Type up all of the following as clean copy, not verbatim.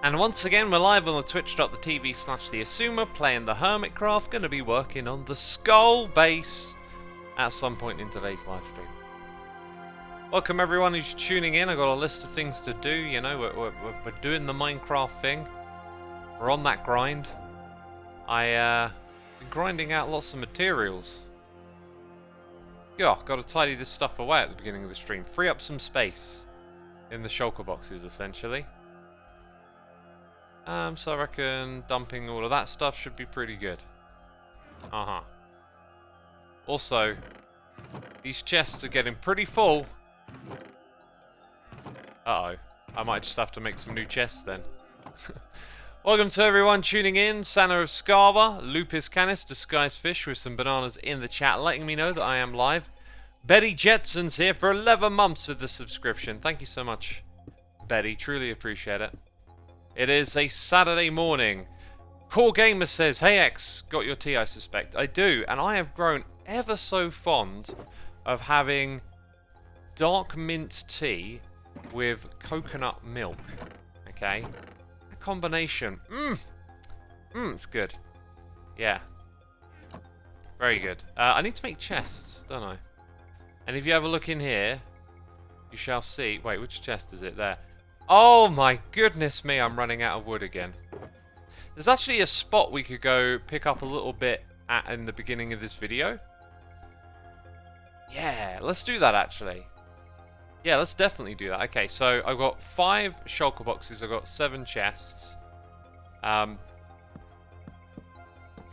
And once again, we're live on the twitch.tv/Xisuma playing the Hermitcraft. Going to be working on the skull base at some point in today's live stream. Welcome everyone who's tuning in. I've got a list of things to do. You know, we're doing the Minecraft thing. We're on that grind. Been grinding out lots of materials. Yeah, got to tidy this stuff away at the beginning of the stream. Free up some space in the shulker boxes, essentially. So I reckon dumping all of that stuff should be pretty good. Also, these chests are getting pretty full. Uh-oh. I might just have to make some new chests then. Welcome to everyone tuning in. Santa of Scarva, Lupus Canis, Disguised Fish with some bananas in the chat, letting me know that I am live. Betty Jetson's here for 11 months with the subscription. Thank you so much, Betty. Truly appreciate it. It is a Saturday morning. Core Gamer says, "Hey X, got your tea I suspect." I do, and I have grown ever so fond of having dark mint tea with coconut milk. Okay? The combination. It's good. Yeah. Very good. I need to make chests, don't I? And if you have a look in here, you shall see. Wait, which chest is it? There. Oh my goodness me, I'm running out of wood again. There's actually a spot we could go pick up a little bit at in the beginning of this video. Yeah, let's do that actually. Yeah, let's definitely do that. Okay, so I've got 5 shulker boxes, I've got 7 chests.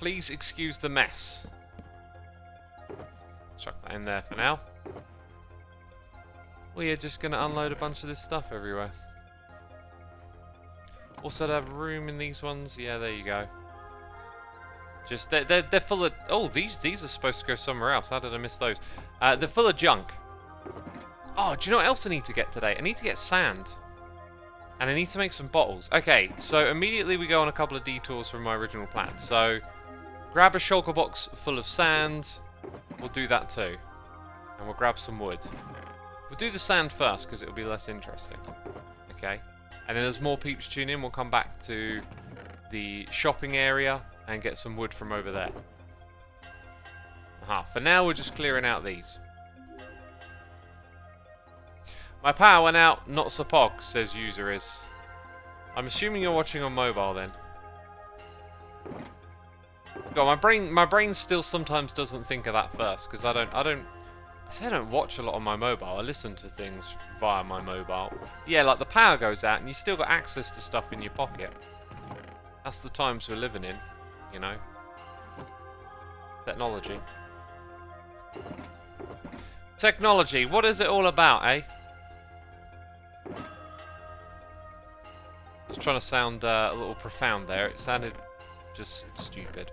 Please excuse the mess. Chuck that in there for now. We are just going to unload a bunch of this stuff everywhere. Also to have room in these ones. Yeah, there you go. Just they're full of. Oh, these are supposed to go somewhere else. How did I miss those? They're full of junk. Oh, do you know what else I need to get today? I need to get sand, and I need to make some bottles. Okay, so immediately we go on a couple of detours from my original plan. So grab a shulker box full of sand. We'll do that too, and we'll grab some wood. We'll do the sand first because it'll be less interesting. Okay. And then as more peeps tune in, we'll come back to the shopping area and get some wood from over there. For now, we're just clearing out these. My power went out, not so pog, says user is. I'm assuming you're watching on mobile then. God, my brain still sometimes doesn't think of that first because I don't watch a lot on my mobile. I listen to things via my mobile. Yeah, like the power goes out and you still got access to stuff in your pocket. That's the times we're living in, you know. Technology. Technology, what is it all about, eh? I was trying to sound a little profound there. It sounded just stupid.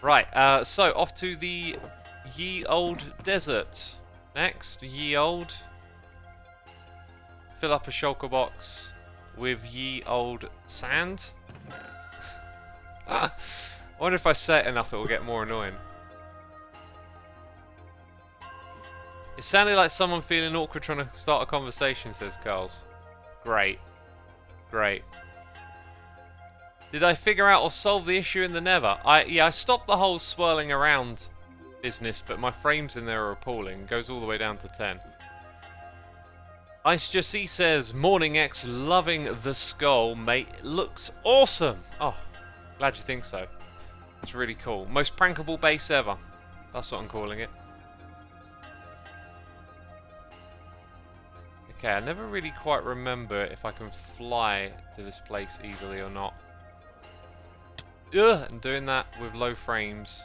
Right, so off to the ye old desert. Next, ye old. Fill up a shulker box with ye old sand. I wonder if I say it enough it will get more annoying. It sounded like someone feeling awkward trying to start a conversation, says Carls. Great. Great. Did I figure out or solve the issue in the nether? Yeah, I stopped the whole swirling around business, but my frames in there are appalling. It goes all the way down to 10. Ice Jessie says, "Morning X, loving the skull, mate. It looks awesome." Oh, glad you think so. It's really cool. Most prankable base ever. That's what I'm calling it. Okay, I never really quite remember if I can fly to this place easily or not. And doing that with low frames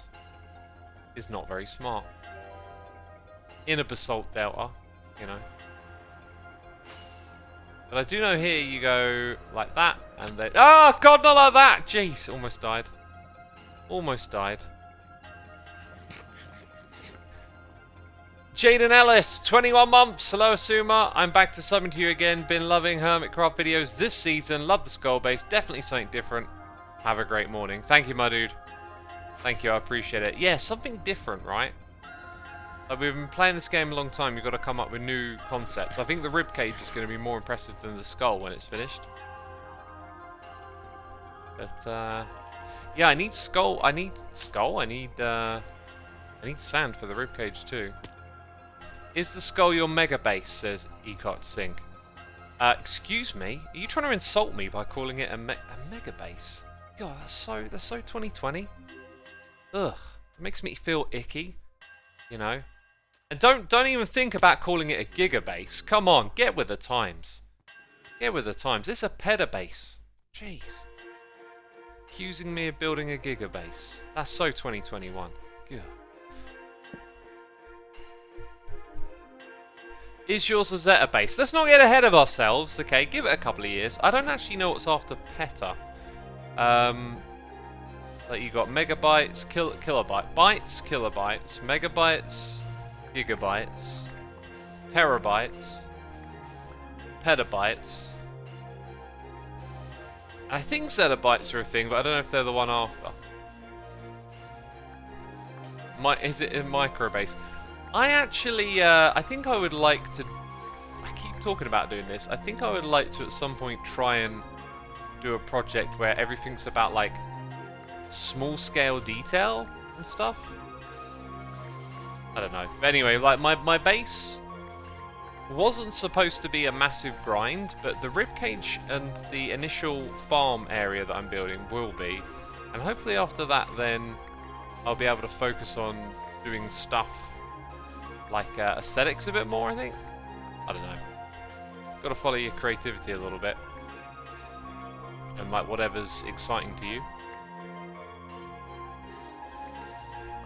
is not very smart. In a basalt delta, you know. But I do know here you go like that, and then... Oh, God, not like that! Jeez, almost died. Almost died. Jaden Ellis, 21 months. Hello, Xisuma. I'm back to subbing to you again. Been loving Hermitcraft videos this season. Love the skull base. Definitely something different. Have a great morning. Thank you, my dude. Thank you, I appreciate it. Yeah, something different, right? Like, we've been playing this game a long time. You've got to come up with new concepts. I think the ribcage is going to be more impressive than the skull when it's finished. But yeah, I need skull. I need skull. I need sand for the ribcage too. Is the skull your mega base? Says Ecot Sink. Excuse me. Are you trying to insult me by calling it a mega base? God, that's so 2020. Ugh, it makes me feel icky. You know. And don't even think about calling it a gigabase. Come on, get with the times. Get with the times. It's a pedabase. Jeez. Accusing me of building a gigabase. That's so 2021. Yeah. Is yours a Zeta base? Let's not get ahead of ourselves. Okay, give it a couple of years. I don't actually know what's after Peta. Like you got megabytes, kilobyte, bytes, kilobytes, megabytes, gigabytes, terabytes, petabytes. I think zettabytes are a thing, but I don't know if they're the one after. Is it a microbase? I actually, I think I would like to... I keep talking about doing this. I think I would like to at some point try and do a project where everything's about, like, small-scale detail and stuff. I don't know. But anyway, like, my base wasn't supposed to be a massive grind, but the ribcage and the initial farm area that I'm building will be. And hopefully after that, then, I'll be able to focus on doing stuff like aesthetics a bit more, I think. I don't know. Got to follow your creativity a little bit. And like whatever's exciting to you.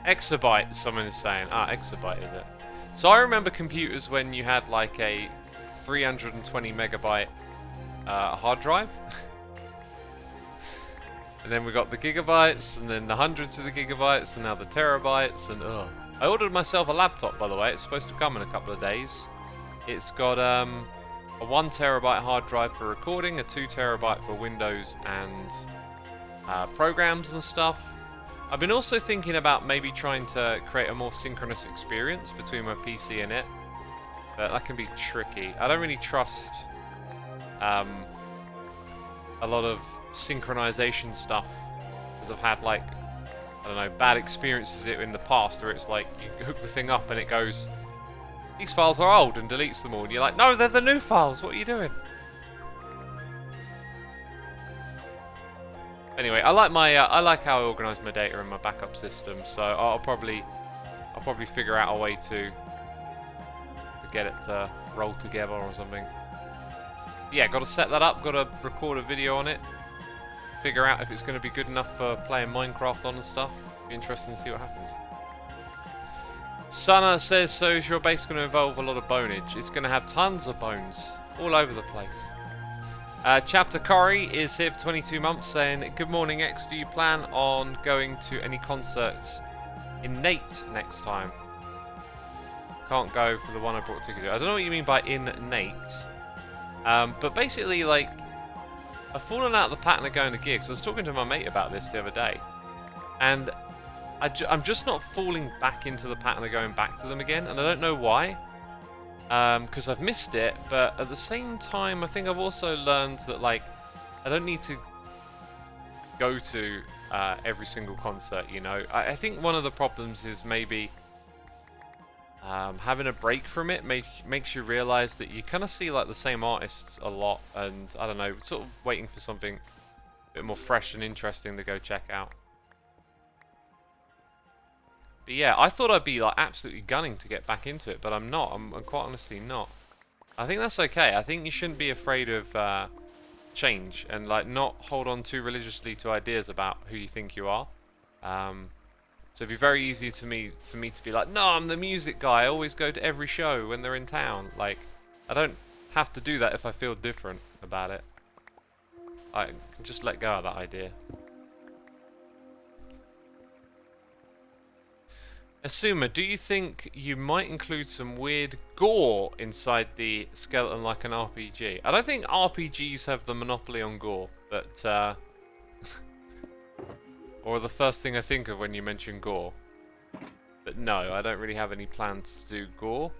Exabyte, someone is saying. Ah, exabyte is it? So I remember computers when you had like a 320 megabyte hard drive. And then we got the gigabytes, and then the hundreds of the gigabytes, and now the terabytes, and ugh. I ordered myself a laptop, by the way. It's supposed to come in a couple of days. It's got a 1 terabyte hard drive for recording, a 2 terabyte for Windows and programs and stuff. I've been also thinking about maybe trying to create a more synchronous experience between my PC and it. But that can be tricky. I don't really trust a lot of synchronization stuff, because I've had like, I don't know, bad experiences in the past where it's like you hook the thing up and it goes, these files are old, and deletes them all, and you're like, no, they're the new files, what are you doing? Anyway, I like how I organise my data in my backup system, so I'll probably figure out a way to get it to roll together or something. Yeah, got to set that up, got to record a video on it, figure out if it's going to be good enough for playing Minecraft on and stuff. Be interesting to see what happens. Sana says, so is your base going to involve a lot of bonage? It's going to have tons of bones all over the place. Chapter Corey is here for 22 months saying, good morning X, do you plan on going to any concerts in Nate next time? Can't go for the one I brought tickets to. I don't know what you mean by in Nate. But basically, like, I've fallen out of the pattern of going to gigs. I was talking to my mate about this the other day, and I'm just not falling back into the pattern of going back to them again, and I don't know why. Because I've missed it, but at the same time, I think I've also learned that, like, I don't need to go to every single concert, you know. I think one of the problems is maybe having a break from it makes you realise that you kind of see like the same artists a lot, and I don't know, sort of waiting for something a bit more fresh and interesting to go check out. But yeah, I thought I'd be like absolutely gunning to get back into it, but I'm not. I'm quite honestly not. I think that's okay. I think you shouldn't be afraid of change and like not hold on too religiously to ideas about who you think you are. So it'd be very easy for me to be like, no, I'm the music guy. I always go to every show when they're in town. Like, I don't have to do that if I feel different about it. I can just let go of that idea. Xisuma, do you think you might include some weird gore inside the skeleton like an RPG? I don't think RPGs have the monopoly on gore, but or the first thing I think of when you mention gore. But no, I don't really have any plans to do gore.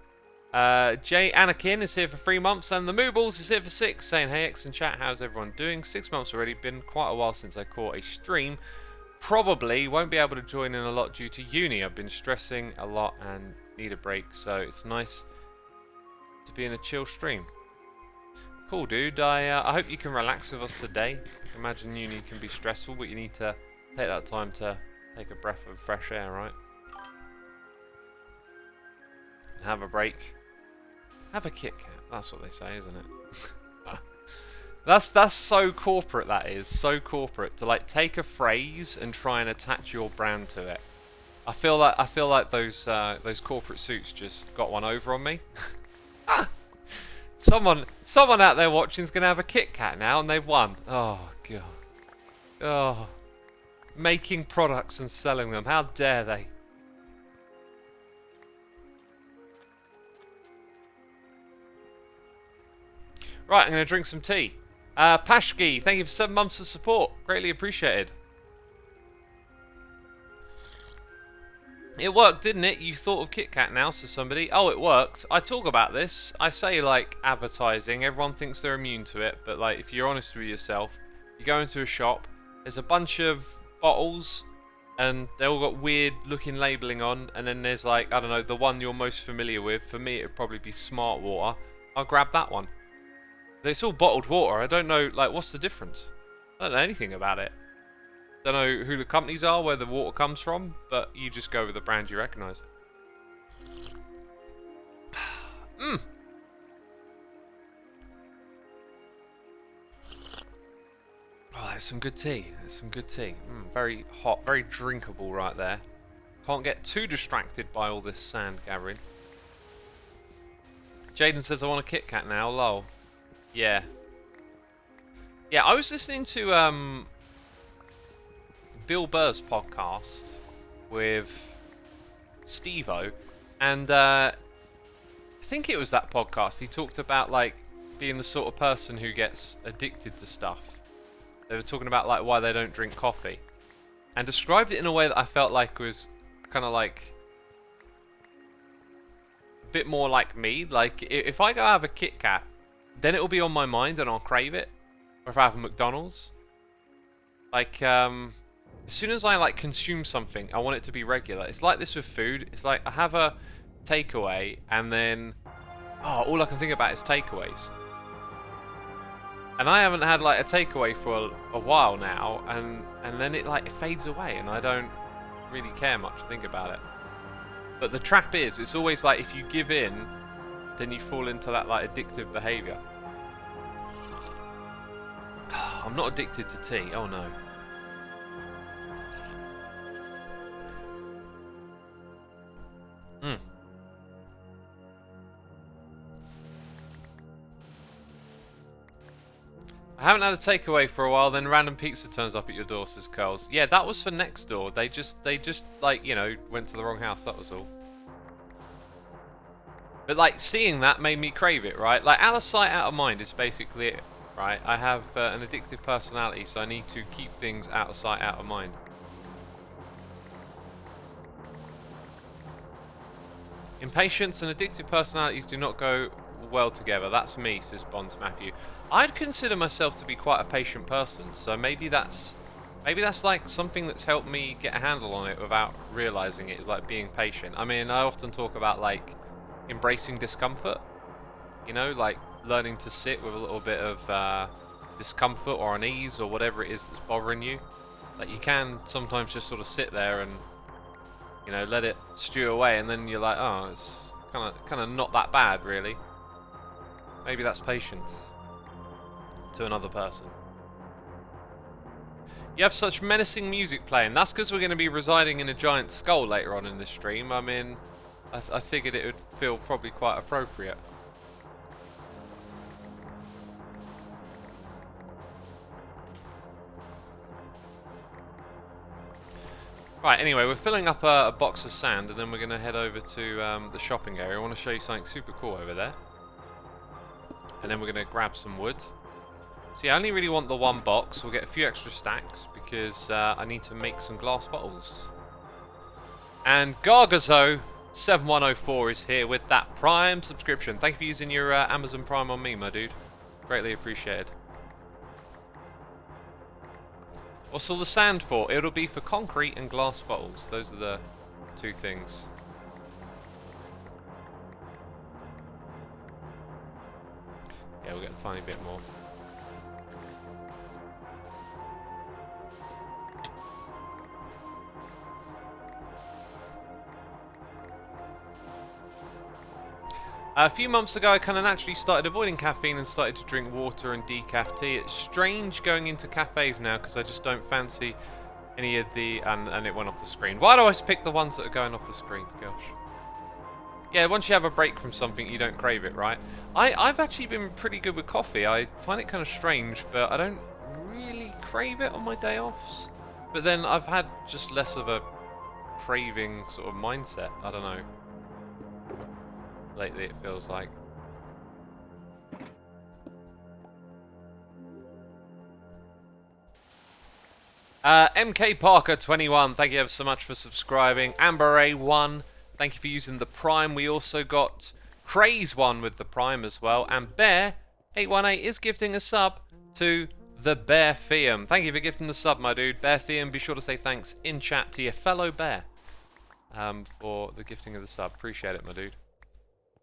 Jay Anakin is here for 3 months, and the Moobles is here for 6, saying, hey X in chat, how's everyone doing? 6 months already, been quite a while since I caught a stream. Probably won't be able to join in a lot due to uni. I've been stressing a lot and need a break, so it's nice to be in a chill stream. Cool, dude. I hope you can relax with us today. I can imagine uni can be stressful, but you need to take that time to take a breath of fresh air, right? Have a break. Have a Kit Kat. That's what they say, isn't it? That's so corporate. That is so corporate to like take a phrase and try and attach your brand to it. I feel like those corporate suits just got one over on me. Someone out there watching is gonna have a Kit Kat now, and they've won. Oh god. Oh, making products and selling them. How dare they? Right, I'm going to drink some tea. Pashki, thank you for 7 months of support. Greatly appreciated. It worked, didn't it? You thought of Kit Kat now, says somebody. Oh, it worked. I talk about this. I say, like, advertising. Everyone thinks they're immune to it. But, like, if you're honest with yourself, you go into a shop, there's a bunch of bottles, and they all got weird-looking labelling on. And then there's, like, I don't know, the one you're most familiar with. For me, it would probably be Smart Water. I'll grab that one. It's all bottled water. I don't know, like, what's the difference? I don't know anything about it. Don't know who the companies are, where the water comes from, but you just go with the brand you recognise. Mmm. Oh, that's some good tea. That's some good tea. Very hot, very drinkable right there. Can't get too distracted by all this sand gathering. Jaden says, I want a Kit Kat now, lol. Yeah. Yeah, I was listening to Bill Burr's podcast with Steve-O, and I think it was that podcast. He talked about like being the sort of person who gets addicted to stuff. They were talking about like why they don't drink coffee, and described it in a way that I felt like was kind of like a bit more like me. Like if I go have a Kit Kat, then it will be on my mind and I'll crave it. Or if I have a McDonald's, like as soon as I like consume something, I want it to be regular. It's like this with food. It's like I have a takeaway and then all I can think about is takeaways. And I haven't had like a takeaway for a while now, and then it like it fades away and I don't really care much to think about it. But the trap is, it's always like if you give in, then you fall into that like addictive behaviour. I'm not addicted to tea. Oh no. I haven't had a takeaway for a while, then random pizza turns up at your door, says Curls. Yeah, that was for next door. They just like, you know, went to the wrong house, that was all. But like seeing that made me crave it, right? Like out of sight, out of mind is basically it, right? I have an addictive personality, so I need to keep things out of sight, out of mind. Impatience and addictive personalities do not go well together. That's me, says Bonds Matthew. I'd consider myself to be quite a patient person, so maybe that's like something that's helped me get a handle on it without realizing it, is like being patient. I mean, I often talk about like embracing discomfort, you know, like learning to sit with a little bit of discomfort or unease or whatever it is that's bothering you. Like you can sometimes just sort of sit there and, you know, let it stew away, and then you're like, oh, it's kind of not that bad really. Maybe that's patience to another person. You have such menacing music playing. That's because we're going to be residing in a giant skull later on in the stream. I mean, I figured it would feel probably quite appropriate. Right, anyway, we're filling up a box of sand, and then we're going to head over to the shopping area. I want to show you something super cool over there. And then we're going to grab some wood. So yeah, I only really want the one box. We'll get a few extra stacks because I need to make some glass bottles. And Gargazo7104 is here with that Prime subscription. Thank you for using your Amazon Prime on me, my dude. Greatly appreciated. What's all the sand for? It'll be for concrete and glass bottles. Those are the two things. Yeah, we'll get a tiny bit more. A few months ago, I kind of naturally started avoiding caffeine and started to drink water and decaf tea. It's strange going into cafes now because I just don't fancy any of the... And it went off the screen. Why do I always pick the ones that are going off the screen? Gosh. Yeah, once you have a break from something, you don't crave it, right? I've actually been pretty good with coffee. I find it kind of strange, but I don't really crave it on my day offs. But then I've had just less of a craving sort of mindset. I don't know. Lately, it feels like. MK Parker 21, thank you ever so much for subscribing. Amber A1, thank you for using the Prime. We also got Craze 1 with the Prime as well. And Bear 818 is gifting a sub to the Bear Theum. Thank you for gifting the sub, my dude. Bear Theum, be sure to say thanks in chat to your fellow bear for the gifting of the sub. Appreciate it, my dude.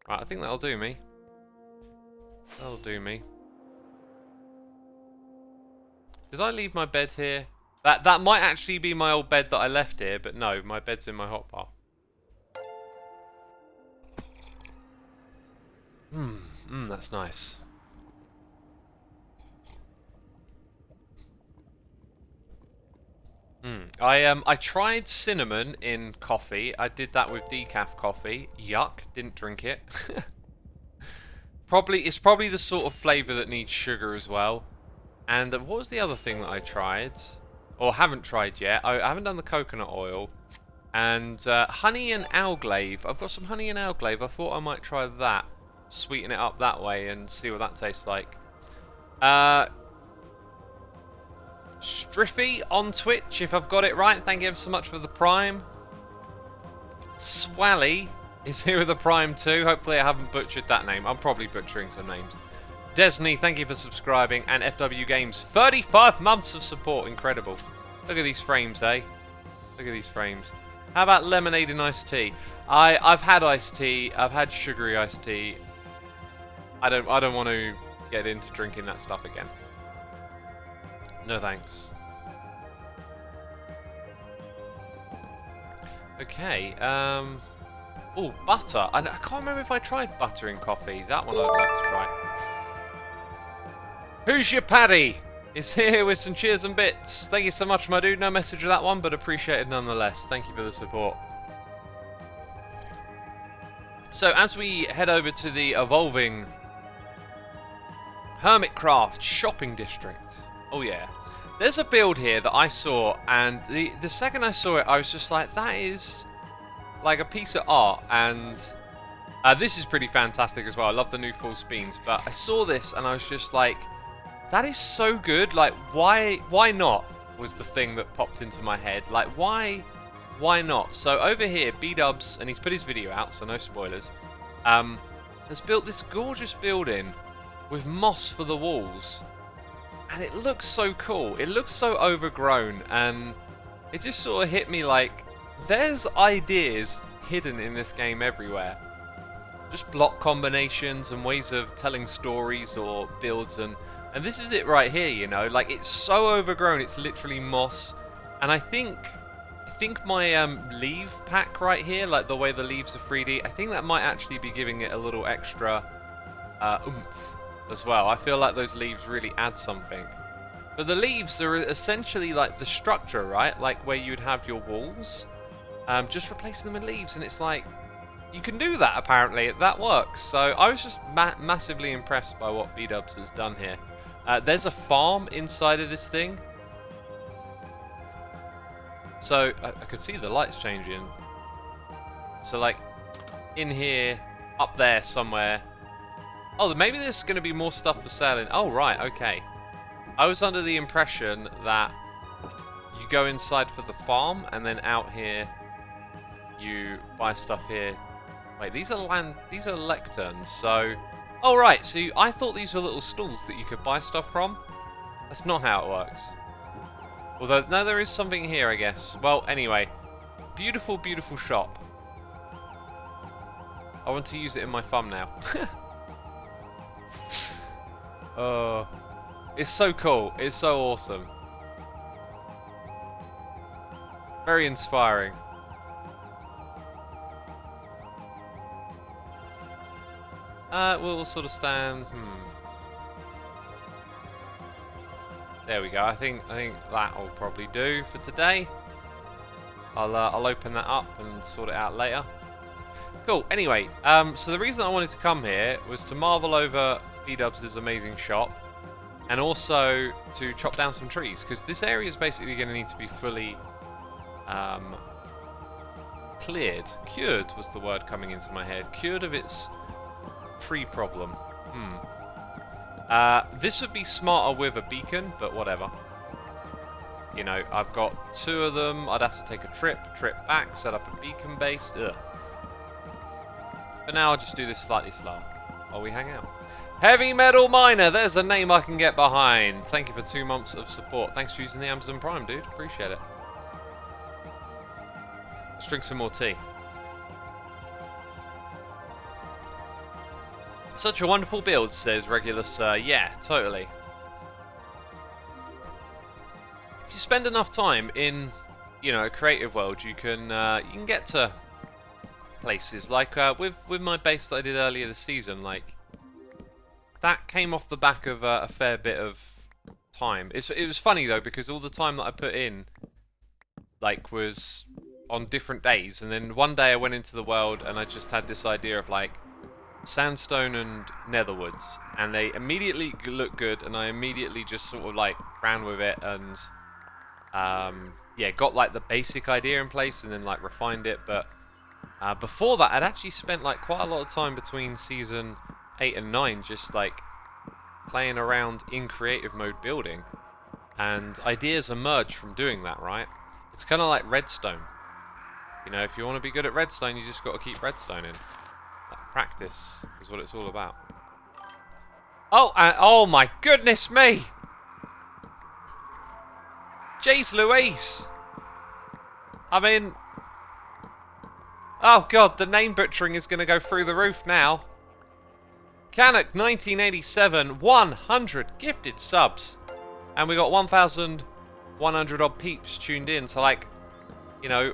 Right, I think that'll do me. That'll do me. Did I leave my bed here? That might actually be my old bed that I left here, but no, my bed's in my hotbar. That's nice. I tried cinnamon in coffee. I did that with decaf coffee. Yuck, didn't drink it. It's probably the sort of flavour that needs sugar as well. And what was the other thing that I tried? Or haven't tried yet. I haven't done the coconut oil. And honey and alglaive. I've got some honey and alglaive. I thought I might try that. Sweeten it up that way and see what that tastes like. Striffy on Twitch, if I've got it right. Thank you ever so much for the Prime. Swally is here with the Prime too. Hopefully I haven't butchered that name. I'm probably butchering some names. Desney, thank you for subscribing. And FW Games, 35 months of support. Incredible. Look at these frames, eh? Look at these frames. How about lemonade and iced tea? I've had iced tea. I've had sugary iced tea. I don't want to get into drinking that stuff again. No thanks. Okay, oh, butter. I can't remember if I tried butter in coffee. That one I'd like to try. Who's your Paddy? Is here with some cheers and bits. Thank you so much, my dude. No message of that one, but appreciated nonetheless. Thank you for the support. So, as we head over to the evolving Hermitcraft shopping district. Oh yeah. There's a build here that I saw, and the second I saw it, I was just like, that is like a piece of art, and this is pretty fantastic as well. I love the new full speeds, but I saw this and I was just like, that is so good. Like, why not was the thing that popped into my head. Like, why not? So over here, B-Dubs, and he's put his video out, so no spoilers, has built this gorgeous building with moss for the walls. And it looks so cool. It looks so overgrown, and it just sort of hit me like, there's ideas hidden in this game everywhere. Just block combinations and ways of telling stories or builds, and this is it right here, you know. Like, it's so overgrown, it's literally moss. And I think my leaf pack right here, like the way the leaves are 3D, I think that might actually be giving it a little extra oomph as well. I feel like those leaves really add something. But the leaves are essentially like the structure, right? Like where you'd have your walls. Just replacing them with leaves, and it's like, you can do that apparently. That works. So I was just massively impressed by what B-Dubs has done here. There's a farm inside of this thing. So I could see the lights changing. So like in here, up there somewhere. Oh, maybe there's going to be more stuff for sale in... Oh, right, okay. I was under the impression that you go inside for the farm and then out here you buy stuff here. Wait, these are lecterns, so... Oh, right, so I thought these were little stalls that you could buy stuff from. That's not how it works. Although, no, there is something here, I guess. Well, anyway. Beautiful, beautiful shop. I want to use it in my thumbnail. It's so cool. It's so awesome. Very inspiring. We'll sort of stand. There we go. I think that will probably do for today. I'll open that up and sort it out later. Cool. Anyway, so the reason I wanted to come here was to marvel over B-Dubs' amazing shop, and also to chop down some trees, because this area is basically going to need to be fully cleared. Cured was the word coming into my head. Cured of its tree problem. This would be smarter with a beacon, but whatever. You know, I've got 2 of them. I'd have to take a trip back, set up a beacon base. Ugh. For now, I'll just do this slightly slower while we hang out. Heavy Metal Miner, there's a name I can get behind. Thank you for 2 months of support. Thanks for using the Amazon Prime, dude. Appreciate it. Let's drink some more tea. Such a wonderful build, says Regulus. Yeah, totally. If you spend enough time in, you know, a creative world, you can get to places like with my base that I did earlier this season. Like that came off the back of a fair bit of time. It was funny though, because all the time that I put in, like, was on different days, and then one day I went into the world and I just had this idea of like sandstone and netherwoods, and they immediately looked good, and I immediately just sort of like ran with it, and yeah, got like the basic idea in place and then like refined it. But before that, I'd actually spent like quite a lot of time between season 8 and 9 just like playing around in creative mode building, and ideas emerge from doing that, right? It's kind of like redstone. You know, if you want to be good at redstone, you just got to keep redstone in. Practice is what it's all about. Oh, oh my goodness me! Jeez Louise! I mean... Oh god, the name butchering is going to go through the roof now. Canuck 1987, 100 gifted subs. And we got 1,100 odd peeps tuned in, so like, you know...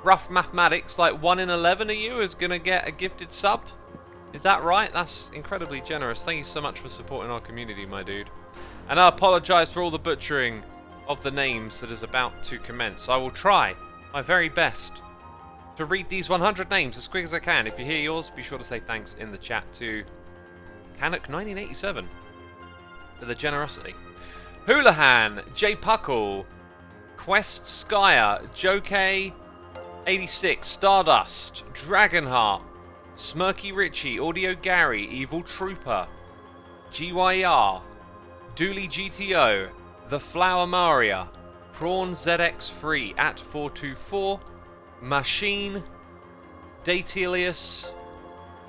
rough mathematics, like 1 in 11 of you is going to get a gifted sub. Is that right? That's incredibly generous. Thank you so much for supporting our community, my dude. And I apologise for all the butchering of the names that is about to commence. I will try my very best to read these 100 names as quick as I can. If you hear yours, be sure to say thanks in the chat to Canuck1987 for the generosity. Houlihan, J Puckle, Quest Skyer, Joe K, 86, Stardust, Dragonheart, Smirky Richie, Audio Gary, Evil Trooper, GYR, Dooley GTO, The Flower Maria, Prawn ZX3 at 424, Machine, Datelius,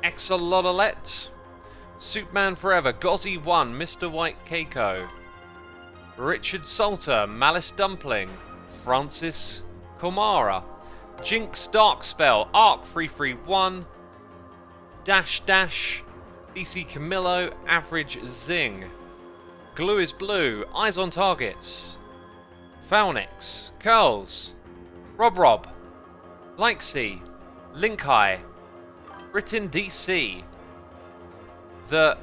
Exolodolette, Soupman Forever, Gozzy1, Mr. White Keiko, Richard Salter, Malice Dumpling, Francis Komara, Jinx Darkspell, Arc 331, Dash, DC Camillo, Average Zing, Glue is Blue, Eyes on Targets, Faunix, Curls, Rob, Likesy, Linkai, Written DC, the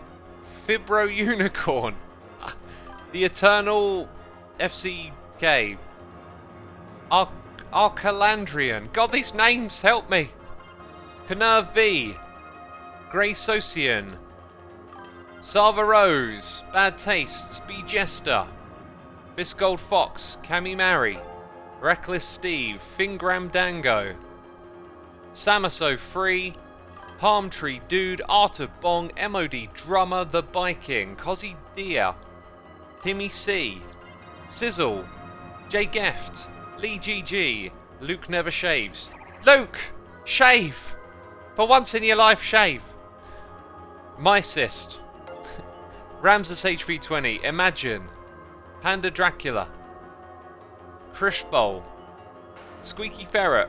Fibro Unicorn, the Eternal FCK, Arcalandrian. God, these names help me. Canerve V, Grey Socian, Sava Rose, Bad Tastes, B Jester, Bisgold Fox, Cami Mary, Reckless Steve, Fingram Dango, Samaso Free, Palm Tree Dude, Art of Bong, MOD Drummer, The Biking, Cozzy Dia, Timmy C, Sizzle, J Geft, Lee GG, Luke Never Shaves, Luke, shave. For once in your life, shave. My cyst. Ramses HB20. Imagine. Panda Dracula. Krish Bowl. Squeaky Ferret.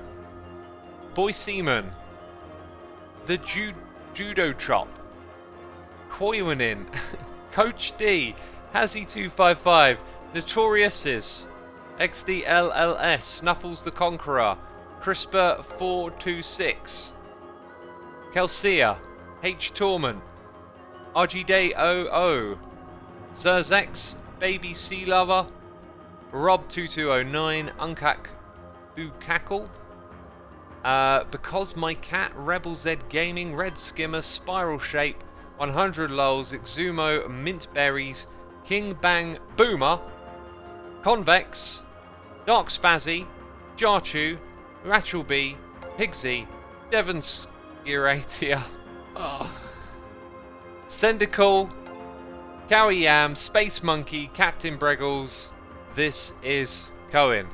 Boy Seaman. The Judo Chop. Koiwanin. Coach D. Hazzy255. Notoriouses. XDLLS. Snuffles the Conqueror. Crisper426. Kelsia. H. Torman. RG Day 00. Zerzex. Baby Sea Lover. Rob2209. Unkak Ukackle. Because My Cat. Rebel Z Gaming. Red Skimmer. Spiral Shape. 100 Lols. Xisumo. Mint Berries. King Bang Boomer. Convex. Dark Spazzy. Jarchu. Ratchelby. Pigsy. Devon Skiratia. Sendical. Cowie Yam. Space Monkey. Captain Breggles. This is Cohen.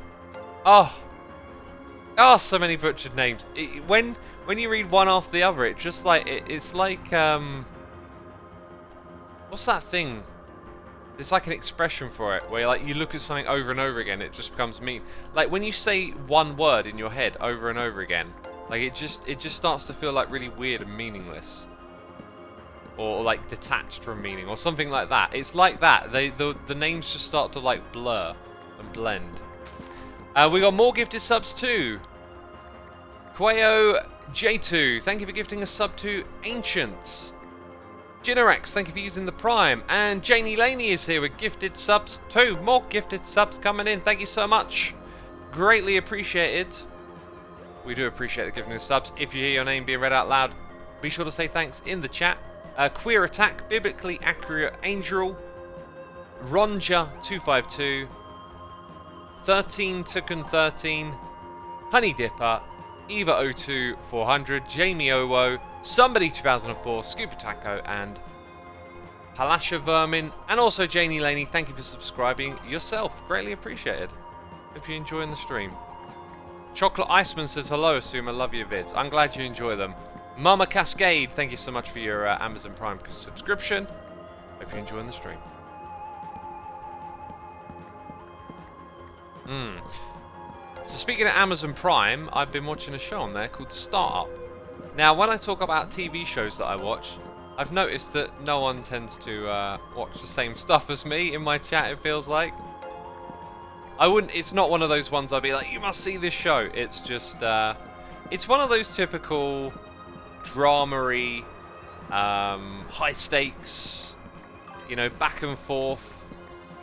Oh, so many butchered names. When you read one after the other, it just like it's like what's that thing? It's like an expression for it, where like you look at something over and over again, it just becomes mean. Like when you say one word in your head over and over again, like it just starts to feel like really weird and meaningless, or like detached from meaning, or something like that. It's like that. The names just start to like blur and blend. We got more gifted subs too. Quayo J2, thank you for gifting a sub to Ancients. Ginerex, thank you for using the Prime. And Janie Laney is here with gifted subs too. More gifted subs coming in. Thank you so much. Greatly appreciated. We do appreciate the gifting of subs. If you hear your name being read out loud, be sure to say thanks in the chat. Queer Attack, Biblically Accurate Angel, Ronja252, 13 Tukan 13, Honey Dipper, Eva02 400, Jamie Owo, Somebody 2004, Scuba Taco, and Palasha Vermin, and also Janie Laney. Thank you for subscribing yourself. Greatly appreciated. Hope you're enjoying the stream. Chocolate Iceman says hello, Assume. I love your vids. I'm glad you enjoy them. Mama Cascade, thank you so much for your Amazon Prime subscription. Hope you're enjoying the stream. So speaking of Amazon Prime, I've been watching a show on there called Startup. Now, when I talk about TV shows that I watch, I've noticed that no one tends to watch the same stuff as me in my chat, it feels like. It's not one of those ones I'll be like, you must see this show. It's just, it's one of those typical drama-y, high stakes, you know, back and forth,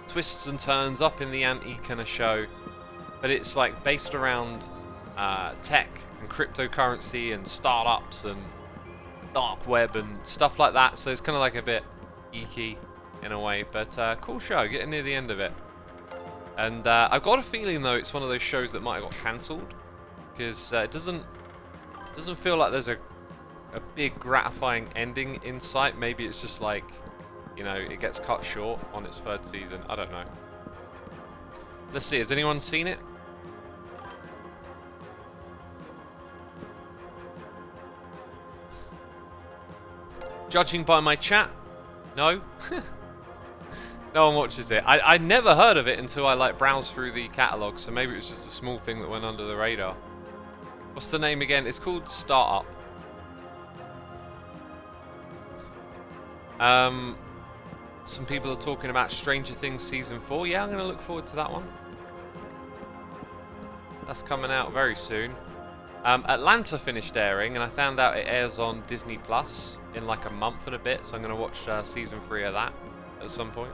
twists and turns, up in the ante kind of show. But it's like based around tech and cryptocurrency and startups and dark web and stuff like that. So it's kind of like a bit geeky in a way, but cool show. Getting near the end of it, and I've got a feeling though it's one of those shows that might have got cancelled because it doesn't feel like there's a big gratifying ending in sight. Maybe it's just like, you know, it gets cut short on its third season. I don't know. Let's see. Has anyone seen it? Judging by my chat, no. No one watches it. I never heard of it until I like browsed through the catalogue, so maybe it was just a small thing that went under the radar. What's the name again? It's called Startup. Some people are talking about Stranger Things Season 4. Yeah, I'm going to look forward to that one. That's coming out very soon. Atlanta finished airing, and I found out it airs on Disney Plus in like a month and a bit, so I'm going to watch Season 3 of that at some point.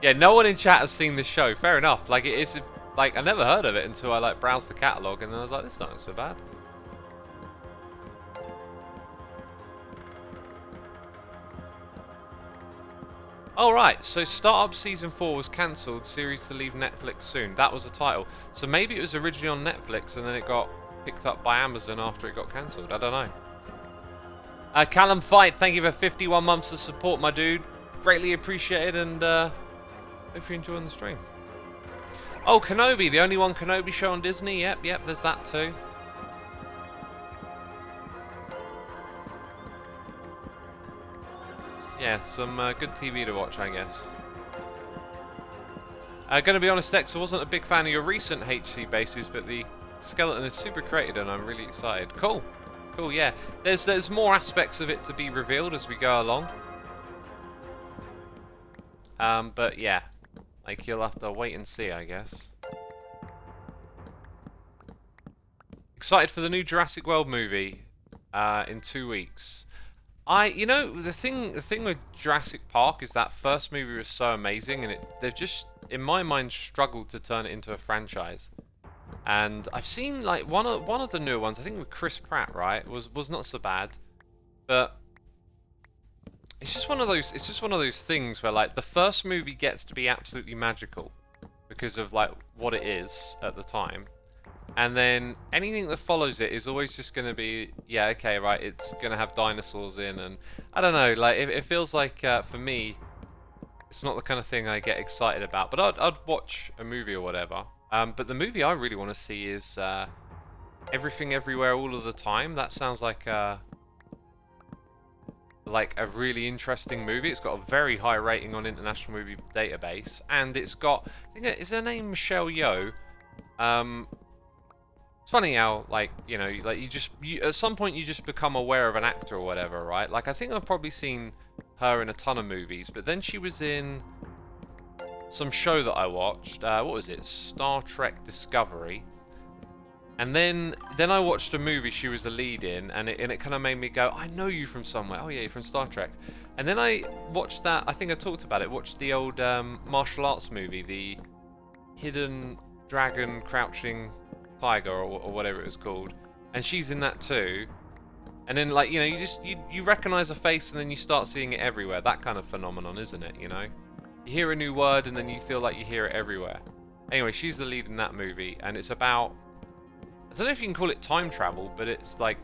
Yeah, no one in chat has seen this show. Fair enough. Like, it's like I never heard of it until I like browsed the catalogue, and then I was like, this not so bad. Alright, so Startup Season 4 was cancelled, series to leave Netflix soon. That was the title. So maybe it was originally on Netflix and then it got picked up by Amazon after it got cancelled. I don't know. Callum Fight, thank you for 51 months of support, my dude. Greatly appreciated, and Hope you're enjoying the stream. Oh, Kenobi, the only one Kenobi show on Disney. Yep, there's that too. Yeah, some good TV to watch, I guess. Gonna be honest, Dex, I wasn't a big fan of your recent HC bases, but the skeleton is super created and I'm really excited. Cool, yeah. There's more aspects of it to be revealed as we go along. But yeah, like you'll have to wait and see, I guess. Excited for the new Jurassic World movie in 2 weeks. You know, the thing with Jurassic Park is that first movie was so amazing, and they've just, in my mind, struggled to turn it into a franchise. And I've seen like one of the newer ones, I think with Chris Pratt, right, was not so bad, but it's just one of those things where like the first movie gets to be absolutely magical because of like what it is at the time. And then anything that follows it is always just going to be, yeah, okay, right, it's going to have dinosaurs in, and I don't know, like, it feels like, for me, it's not the kind of thing I get excited about, but I'd watch a movie or whatever. But the movie I really want to see is Everything Everywhere All of the Time. That sounds like a really interesting movie. It's got a very high rating on International Movie Database, and it's got, I think, is her name Michelle Yeoh? It's funny how, like, you know, like you at some point you just become aware of an actor or whatever, right? Like, I think I've probably seen her in a ton of movies, but then she was in some show that I watched. What was it? Star Trek Discovery. And then I watched a movie she was a lead in, and it kind of made me go, I know you from somewhere. Oh yeah, you're from Star Trek. And then I watched that. I think I talked about it. Watched the old martial arts movie, the Hidden Dragon Crouching Tiger or whatever it was called, and she's in that too. And then, like, you know, you recognize a face and then you start seeing it everywhere. That kind of phenomenon, isn't it? You know, you hear a new word and then you feel like you hear it everywhere. Anyway, she's the lead in that movie, and it's about, I don't know if you can call it time travel, but it's like,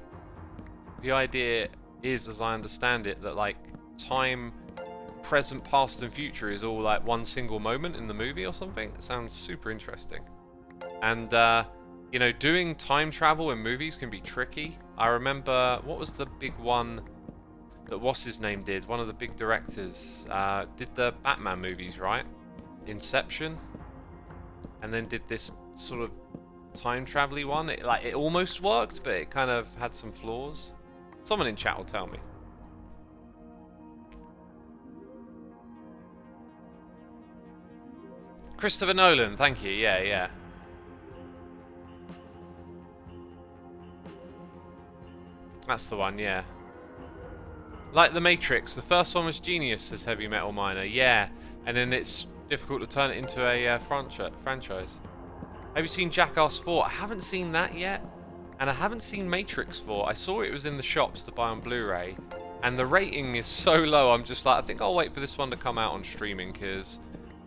the idea is, as I understand it, that like time, present, past and future is all like one single moment in the movie or something. It sounds super interesting. And you know, doing time travel in movies can be tricky. I remember, what was the big one that what's his name did? One of the big directors did the Batman movies, right? Inception, and then did this sort of time travel-y one. It almost worked, but it kind of had some flaws. Someone in chat will tell me. Christopher Nolan, thank you. Yeah. That's the one, yeah. Like The Matrix, the first one was genius, says Heavy Metal Miner. Yeah, and then it's difficult to turn it into a franchise. Have you seen Jackass 4? I haven't seen that yet, and I haven't seen Matrix 4. I saw it was in the shops to buy on Blu-ray, and the rating is so low, I'm just like, I think I'll wait for this one to come out on streaming, because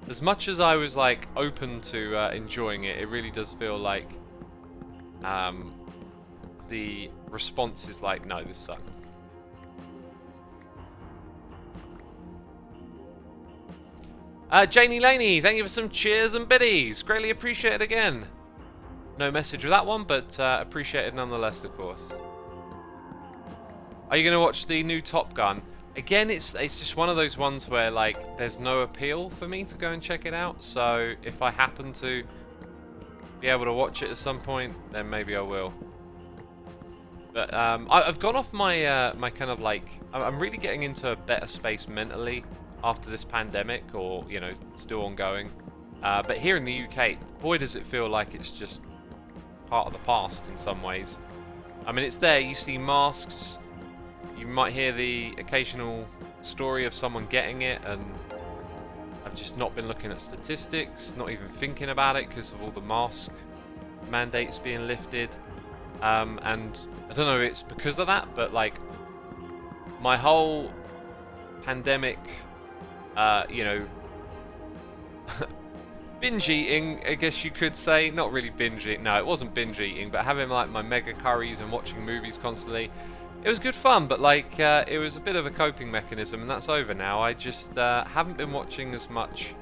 as much as I was like open to enjoying it, it really does feel like the response is like, no, this sucks. Janie Laney, thank you for some cheers and biddies. Greatly appreciated again. No message with that one, but appreciated nonetheless, of course. Are you going to watch the new Top Gun? Again, it's just one of those ones where like there's no appeal for me to go and check it out. So if I happen to be able to watch it at some point, then maybe I will. But I've gone off my my kind of like, I'm really getting into a better space mentally after this pandemic, or you know, still ongoing. But here in the UK, boy does it feel like it's just part of the past in some ways. I mean, it's there, you see masks, you might hear the occasional story of someone getting it, and I've just not been looking at statistics, not even thinking about it because of all the mask mandates being lifted. And I don't know if it's because of that, but like my whole pandemic, you know, binge eating, I guess you could say. Not really binge eating, no, it wasn't binge eating, but having like my mega curries and watching movies constantly, it was good fun, but like it was a bit of a coping mechanism, and that's over now. I just haven't been watching as much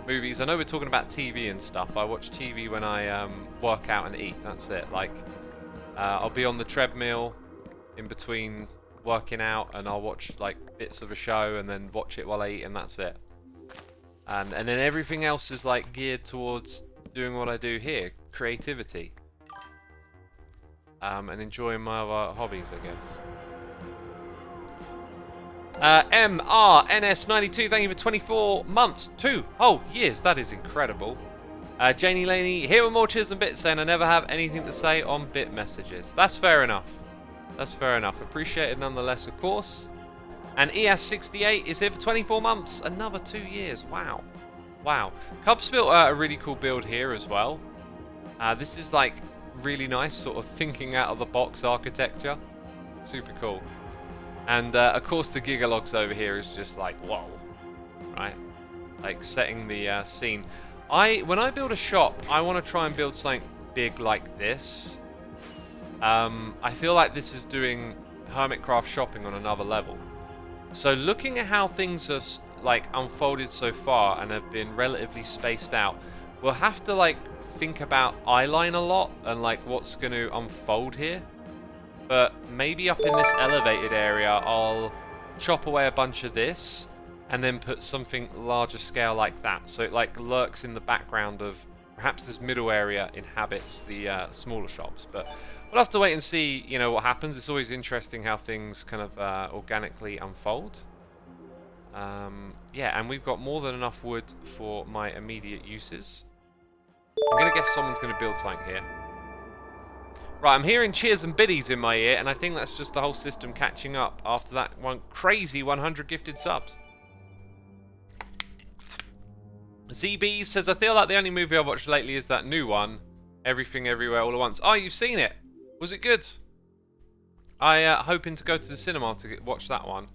movies. I know we're talking about TV and stuff. I watch TV when I work out and eat. That's it. Like, I'll be on the treadmill in between working out, and I'll watch like bits of a show and then watch it while I eat, and that's it. And then everything else is like geared towards doing what I do here, creativity, and enjoying my other hobbies, I guess. MRNS92, thank you for 24 months, 2 whole years. That is incredible. Janie Laney, here with more cheers and bits, saying I never have anything to say on bit messages. That's fair enough. That's fair enough. Appreciated nonetheless, of course. And ES68 is here for 24 months. Another 2 years. Wow. Wow. Cubs built a really cool build here as well. This is like really nice, sort of thinking out of the box architecture. Super cool. And of course the Gigalogs over here is just like, whoa. Right? Like setting the scene. When I build a shop, I want to try and build something big like this. I feel like this is doing Hermitcraft shopping on another level. So looking at how things have like unfolded so far and have been relatively spaced out, we'll have to like think about eyeline a lot and like what's going to unfold here. But maybe up in this elevated area, I'll chop away a bunch of this and then put something larger scale like that. So it like lurks in the background of perhaps this middle area inhabits the smaller shops. But we'll have to wait and see, you know, what happens. It's always interesting how things kind of organically unfold. Yeah, and we've got more than enough wood for my immediate uses. I'm going to guess someone's going to build something here. Right, I'm hearing cheers and biddies in my ear, and I think that's just the whole system catching up after that one crazy 100 gifted subs. ZB says, I feel like the only movie I've watched lately is that new one, Everything Everywhere All at Once. Oh, you've seen it? Was it good? Hoping to go to the cinema to watch that one.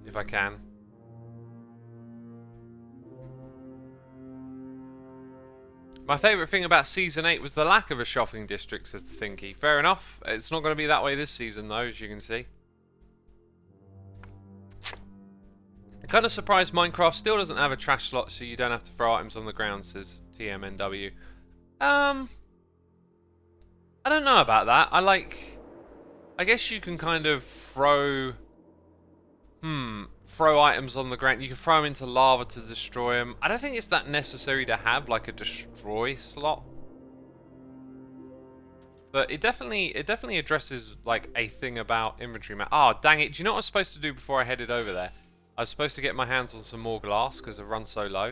If I can. My favourite thing about Season 8 was the lack of a shopping district, says the Thinky. Fair enough. It's not going to be that way this season, though, as you can see. I'm kind of surprised Minecraft still doesn't have a trash slot, so you don't have to throw items on the ground, says TMNW. I don't know about that. I guess you can kind of throw items on the ground. You can throw them into lava to destroy them. I don't think it's that necessary to have like a destroy slot. But it definitely addresses like a thing about inventory map. Oh, dang it. Do you know what I was supposed to do before I headed over there? I was supposed to get my hands on some more glass because I've run so low.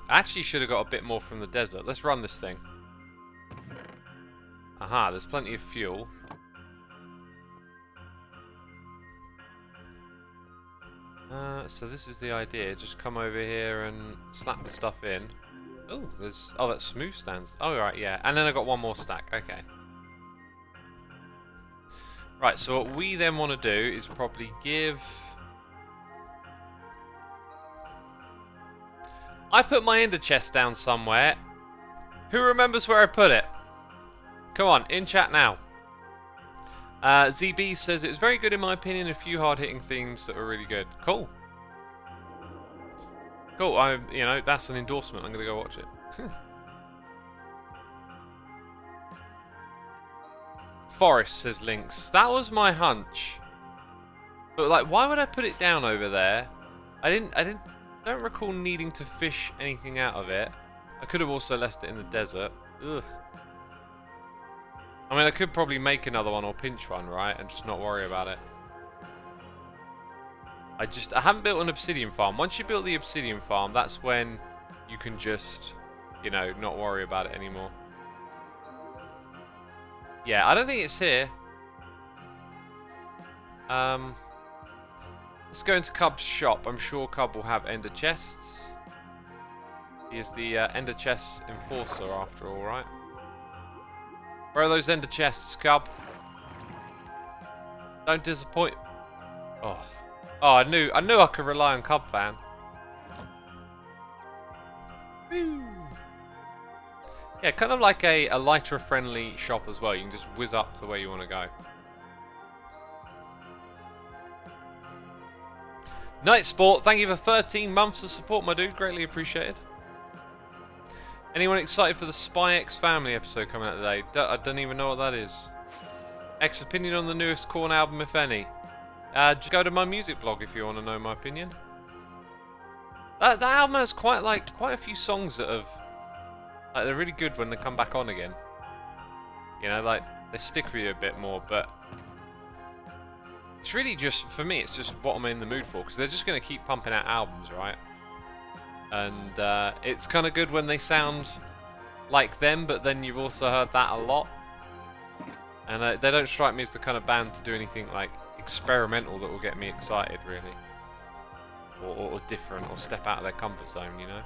I actually should have got a bit more from the desert. Let's run this thing. Aha, there's plenty of fuel. So this is the idea. Just come over here and slap the stuff in. Oh, that's smooth stands. Oh, right, yeah. And then I got one more stack. Okay. Right, so what we then want to do is probably give... I put my ender chest down somewhere. Who remembers where I put it? Come on, in chat now. ZB says it was very good in my opinion. A few hard-hitting themes that were really good. Cool. Cool. You know, that's an endorsement. I'm gonna go watch it. Forest, says Lynx. That was my hunch. But like, why would I put it down over there? I don't recall needing to fish anything out of it. I could have also left it in the desert. Ugh. I mean, I could probably make another one or pinch one, right? And just not worry about it. I haven't built an obsidian farm. Once you build the obsidian farm, that's when you can just, you know, not worry about it anymore. Yeah, I don't think it's here. Let's go into Cub's shop. I'm sure Cub will have ender chests. He is the ender chests enforcer after all, right? Where are those ender chests, Cub? Don't disappoint. Oh, I knew I could rely on Cub fan. Woo. Yeah, kind of like a lighter-friendly shop as well. You can just whiz up to where you want to go. Night Sport, thank you for 13 months of support, my dude. Greatly appreciated. Anyone excited for the Spy X Family episode coming out today? I don't even know what that is. X opinion on the newest Korn album, if any. Just go to my music blog if you want to know my opinion. That album has quite a few songs that have they're really good when they come back on again. You know, like they stick with you a bit more, but it's really just, for me, it's just what I'm in the mood for, because they're just going to keep pumping out albums, right? And it's kind of good when they sound like them, but then you've also heard that a lot. And they don't strike me as the kind of band to do anything like experimental that will get me excited, really. Or different, or step out of their comfort zone, you know?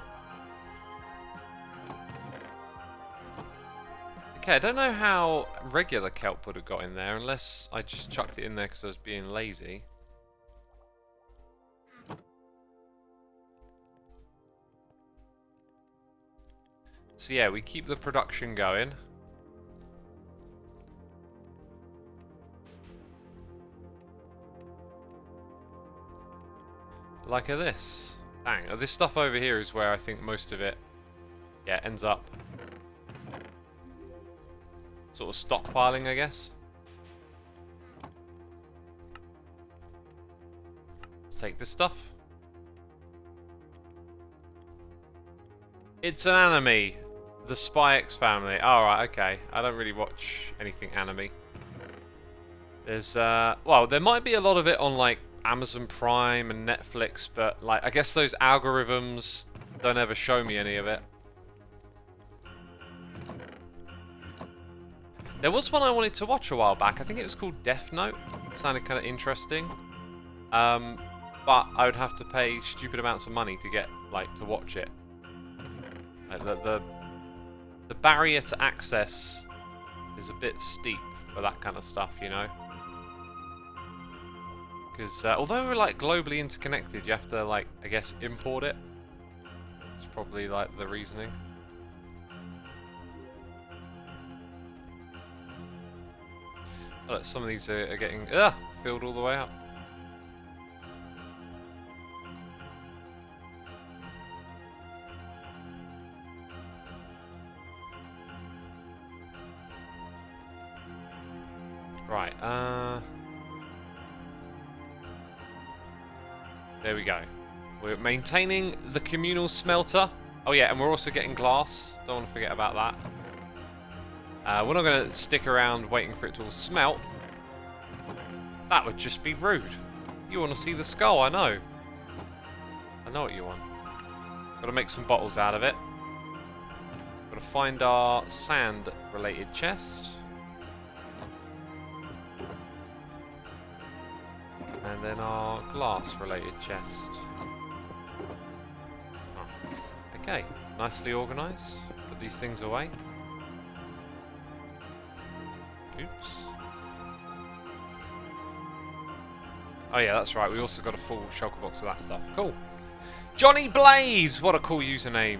Okay, I don't know how regular kelp would have got in there, unless I just chucked it in there because I was being lazy. So yeah, we keep the production going. Like this. Dang, this stuff over here is where I think most of it, yeah, ends up sort of stockpiling, I guess. Let's take this stuff. It's an anime. The Spy X Family. Alright, okay. I don't really watch anything anime. There's, well, there might be a lot of it on, like, Amazon Prime and Netflix, but, like, I guess those algorithms don't ever show me any of it. There was one I wanted to watch a while back. I think it was called Death Note. It sounded kind of interesting. But I would have to pay stupid amounts of money to get, like, to watch it. Like, the barrier to access is a bit steep for that kind of stuff, you know? Because although we're, like, globally interconnected, you have to, like, I guess, import it. It's probably, like, the reasoning. Oh, some of these are getting filled all the way up. Right, there we go. We're maintaining the communal smelter. Oh yeah, and we're also getting glass. Don't want to forget about that. We're not going to stick around waiting for it to all smelt. That would just be rude. You want to see the skull, I know. I know what you want. Got to make some bottles out of it. Got to find our sand-related chest. And then our glass-related chest. Oh. Okay, nicely organised. Put these things away. Oops. Oh yeah, that's right. We also got a full shulker box of that stuff. Cool. Johnny Blaze! What a cool username.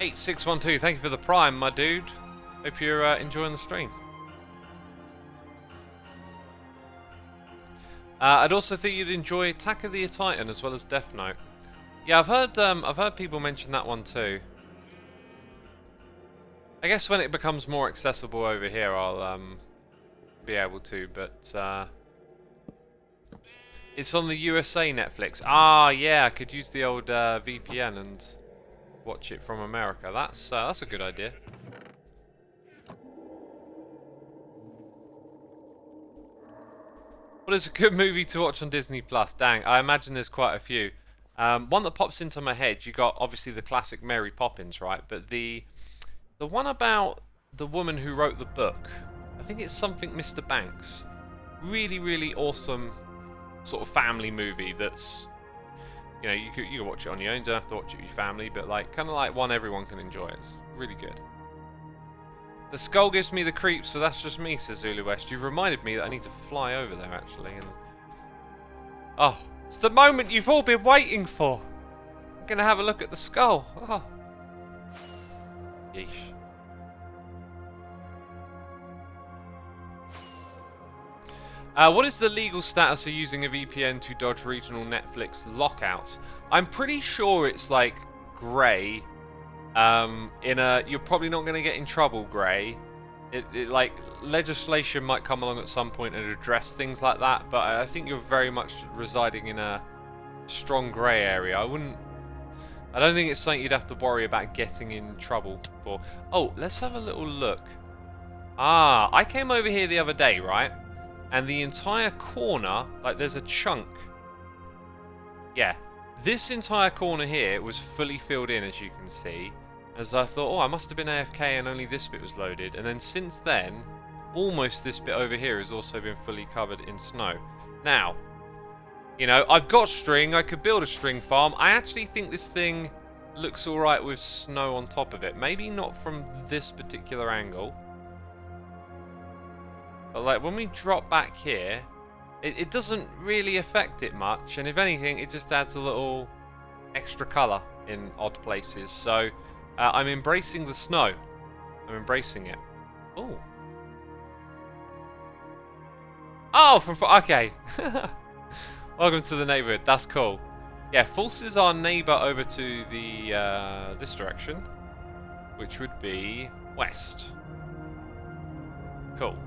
8612, thank you for the prime, my dude. Hope you're enjoying the stream. I'd also think you'd enjoy Attack of the Titan as well as Death Note. Yeah, I've heard people mention that one too. I guess when it becomes more accessible over here, I'll be able to. But it's on the USA Netflix. Ah, yeah, I could use the old VPN and watch it from America. That's a good idea. What is a good movie to watch on Disney Plus? Dang, I imagine there's quite a few. One that pops into my head, you got obviously the classic Mary Poppins, right? But the one about the woman who wrote the book, I think it's something Mr. Banks. Really, really awesome sort of family movie that's, you know, you can watch it on your own, don't have to watch it with your family, but like kind of like one everyone can enjoy. It's really good. The skull gives me the creeps, so that's just me, says Zulu West. You've reminded me that I need to fly over there, actually. And oh, it's the moment you've all been waiting for. I'm going to have a look at the skull. Oh. Yeesh. What is the legal status of using a VPN to dodge regional Netflix lockouts? I'm pretty sure it's like grey. You're probably not going to get in trouble grey. It like legislation might come along at some point and address things like that, but I think you're very much residing in a strong grey area. I don't think it's something you'd have to worry about getting in trouble for. Oh, let's have a little look. Ah, I came over here the other day, right? And the entire corner, like there's a chunk. Yeah, this entire corner here was fully filled in, as you can see. As I thought, oh, I must have been AFK and only this bit was loaded. And then since then, almost this bit over here has also been fully covered in snow. Now, you know, I've got string. I could build a string farm. I actually think this thing looks alright with snow on top of it. Maybe not from this particular angle. But like when we drop back here, it doesn't really affect it much. And if anything, it just adds a little extra colour in odd places. So I'm embracing the snow. I'm embracing it. Oh. Oh, okay. Welcome to the neighborhood. That's cool. Yeah, forces our neighbor over to the this direction, which would be west. Cool.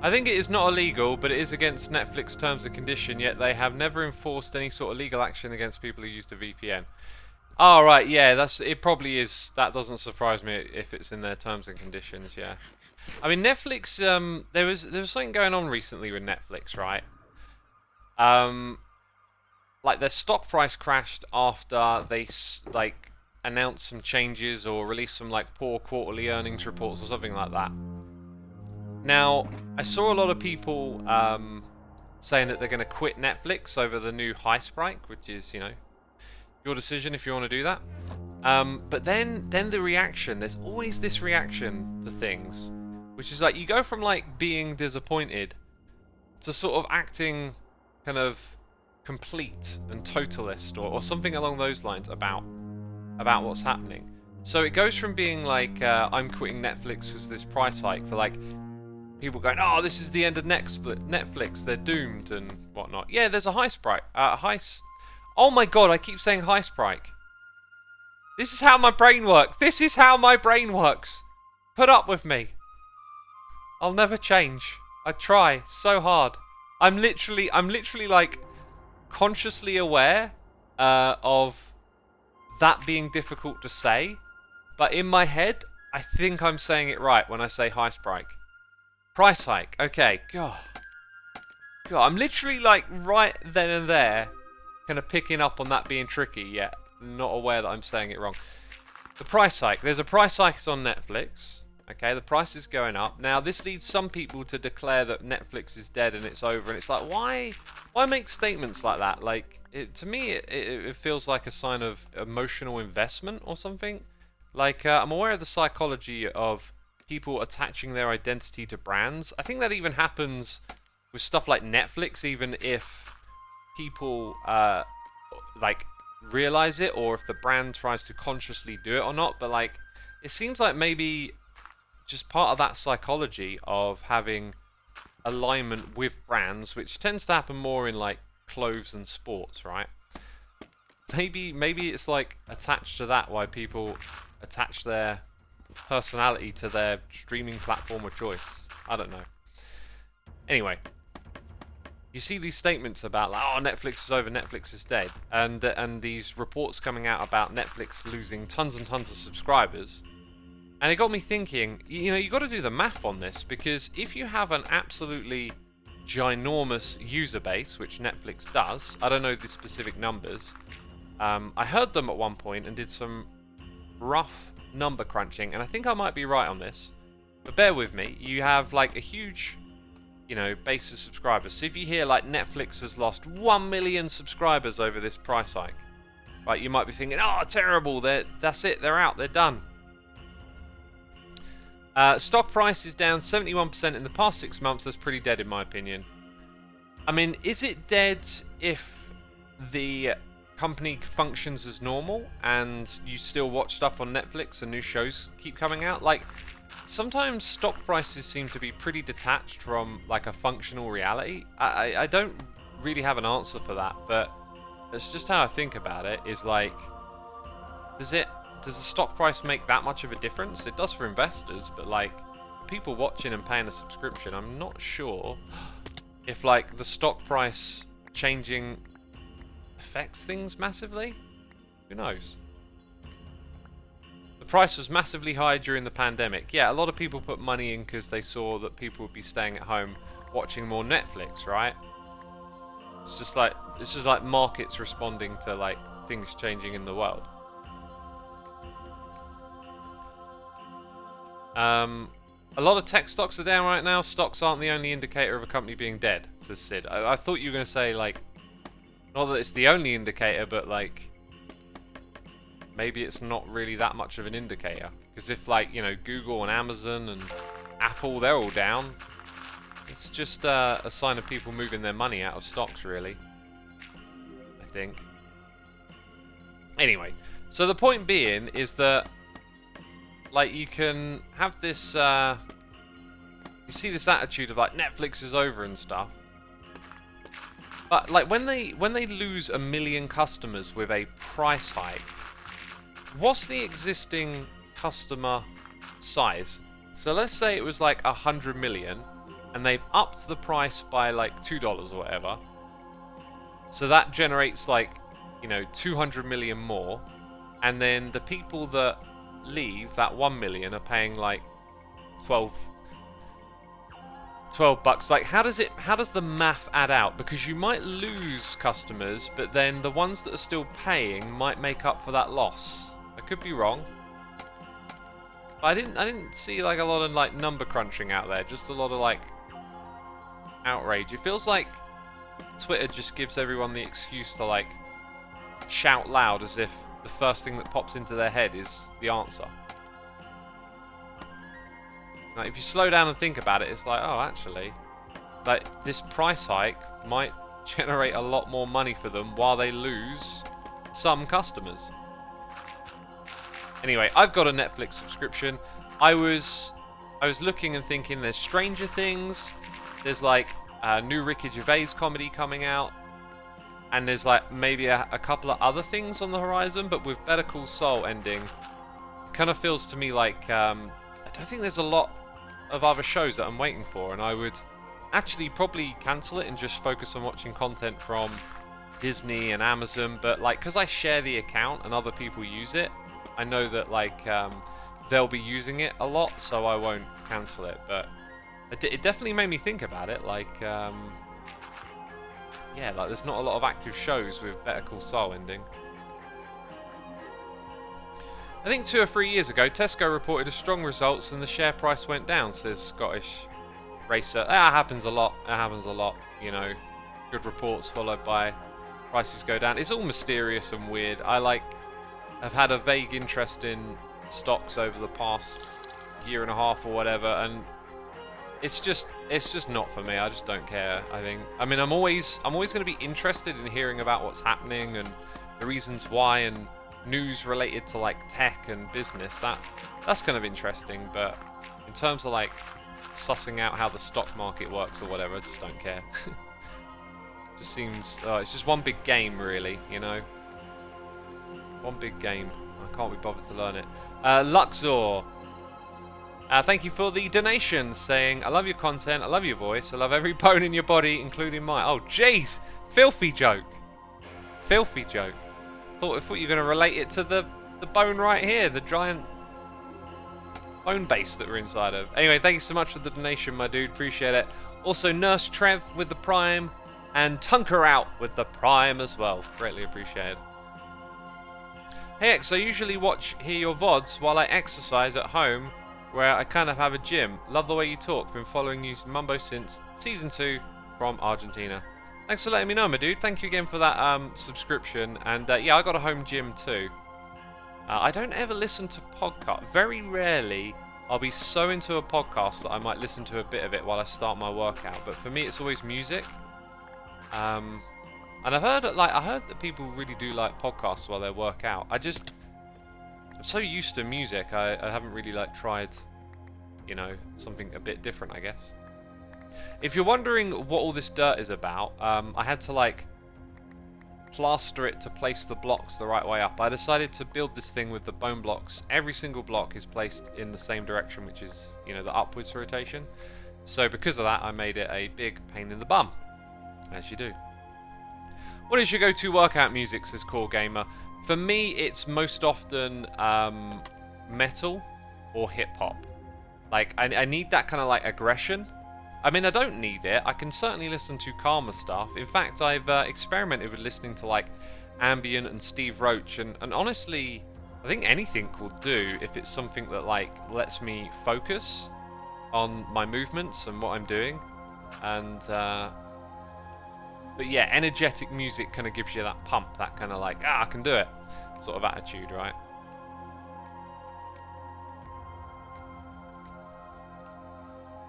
I think it is not illegal, but it is against Netflix terms and condition, yet they have never enforced any sort of legal action against people who use the VPN. Oh, right, yeah, it probably is. That doesn't surprise me if it's in their terms and conditions, yeah. I mean, Netflix, there was something going on recently with Netflix, right? Like their stock price crashed after they like announced some changes or released some like poor quarterly earnings reports or something like that. Now, I saw a lot of people saying that they're going to quit Netflix over the new high spike, which is, you know, your decision if you want to do that. But then the reaction, there's always this reaction to things, which is like you go from like being disappointed to sort of acting kind of complete and totalist or something along those lines about what's happening. So it goes from being like I'm quitting Netflix because this price hike to like people going, oh, this is the end of Netflix, they're doomed and whatnot. Yeah, there's a high spike. Oh my god, I keep saying high spike. This is how my brain works. This is how my brain works. Put up with me. I'll never change. I try so hard. I'm literally like consciously aware of that being difficult to say, but in my head, I think I'm saying it right when I say high spike. Price hike. Okay. God, I'm literally like right then and there, kind of picking up on that being tricky, yet not aware that I'm saying it wrong. The price hike. There's a price hike on Netflix. Okay, the price is going up. Now, this leads some people to declare that Netflix is dead and it's over. And it's like, why make statements like that? Like, to me, it feels like a sign of emotional investment or something. Like, I'm aware of the psychology of people attaching their identity to brands. I think that even happens with stuff like Netflix, even if people like realize it or if the brand tries to consciously do it or not. But like, it seems like maybe just part of that psychology of having alignment with brands, which tends to happen more in like clothes and sports, right? Maybe it's like attached to that, why people attach their personality to their streaming platform of choice. I don't know. Anyway, you see these statements about like, oh, Netflix is over, Netflix is dead, and these reports coming out about Netflix losing tons and tons of subscribers. And it got me thinking, you know, you got to do the math on this, because if you have an absolutely ginormous user base, which Netflix does, I don't know the specific numbers. I heard them at one point and did some rough number crunching, and I think I might be right on this, but bear with me. You have like a huge, you know, base of subscribers. So if you hear like Netflix has lost 1 million subscribers over this price hike, right, you might be thinking, oh, terrible, that's it, they're out, they're done. Stock price is down 71% in the past 6 months. That's pretty dead in my opinion. I mean, is it dead if the company functions as normal and you still watch stuff on Netflix and new shows keep coming out? Like, sometimes stock prices seem to be pretty detached from like a functional reality. I don't really have an answer for that, but it's just how I think about it. Is like, does the stock price make that much of a difference? It does for investors, but like people watching and paying a subscription, I'm not sure if like the stock price changing affects things massively. Who knows? The price was massively high during the pandemic. Yeah, a lot of people put money in because they saw that people would be staying at home watching more Netflix, right? It's just like markets responding to like things changing in the world. A lot of tech stocks are down right now. Stocks aren't the only indicator of a company being dead, says Sid. I thought you were going to say like, not that it's the only indicator, but like, maybe it's not really that much of an indicator. Because if like, you know, Google and Amazon and Apple, they're all down, it's just a sign of people moving their money out of stocks, really. I think. Anyway, so the point being is that like you can have this, you see this attitude of like Netflix is over and stuff. But like when they lose 1 million customers with a price hike, what's the existing customer size? So let's say it was like 100 million, and they've upped the price by like $2 or whatever. So that generates like, you know, 200 million more, and then the people that leave that 1 million are paying like 12 bucks. Like how does the math add out? Because you might lose customers, but then the ones that are still paying might make up for that loss. I could be wrong. But I didn't see like a lot of like number crunching out there, just a lot of like outrage. It feels like Twitter just gives everyone the excuse to like shout loud as if the first thing that pops into their head is the answer. Now, if you slow down and think about it, it's like, oh, actually, like this price hike might generate a lot more money for them while they lose some customers. Anyway, I've got a Netflix subscription. I was looking and thinking, there's Stranger Things, there's like a new Ricky Gervais comedy coming out, and there's like maybe a couple of other things on the horizon, but with Better Call Saul ending, it kind of feels to me like I don't think there's a lot of other shows that I'm waiting for, and I would actually probably cancel it and just focus on watching content from Disney and Amazon. But like, because I share the account and other people use it, I know that like they'll be using it a lot, so I won't cancel it. But it definitely made me think about it. Like, yeah, like there's not a lot of active shows with Better Call Saul ending. I think 2 or 3 years ago, Tesco reported strong results and the share price went down, says Scottish Racer. That happens a lot. That happens a lot. You know, good reports followed by prices go down. It's all mysterious and weird. I've had a vague interest in stocks over the past year and a half or whatever, and it's just not for me. I just don't care. I mean, I'm always going to be interested in hearing about what's happening and the reasons why, and news related to like tech and business. That's kind of interesting, but in terms of like sussing out how the stock market works or whatever, I just don't care. Just seems it's just one big game, really, you know. One big game. I can't be bothered to learn it. Luxor, thank you for the donation, saying, I love your content, I love your voice, I love every bone in your body, including mine. Oh, jeez! Filthy joke. Filthy joke. I thought you were going to relate it to the bone right here, the giant bone base that we're inside of. Anyway, thank you so much for the donation, my dude. Appreciate it. Also, Nurse Trev with the Prime, and Tunker out with the Prime as well. Greatly appreciated. Hey X, I usually hear your VODs while I exercise at home, where I kind of have a gym. Love the way you talk. Been following you Mumbo since Season 2 from Argentina. Thanks for letting me know, my dude. Thank you again for that subscription. And yeah, I got a home gym too. I don't ever listen to podcasts. Very rarely I'll be so into a podcast that I might listen to a bit of it while I start my workout. But for me, it's always music. And I heard that people really do like podcasts while they work out. I'm so used to music. I haven't really like tried you know, something a bit different, I guess. If you're wondering what all this dirt is about, I had to like plaster it to place the blocks the right way up. I decided to build this thing with the bone blocks. Every single block is placed in the same direction, which is, you know, the upwards rotation. So because of that, I made it a big pain in the bum, as you do. What is your go-to workout music, says Core Gamer? For me, it's most often metal or hip-hop. Like, I need that kind of like aggression. I mean, I don't need it. I can certainly listen to calmer stuff. In fact, I've experimented with listening to like ambient and Steve Roach, and honestly, I think anything will do if it's something that like lets me focus on my movements and what I'm doing. And but yeah, energetic music kind of gives you that pump, that kind of like, I can do it sort of attitude, right?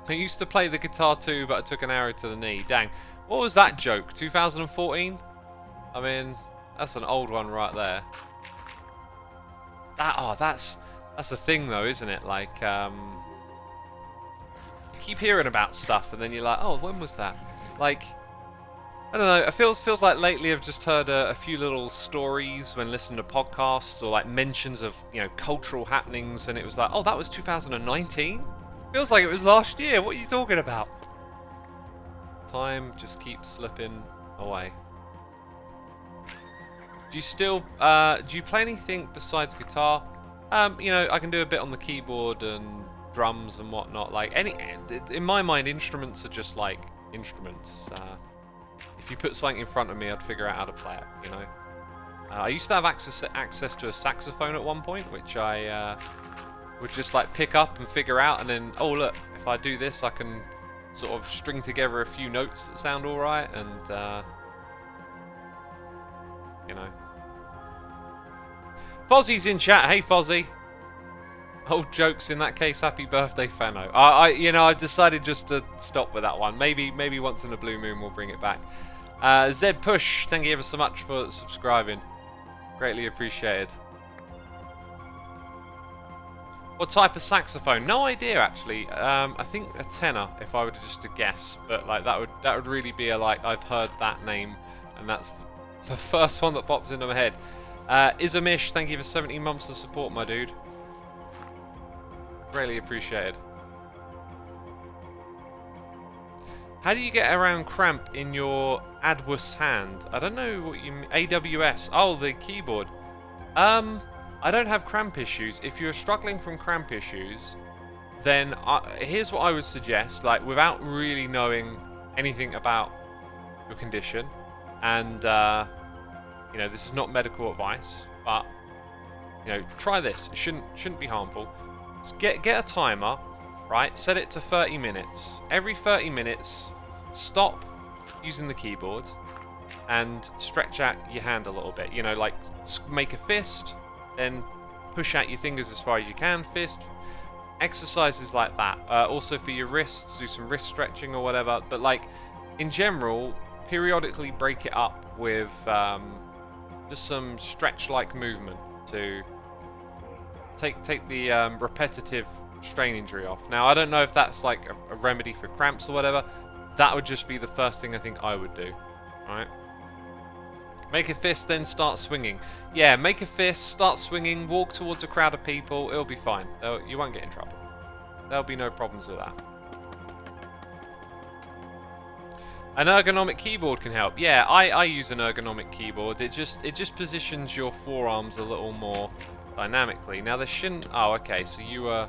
I used to play the guitar too, but I took an arrow to the knee. Dang. What was that joke? 2014? I mean, that's an old one right there. That's the thing though, isn't it? Like, you keep hearing about stuff and then you're like, oh, when was that? Like, I don't know, it feels like lately I've just heard a few little stories when listening to podcasts or like mentions of, you know, cultural happenings, and it was like, oh, that was 2019? Feels like it was last year. What are you talking about? Time just keeps slipping away. Do you still do you play anything besides guitar? You know, I can do a bit on the keyboard and drums and whatnot. Like in my mind, instruments are just like instruments. If you put something in front of me, I'd figure out how to play it. You know. I used to have access to a saxophone at one point, which I would just like pick up and figure out, and then, oh look, if I do this I can sort of string together a few notes that sound alright, and you know. Fozzie's in chat. Hey Fozzie. Old jokes in that case. Happy birthday, Fano. You know, I've decided just to stop with that one. Maybe once in a blue moon we'll bring it back. Zed Push, thank you ever so much for subscribing. Greatly appreciated. What type of saxophone? No idea actually. I think a tenor, if I were just to guess. But like that would really be a like, I've heard that name, and that's the first one that pops into my head. Isamish, thank you for 17 months of support, my dude. Greatly appreciated. How do you get around cramp in your AWS hand? I don't know what you mean. AWS. Oh, the keyboard. I don't have cramp issues. If you're struggling from cramp issues, then here's what I would suggest, like without really knowing anything about your condition, and you know, this is not medical advice, but you know, try this. It shouldn't be harmful. Just get a timer, right? Set it to 30 minutes. Every 30 minutes, stop using the keyboard and stretch out your hand a little bit. You know, like make a fist. Then push out your fingers as far as you can, fist. Exercises like that. Also for your wrists, do some wrist stretching or whatever. But like, in general, periodically break it up with just some stretch-like movement to take the repetitive strain injury off. Now, I don't know if that's like a remedy for cramps or whatever. That would just be the first thing I think I would do. Alright? Make a fist, then start swinging. Yeah, make a fist, start swinging, walk towards a crowd of people, it'll be fine. You won't get in trouble. There'll be no problems with that. An ergonomic keyboard can help. Yeah, I use an ergonomic keyboard. It just positions your forearms a little more dynamically. Now there shouldn't... Oh, okay, so you were...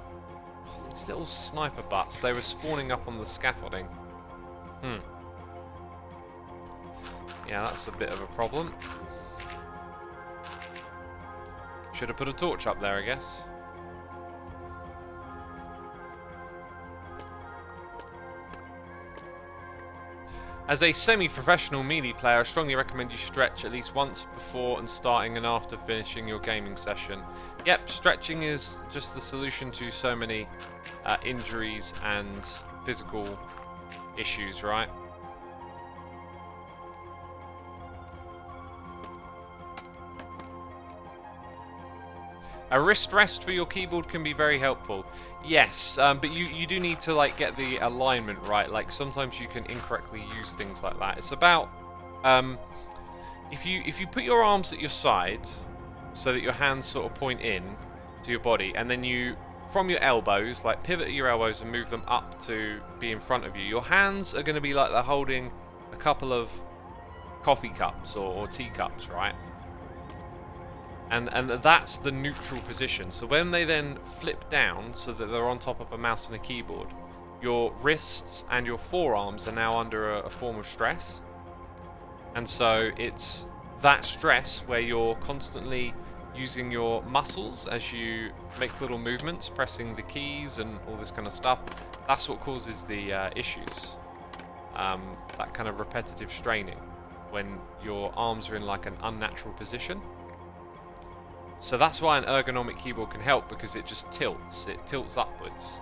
Oh, these little sniper butts, they were spawning up on the scaffolding. Yeah, that's a bit of a problem. Should have put a torch up there, I guess. As a semi-professional melee player, I strongly recommend you stretch at least once before and starting and after finishing your gaming session. Yep, stretching is just the solution to so many injuries and physical issues, right? A wrist rest for your keyboard can be very helpful. Yes, but you do need to like get the alignment right. Like sometimes you can incorrectly use things like that. It's about if you put your arms at your sides so that your hands sort of point in to your body, and then you from your elbows like pivot your elbows and move them up to be in front of you. Your hands are going to be like they're holding a couple of coffee cups or tea cups, right? And that's the neutral position. So when they then flip down so that they're on top of a mouse and a keyboard, your wrists and your forearms are now under a form of stress. And so it's that stress where you're constantly using your muscles as you make little movements, pressing the keys and all this kind of stuff. That's what causes the issues. That kind of repetitive straining when your arms are in like an unnatural position. So that's why an ergonomic keyboard can help, because it just tilts. It tilts upwards.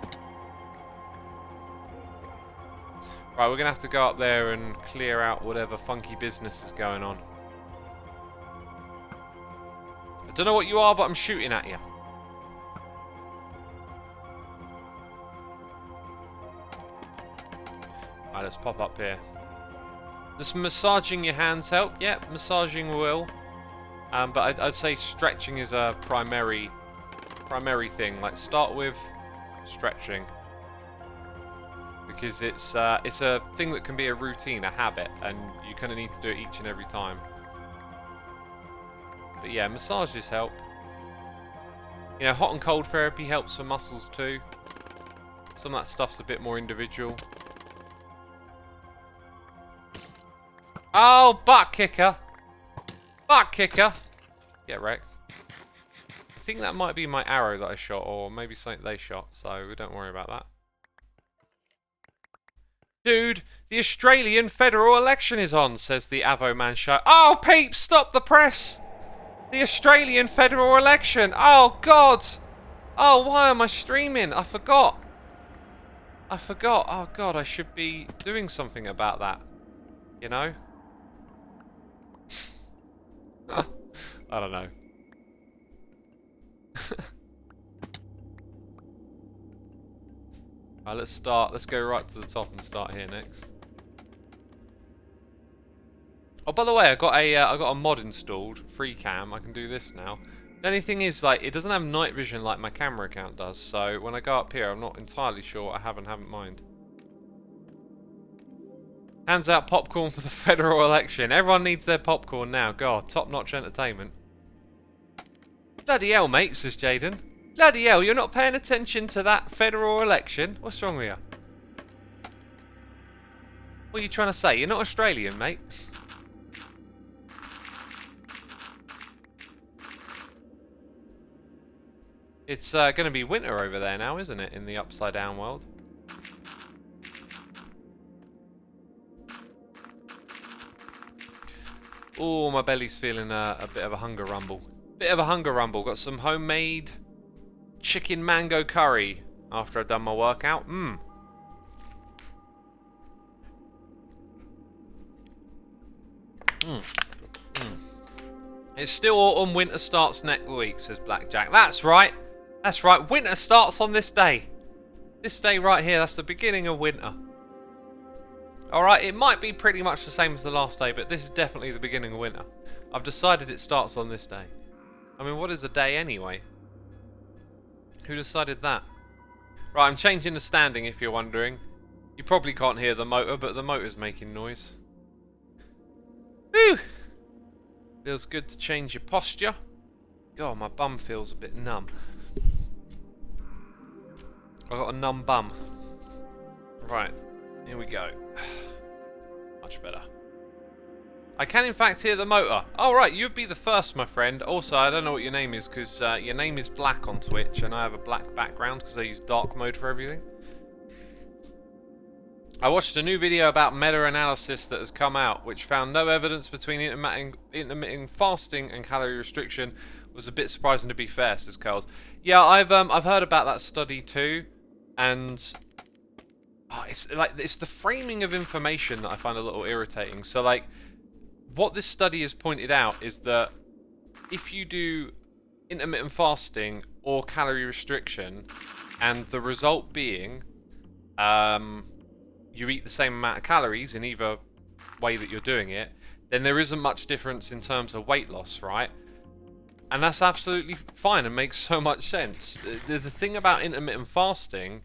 Right, we're going to have to go up there and clear out whatever funky business is going on. I don't know what you are, but I'm shooting at you. Right, let's pop up here. Does massaging your hands help? Yeah, massaging will. But I'd say stretching is a primary thing. Like start with stretching, because it's a thing that can be a routine, a habit, and you kind of need to do it each and every time. But yeah, massages help. You know, hot and cold therapy helps for muscles too. Some of that stuff's a bit more individual. Oh, butt kicker! Butt kicker! Get wrecked. I think that might be my arrow that I shot, or maybe something they shot, so we don't worry about that. Dude, the Australian federal election is on, says the Avo Man Show. Oh, peeps, stop the press! The Australian federal election! Oh, God! Oh, why am I streaming? I forgot. I forgot. Oh, God, I should be doing something about that. You know? I don't know. Alright, let's start. Let's go right to the top and start here next. Oh, by the way, I got a mod installed, free cam. I can do this now. The only thing is, like, it doesn't have night vision like my camera account does. So when I go up here, I'm not entirely sure I haven't mind. Hands out popcorn for the federal election. Everyone needs their popcorn now. God, top-notch entertainment. Bloody hell, mate, says Jaden. Bloody hell, you're not paying attention to that federal election? What's wrong with you? What are you trying to say? You're not Australian, mate. It's going to be winter over there now, isn't it? In the upside down world. Oh, my belly's feeling a bit of a hunger rumble. Bit of a hunger rumble. Got some homemade chicken mango curry after I've done my workout. It's still autumn, winter starts next week, says Blackjack. That's right. That's right. Winter starts on this day. This day right here, that's the beginning of winter. Alright, it might be pretty much the same as the last day, but this is definitely the beginning of winter. I've decided it starts on this day. I mean, what is a day anyway? Who decided that? Right, I'm changing the standing if you're wondering. You probably can't hear the motor, but the motor's making noise. Whew! Feels good to change your posture. God, my bum feels a bit numb. I've got a numb bum. Right, here we go. Much better. I can in fact hear the motor. Oh right, you'd be the first, my friend. Also, I don't know what your name is, because your name is black on Twitch, and I have a black background because I use dark mode for everything. I watched a new video about meta-analysis that has come out, which found no evidence between intermittent fasting and calorie restriction. Was a bit surprising to be fair, says Curls. Yeah, I've heard about that study too, and it's the framing of information that I find a little irritating. So like, what this study has pointed out is that if you do intermittent fasting or calorie restriction, and the result being you eat the same amount of calories in either way that you're doing it, then there isn't much difference in terms of weight loss, right? And that's absolutely fine and makes so much sense. The thing about intermittent fasting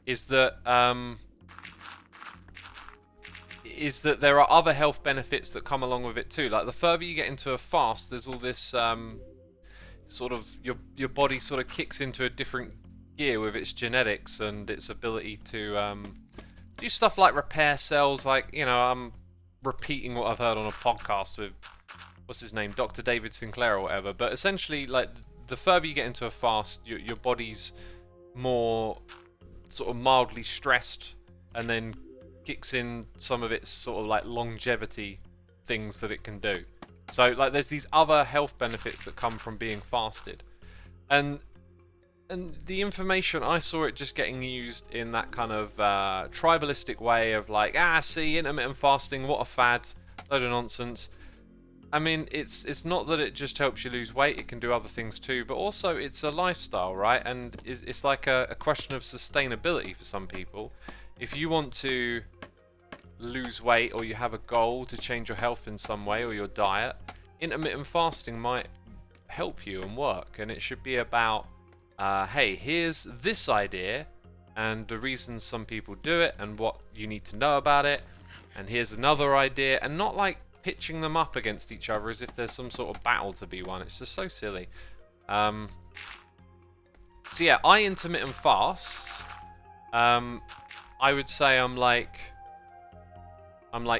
is that there are other health benefits that come along with it too. Like the further you get into a fast, there's all this sort of your body sort of kicks into a different gear with its genetics and its ability to do stuff like repair cells. Like, you know, I'm repeating what I've heard on a podcast with what's his name, Dr. David Sinclair or whatever. But essentially, like, the further you get into a fast, your body's more sort of mildly stressed, and then kicks in some of its sort of like longevity things that it can do. So like there's these other health benefits that come from being fasted, and the information, I saw it just getting used in that kind of tribalistic way of like, see, intermittent fasting, what a fad, load of nonsense. I mean, it's not that it just helps you lose weight, it can do other things too, but also it's a lifestyle, right? And it's like a question of sustainability for some people. If you want to lose weight, or you have a goal to change your health in some way, or your diet, intermittent fasting might help you and work. And it should be about, hey, here's this idea and the reasons some people do it and what you need to know about it, and here's another idea, and not like pitching them up against each other as if there's some sort of battle to be won. It's just so silly. So yeah, I intermittent fast. I would say I'm like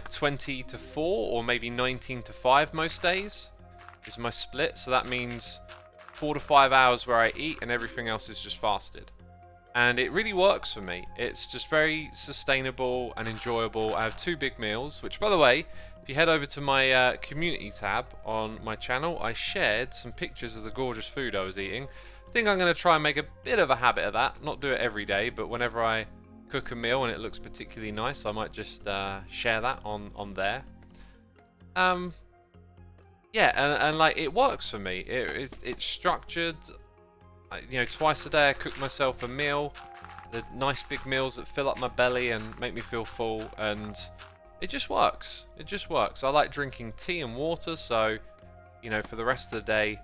20 to 4 or maybe 19 to 5 most days is my split. So that means 4 to 5 hours where I eat and everything else is just fasted. And it really works for me. It's just very sustainable and enjoyable. I have 2 big meals, which, by the way, if you head over to my community tab on my channel, I shared some pictures of the gorgeous food I was eating. I think I'm going to try and make a bit of a habit of that. Not do it every day, but whenever I cook a meal and it looks particularly nice, I might just share that on there. Yeah, and like, it works for me. It's structured. You know, twice a day I cook myself a meal. The nice big meals that fill up my belly and make me feel full, and it just works. It just works. I like drinking tea and water, so, you know, for the rest of the day,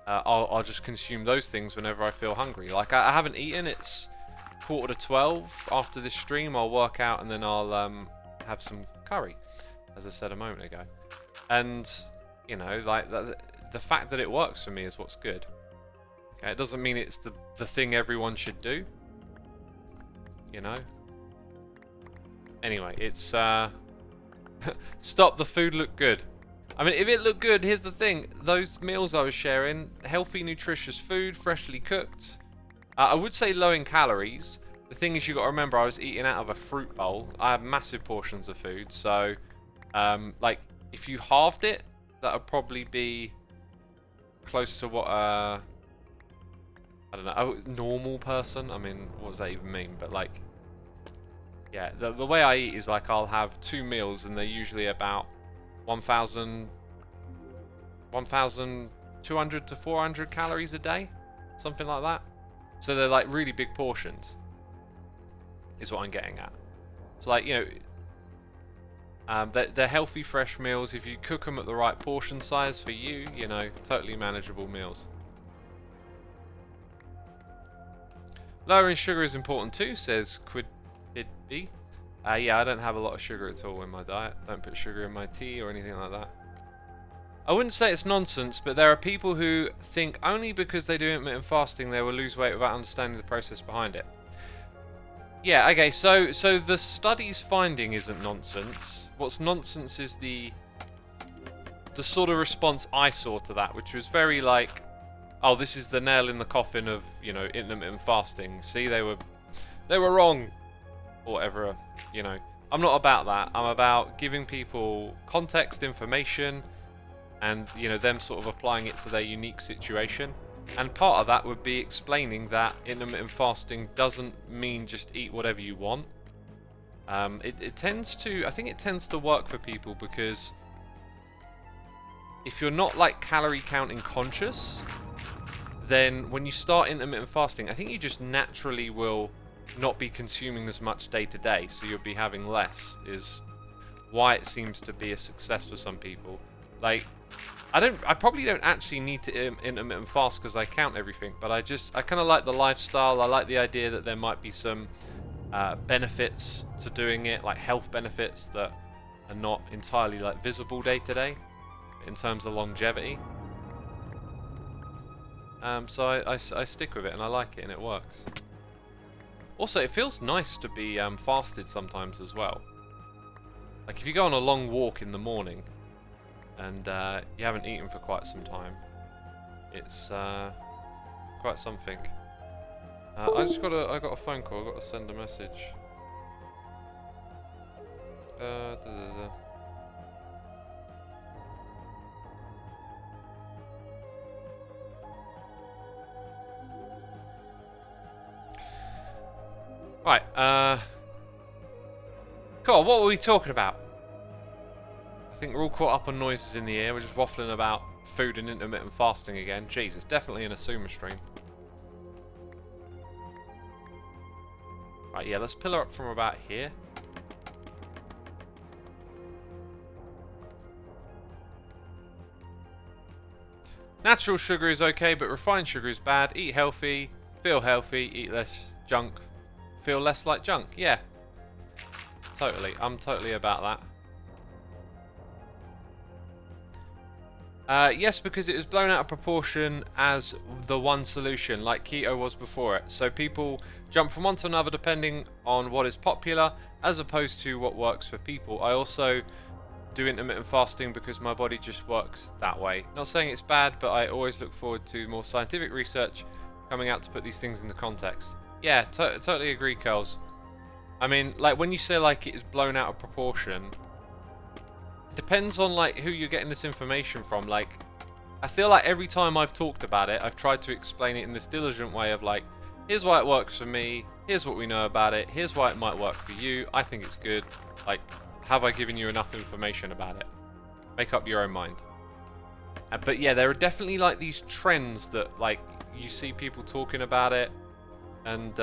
I'll just consume those things whenever I feel hungry. Like, I haven't eaten. It's 11:45. After this stream, I'll work out and then I'll have some curry, as I said a moment ago. And, you know, like, the fact that it works for me is what's good. Okay, it doesn't mean it's the thing everyone should do, you know. Anyway, it's stop the food look good. I mean, if it looked good, here's the thing: those meals I was sharing, healthy, nutritious food, freshly cooked. I would say low in calories. The thing is, you got to remember, I was eating out of a fruit bowl. I have massive portions of food, so like, if you halved it, that would probably be close to what I don't know, a normal person. I mean, what does that even mean? But like, yeah, the way I eat is like, I'll have 2 meals and they're usually about 1,200 to 400 calories a day, something like that. So they're like really big portions, is what I'm getting at. So like, you know, they're healthy, fresh meals. If you cook them at the right portion size for you, you know, totally manageable meals. Lowering sugar is important too, says Quidby. Yeah, I don't have a lot of sugar at all in my diet. Don't put sugar in my tea or anything like that. I wouldn't say it's nonsense, but there are people who think only because they do intermittent fasting they will lose weight without understanding the process behind it. Yeah, okay, so the study's finding isn't nonsense. What's nonsense is the sort of response I saw to that, which was very like, oh, this is the nail in the coffin of, you know, intermittent fasting. See, they were wrong, or whatever, you know. I'm not about that. I'm about giving people context, information, and, you know, them sort of applying it to their unique situation. And part of that would be explaining that intermittent fasting doesn't mean just eat whatever you want. It tends to, I think it tends to work for people because if you're not like calorie counting conscious, then when you start intermittent fasting, I think you just naturally will not be consuming as much day to day, so you'll be having less, is why it seems to be a success for some people. Like, I probably don't actually need to intermittent fast because I count everything, but I kind of like the lifestyle. I like the idea that there might be some benefits to doing it, like health benefits that are not entirely like visible day to day in terms of longevity. So I stick with it and I like it and it works. Also, it feels nice to be fasted sometimes as well. Like if you go on a long walk in the morning and you haven't eaten for quite some time, it's quite something. I got a phone call. I got to send a message. Right. Cool. What were we talking about? I think we're all caught up on noises in the ear. We're just waffling about food and intermittent fasting again. Jeez, it's definitely an Xisuma stream. Right, yeah, let's pillar up from about here. Natural sugar is okay, but refined sugar is bad. Eat healthy, feel healthy, eat less junk, feel less like junk. Yeah. Totally. I'm totally about that. Yes, because it was blown out of proportion as the one solution, like keto was before it. So people jump from one to another depending on what is popular, as opposed to what works for people. I also do intermittent fasting because my body just works that way. Not saying it's bad, but I always look forward to more scientific research coming out to put these things into context. Yeah, totally agree, Curls. I mean, like, when you say, like, it is blown out of proportion, it depends on, like, who you're getting this information from. Like, I feel like every time I've talked about it, I've tried to explain it in this diligent way of, like, here's why it works for me, here's what we know about it, here's why it might work for you, I think it's good. Like, have I given you enough information about it? Make up your own mind. But yeah, there are definitely, like, these trends that, like, you see people talking about it and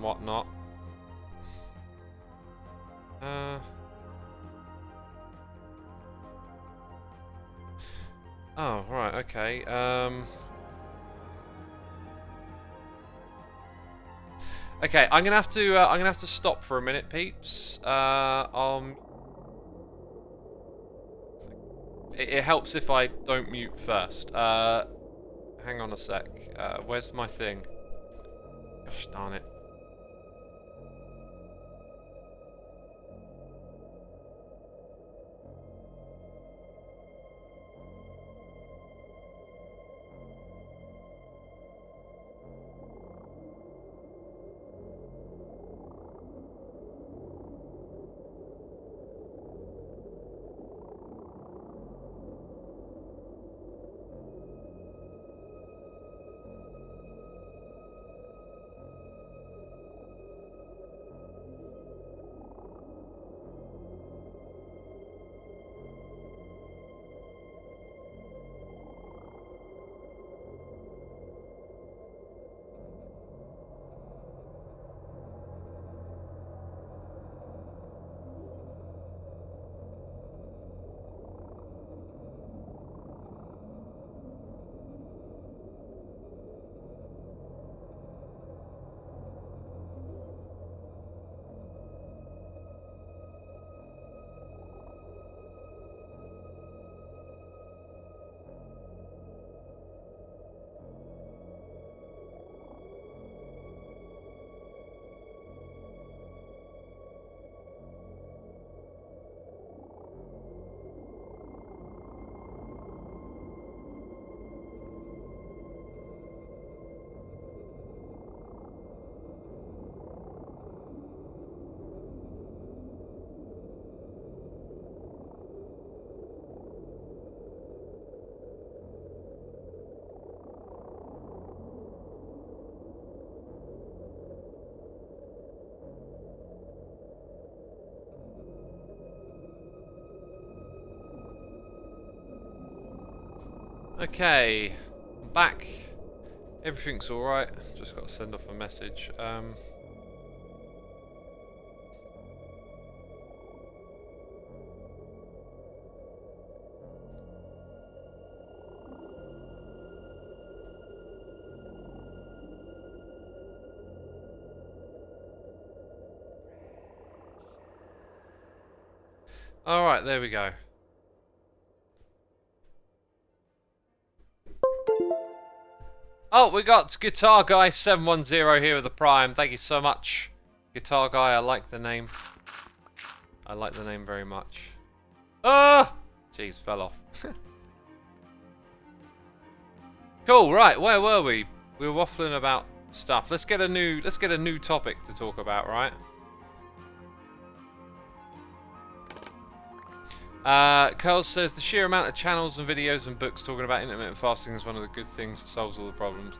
whatnot. Oh, right, okay. Okay, I'm gonna have to stop for a minute, peeps. It helps if I don't mute first. Hang on a sec. Where's my thing? Gosh darn it. Okay, back Everything's alright. Just got to send off a message. Alright, there we go. Oh, we got Guitar Guy 710 here with the Prime. Thank you so much, Guitar Guy. I like the name. I like the name very much. Ah! Jeez, fell off. Cool, right, where were we? We were waffling about stuff. Let's get a new topic to talk about, right? Carl says the sheer amount of channels and videos and books talking about intermittent fasting is one of the good things that solves all the problems.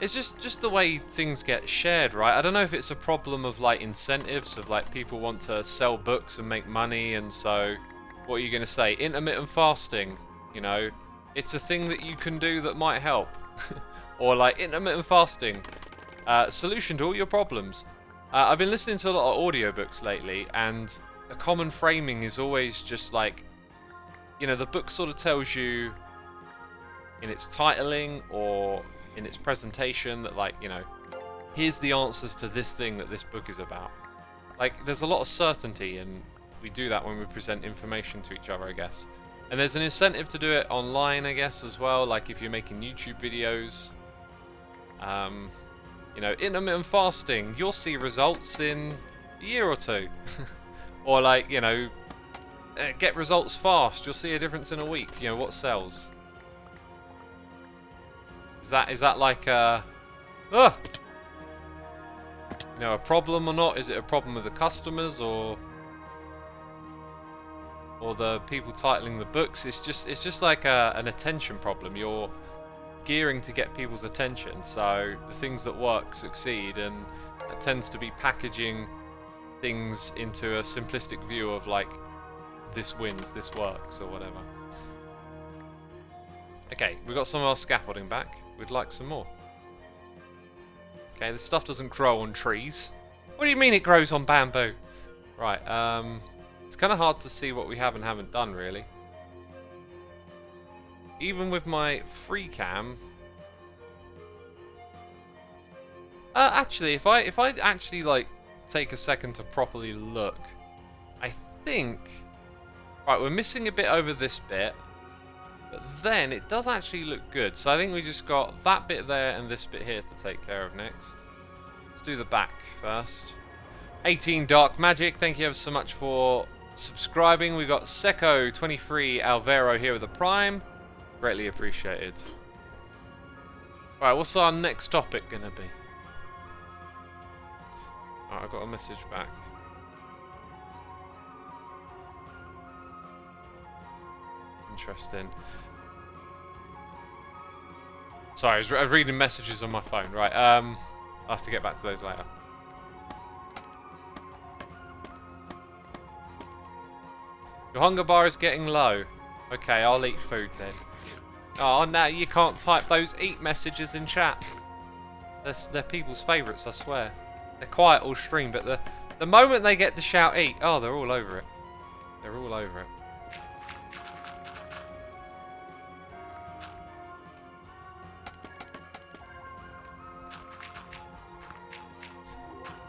It's just the way things get shared, right? I don't know if it's a problem of like incentives, of like people want to sell books and make money, and so what are you going to say? Intermittent fasting, you know, it's a thing that you can do that might help. Or like intermittent fasting, solution to all your problems. I've been listening to a lot of audiobooks lately, and a common framing is always just like, you know, the book sort of tells you in its titling or in its presentation that, like, you know, here's the answers to this thing that this book is about. Like, there's a lot of certainty, and we do that when we present information to each other, I guess. And there's an incentive to do it online, I guess, as well. Like if you're making YouTube videos, you know, intermittent fasting, you'll see results in a year or two. Or like, you know, get results fast, you'll see a difference in a week. You know, what sells? Is that like a, you know, a problem or not? Is it a problem with the customers or the people titling the books? It's just like an attention problem. You're gearing to get people's attention, so the things that work succeed, and it tends to be packaging things into a simplistic view of like, this wins, this works, or whatever. Okay, we got some of our scaffolding back. We'd like some more. Okay, this stuff doesn't grow on trees. What do you mean it grows on bamboo? Right, it's kind of hard to see what we have and haven't done, really. Even with my free cam. Actually, if I actually like take a second to properly look, I think, right, we're missing a bit over this bit, but then it does actually look good. So I think we just got that bit there and this bit here to take care of next. Let's do the back first. 18 Dark Magic, thank you ever so much for subscribing. We got Seco23 Alvaro here with the Prime. Greatly appreciated. Right, what's our next topic gonna be? Alright, I got a message back. Interesting. Sorry, I was reading messages on my phone. Right, I'll have to get back to those later. Your hunger bar is getting low. Okay, I'll eat food then. Oh, no, you can't type those eat messages in chat. They're people's favourites, I swear. They're quiet all stream, but the moment they get to shout eat, oh, they're all over it. They're all over it.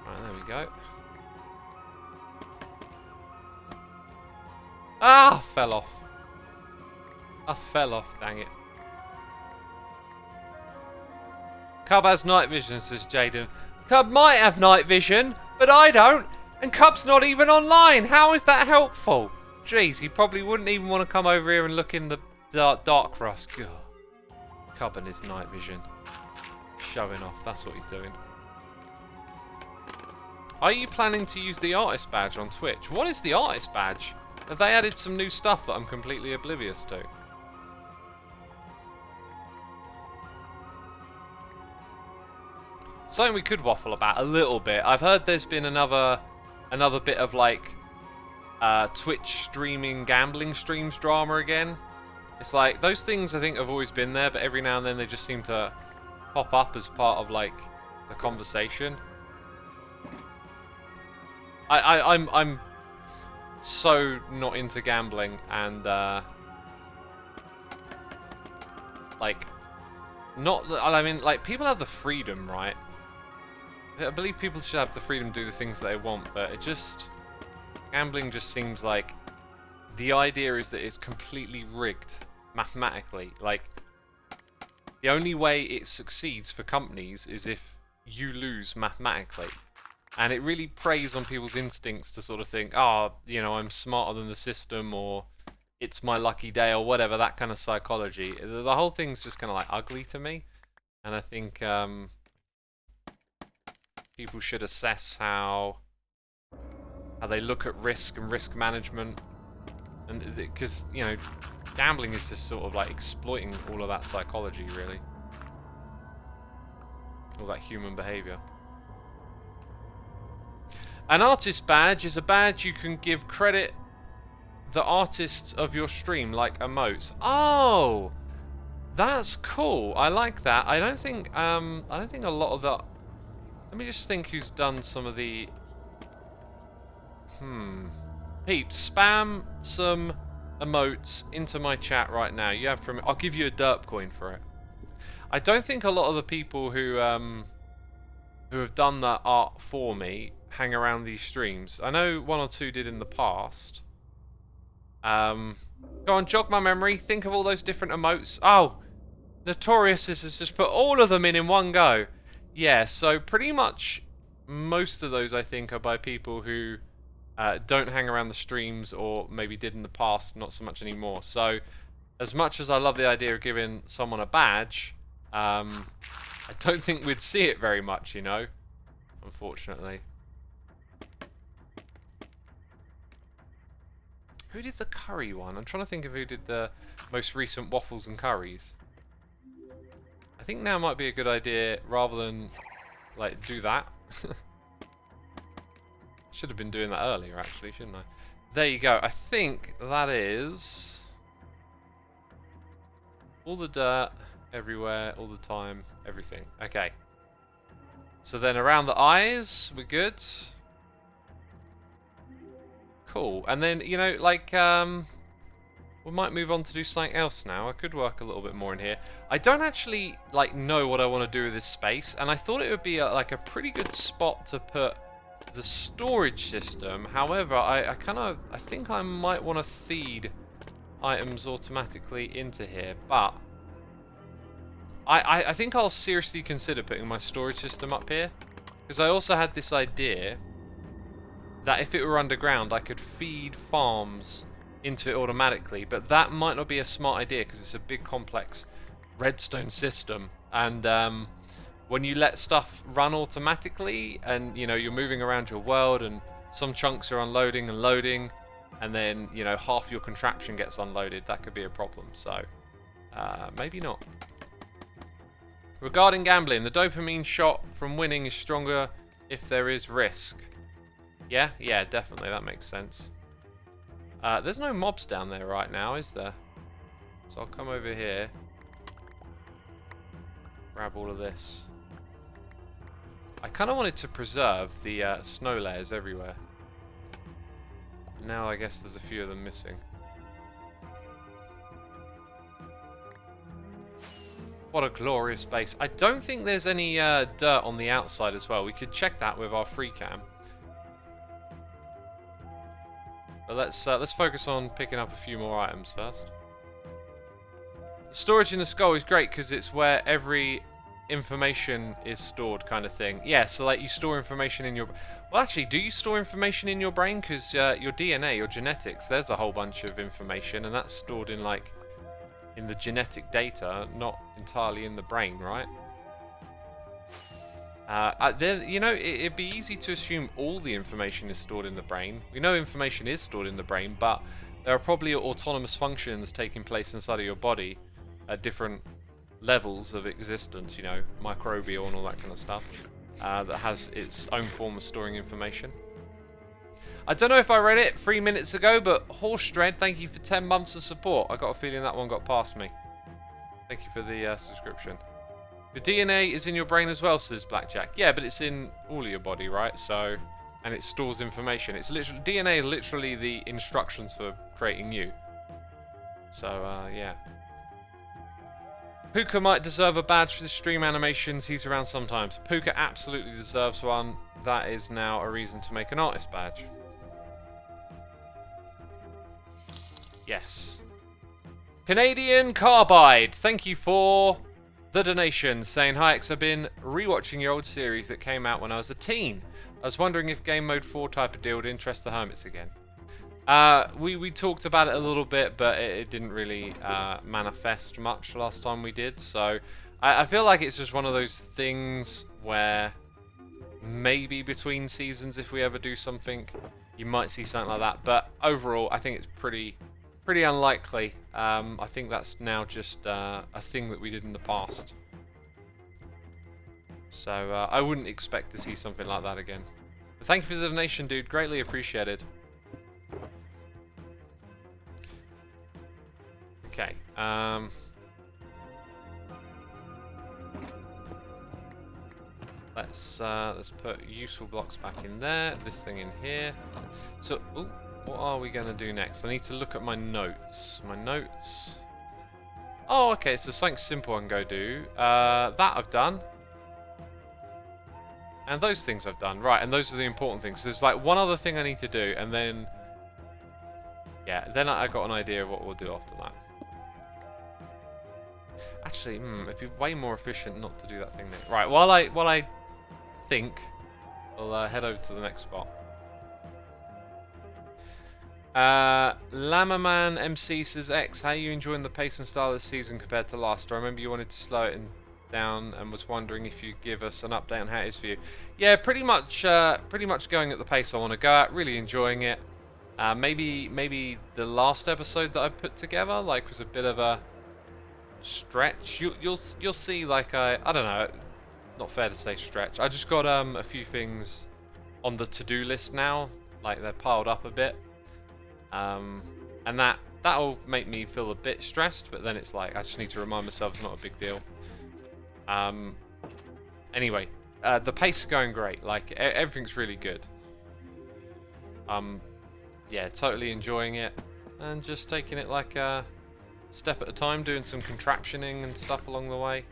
Right, there we go. Ah, fell off. I fell off, dang it. Cub has night vision, says Jaden. Cub might have night vision, but I don't. And Cub's not even online. How is that helpful? Jeez, he probably wouldn't even want to come over here and look in the dark for us. God. Cub and his night vision. Showing off, that's what he's doing. Are you planning to use the artist badge on Twitch? What is the artist badge? Have they added some new stuff that I'm completely oblivious to? Something we could waffle about a little bit. I've heard there's been another bit of like Twitch streaming gambling streams drama again. It's like those things I think have always been there, but every now and then they just seem to pop up as part of like the conversation. I'm so not into gambling, and like not. I mean, like, people have the freedom, right? I believe people should have the freedom to do the things that they want, but it just, gambling just seems like the idea is that it's completely rigged mathematically. Like, the only way it succeeds for companies is if you lose mathematically. And it really preys on people's instincts to sort of think, oh, you know, I'm smarter than the system, or it's my lucky day, or whatever, that kind of psychology. The whole thing's just kind of like ugly to me. And I think people should assess how they look at risk and risk management. And because, you know, gambling is just sort of like exploiting all of that psychology, really. All that human behavior. An artist badge is a badge you can give credit the artists of your stream, like emotes. Oh, that's cool. I like that. I don't think a lot of that. Let me just think who's done some of the. Peeps, spam some emotes into my chat right now. You have from. I'll give you a derp coin for it. I don't think a lot of the people who have done that art for me hang around these streams. I know one or two did in the past. Go on, jog my memory. Think of all those different emotes. Oh, Notorious has just put all of them in one go. Yeah, so pretty much most of those, I think, are by people who don't hang around the streams, or maybe did in the past, not so much anymore. So, as much as I love the idea of giving someone a badge, I don't think we'd see it very much, you know, unfortunately. Who did the curry one? I'm trying to think of who did the most recent waffles and curries. I think now might be a good idea, rather than like do that. Should have been doing that earlier, actually, shouldn't I? There you go. I think that is all the dirt everywhere, all the time, everything. Okay. So then around the eyes, we're good. Cool. And then, you know, like, we might move on to do something else now. I could work a little bit more in here. I don't actually, like, know what I want to do with this space, and I thought it would be, like, a pretty good spot to put the storage system. However, I think I might want to feed items automatically into here, but I think I'll seriously consider putting my storage system up here, because I also had this idea that if it were underground, I could feed farms into it automatically, but that might not be a smart idea because it's a big, complex redstone system, and when you let stuff run automatically, and you know you're moving around your world, and some chunks are unloading and loading, and then you know half your contraption gets unloaded, that could be a problem. So maybe not. Regarding gambling, the dopamine shot from winning is stronger if there is risk. Yeah, definitely, that makes sense. There's no mobs down there right now, is there? So I'll come over here, grab all of this. I kind of wanted to preserve the snow layers everywhere. Now I guess there's a few of them missing. What a glorious base. I don't think there's any dirt on the outside as well. We could check that with our free cam. But let's focus on picking up a few more items first. The storage in the skull is great because it's where every information is stored, kind of thing. Yeah, so like you store information in your. Well, actually, do you store information in your brain? Because your DNA, your genetics, there's a whole bunch of information, and that's stored in like in the genetic data, not entirely in the brain, right? You know, it'd be easy to assume all the information is stored in the brain. We know information is stored in the brain, but there are probably autonomous functions taking place inside of your body at different levels of existence, you know, microbial and all that kind of stuff, that has its own form of storing information. I don't know if I read it 3 minutes ago, but Horse Dread, thank you for 10 months of support. I got a feeling that one got past me. Thank you for the subscription. Your DNA is in your brain as well, says Blackjack. Yeah, but it's in all of your body, right? So, and it stores information. It's literally DNA is literally the instructions for creating you. So, yeah. Puka might deserve a badge for the stream animations. He's around sometimes. Puka absolutely deserves one. That is now a reason to make an artist badge. Yes. Canadian Carbide, thank you for the donation. Saying, hi X, I've been rewatching your old series that came out when I was a teen. I was wondering if Game Mode 4 type of deal would interest the Hermits again. We talked about it a little bit, but it didn't really manifest much last time we did. So I feel like it's just one of those things where maybe between seasons, if we ever do something, you might see something like that. But overall, I think it's pretty unlikely. I think that's now just a thing that we did in the past. So I wouldn't expect to see something like that again. But thank you for the donation, dude. Greatly appreciated. Okay. Let's put useful blocks back in there. This thing in here. So, ooh, what are we going to do next? I need to look at my notes. My notes. Oh, okay. So something simple I can go do. That I've done. And those things I've done. Right, and those are the important things. There's like one other thing I need to do, and then... yeah, then I got an idea of what we'll do after that. Actually, it'd be way more efficient not to do that thing there. Right, while I think, we'll head over to the next spot. Llamaman MC says, X, how are you enjoying the pace and style this season compared to last? I remember you wanted to slow it down and was wondering if you'd give us an update on how it is for you. Yeah, pretty much going at the pace I want to go at. Really enjoying it. Maybe the last episode that I put together was a bit of a stretch. You'll see, like, I don't know, not fair to say stretch. I just got a few things on the to-do list now, like they're piled up a bit, and that'll make me feel a bit stressed, but then it's like I just need to remind myself it's not a big deal. Anyway, the pace is going great. Like, everything's really good. Yeah, totally enjoying it, and just taking it like a step at a time, doing some contraptioning and stuff along the way.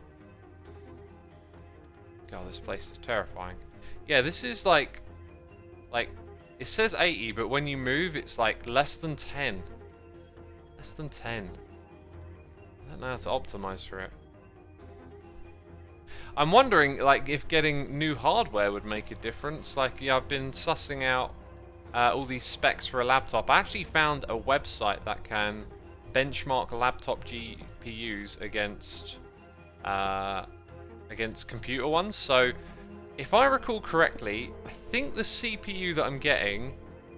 God, this place is terrifying. Yeah, this is like it says 80, but when you move, it's like less than 10. Less than 10. I don't know how to optimize for it. I'm wondering, like, if getting new hardware would make a difference. Like, yeah, I've been sussing out all these specs for a laptop. I actually found a website that can benchmark laptop GPUs against computer ones. So, if I recall correctly, I think the CPU that I'm getting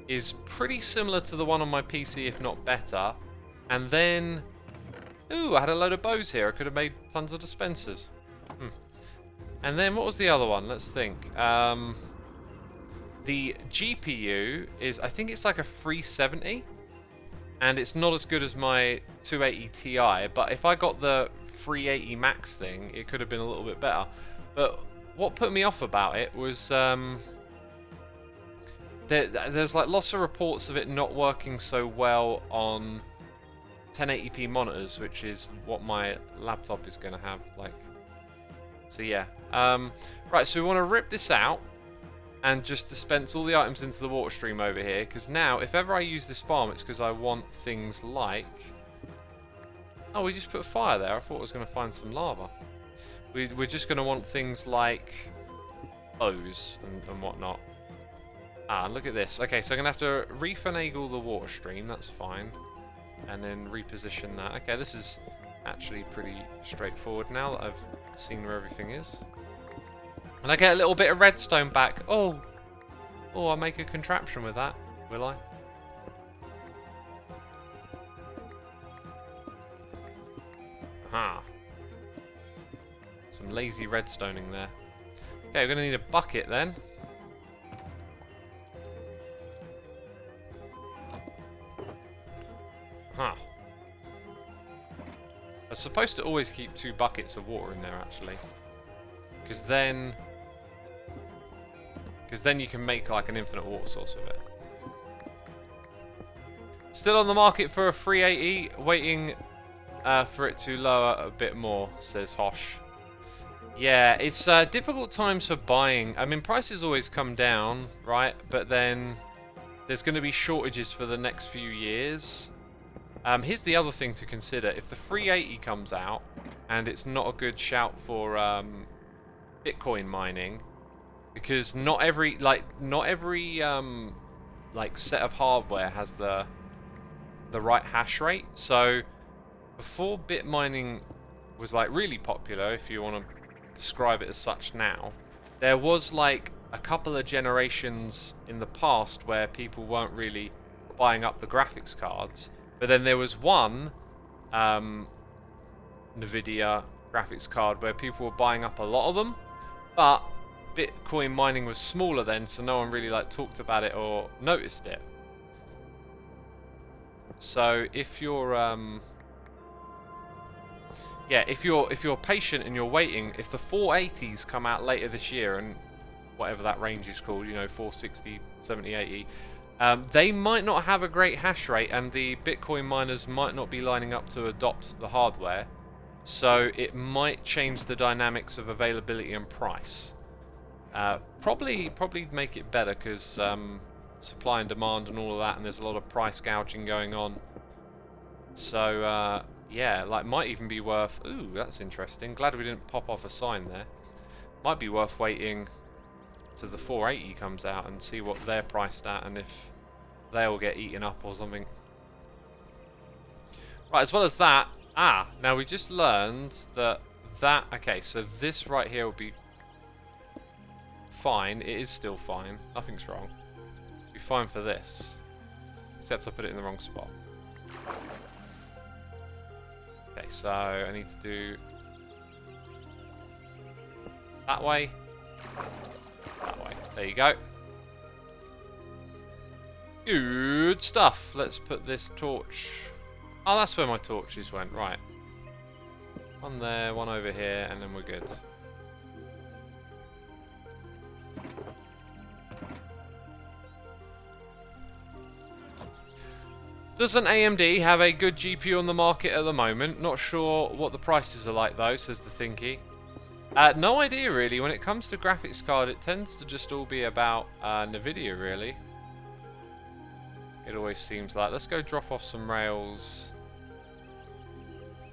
is pretty similar to the one on my PC, if not better. And then, ooh, I had a load of bows here. I could have made tons of dispensers. And then what was the other one? Let's think. The GPU is, I think it's like a 370, and it's not as good as my 280 Ti, but if I got the 380 Max thing, it could have been a little bit better. But what put me off about it was there's like lots of reports of it not working so well on 1080p monitors, which is what my laptop is going to have. Like, so yeah. Right, so we want to rip this out and just dispense all the items into the water stream over here, because now if ever I use this farm, it's because I want things like... oh, we just put fire there. I thought I was going to find some lava. We're just going to want things like bows and whatnot. Ah, look at this. Okay, so I'm going to have to refinagle the water stream. That's fine. And then reposition that. Okay, this is actually pretty straightforward now that I've seen where everything is. And I get a little bit of redstone back. Oh, I'll make a contraption with that, will I? Aha. Some lazy redstoning there. Okay, we're going to need a bucket then. Huh. I was supposed to always keep 2 buckets of water in there, actually. Because then you can make like an infinite water source with it. Still on the market for a 380, waiting for it to lower a bit more, says Hosh. Yeah, it's difficult times for buying. I mean, prices always come down, right? But then there's going to be shortages for the next few years. Here's the other thing to consider. If the 380 comes out, and it's not a good shout for Bitcoin mining, because not every set of hardware has the right hash rate. So before bit mining was like really popular, if you want to describe it as such now, there was like a couple of generations in the past where people weren't really buying up the graphics cards, but then there was one Nvidia graphics card where people were buying up a lot of them, but Bitcoin mining was smaller then, so no one really like talked about it or noticed it. So if you're if you're patient and you're waiting, if the 480s come out later this year, and whatever that range is called, you know, 460, 70, 80, they might not have a great hash rate, and the Bitcoin miners might not be lining up to adopt the hardware, so it might change the dynamics of availability and price. Probably make it better, because supply and demand and all of that, and there's a lot of price gouging going on. So yeah, like might even be worth. Ooh, that's interesting. Glad we didn't pop off a sign there. Might be worth waiting till the 480 comes out and see what they're priced at, and if they'll get eaten up or something. Right, as well as that. Now we just learned that okay, so this right here will be fine. It is still fine. Nothing's wrong. Be fine for this, except I put it in the wrong spot. Okay, so I need to do that way. That way. There you go. Good stuff. Let's put this torch. Oh, that's where my torches went. Right. One there, one over here, and then we're good. Doesn't AMD have a good GPU on the market at the moment? Not sure what the prices are like though, says the Thinky. No idea really. When it comes to graphics card, it tends to just all be about Nvidia really. It always seems like. Let's go drop off some rails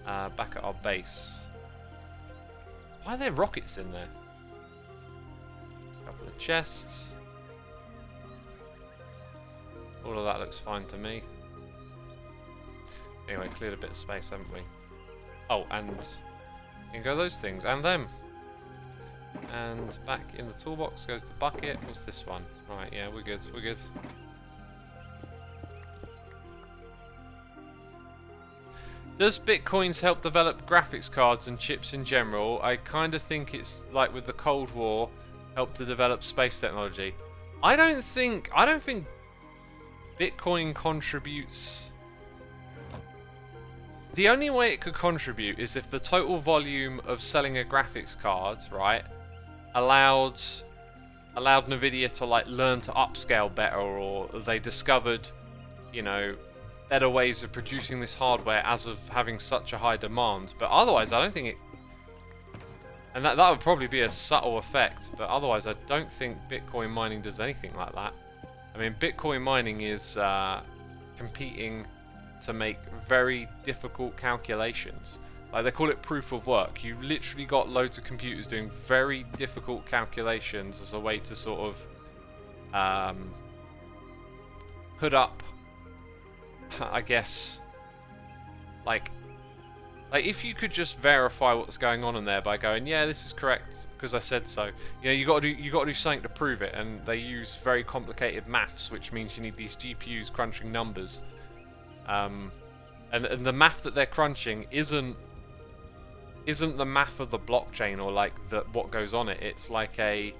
back at our base. Why are there rockets in there? Couple of chests. All of that looks fine to me. Anyway, cleared a bit of space, haven't we? Oh, and in go those things, and them. And back in the toolbox goes the bucket. What's this one? Right, yeah, we're good, we're good. Does Bitcoins help develop graphics cards and chips in general? I kind of think it's like with the Cold War, helped to develop space technology. I don't think Bitcoin contributes. The only way it could contribute is if the total volume of selling a graphics card, right, allowed Nvidia to like learn to upscale better, or they discovered, you know, better ways of producing this hardware as of having such a high demand. But otherwise, I don't think it. And that would probably be a subtle effect. But otherwise, I don't think Bitcoin mining does anything like that. I mean, Bitcoin mining is competing to make very difficult calculations. Like they call it proof of work. You literally got loads of computers doing very difficult calculations as a way to sort of put up, I guess, like if you could just verify what's going on in there by going, yeah, this is correct because I said so. You know, you got to do something to prove it, and they use very complicated maths, which means you need these GPUs crunching numbers. And the math that they're crunching isn't the math of the blockchain or like what goes on it. It's like a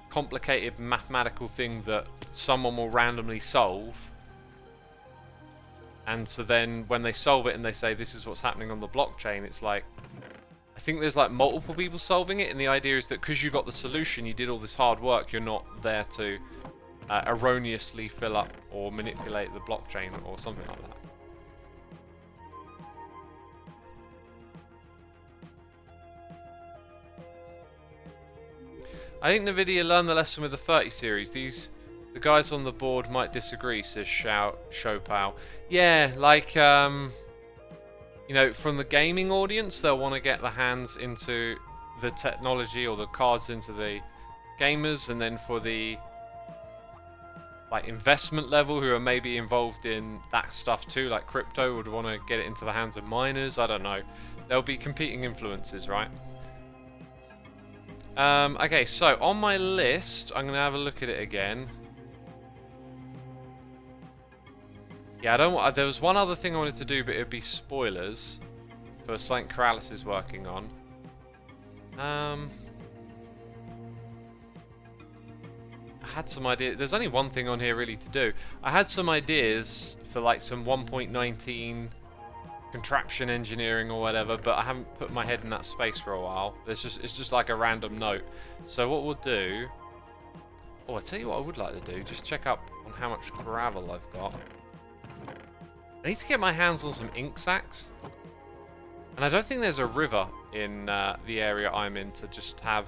complicated mathematical thing that someone will randomly solve. And so then when they solve it and they say this is what's happening on the blockchain, it's like, I think there's like multiple people solving it, and the idea is that because you got the solution, you did all this hard work, you're not there to erroneously fill up or manipulate the blockchain or something like that. I think NVIDIA learned the lesson with the 30 series. The guys on the board might disagree, says Showpal. Yeah, like, you know, from the gaming audience, they'll want to get the hands into the technology or the cards into the gamers, and then for the like investment level who are maybe involved in that stuff too, like crypto, would want to get it into the hands of miners. I don't know. There'll be competing influences, right? Okay, so on my list, I'm gonna have a look at it again. Yeah, I don't want. There was one other thing I wanted to do, but it'd be spoilers for something Corrales is working on. I had some ideas. There's only one thing on here really to do. I had some ideas for like some 1.19 contraption engineering or whatever, but I haven't put my head in that space for a while. It's just like a random note. So what we'll do... Oh, I'll tell you what I would like to do. Just check up on how much gravel I've got. I need to get my hands on some ink sacs. And I don't think there's a river in the area I'm in to just have...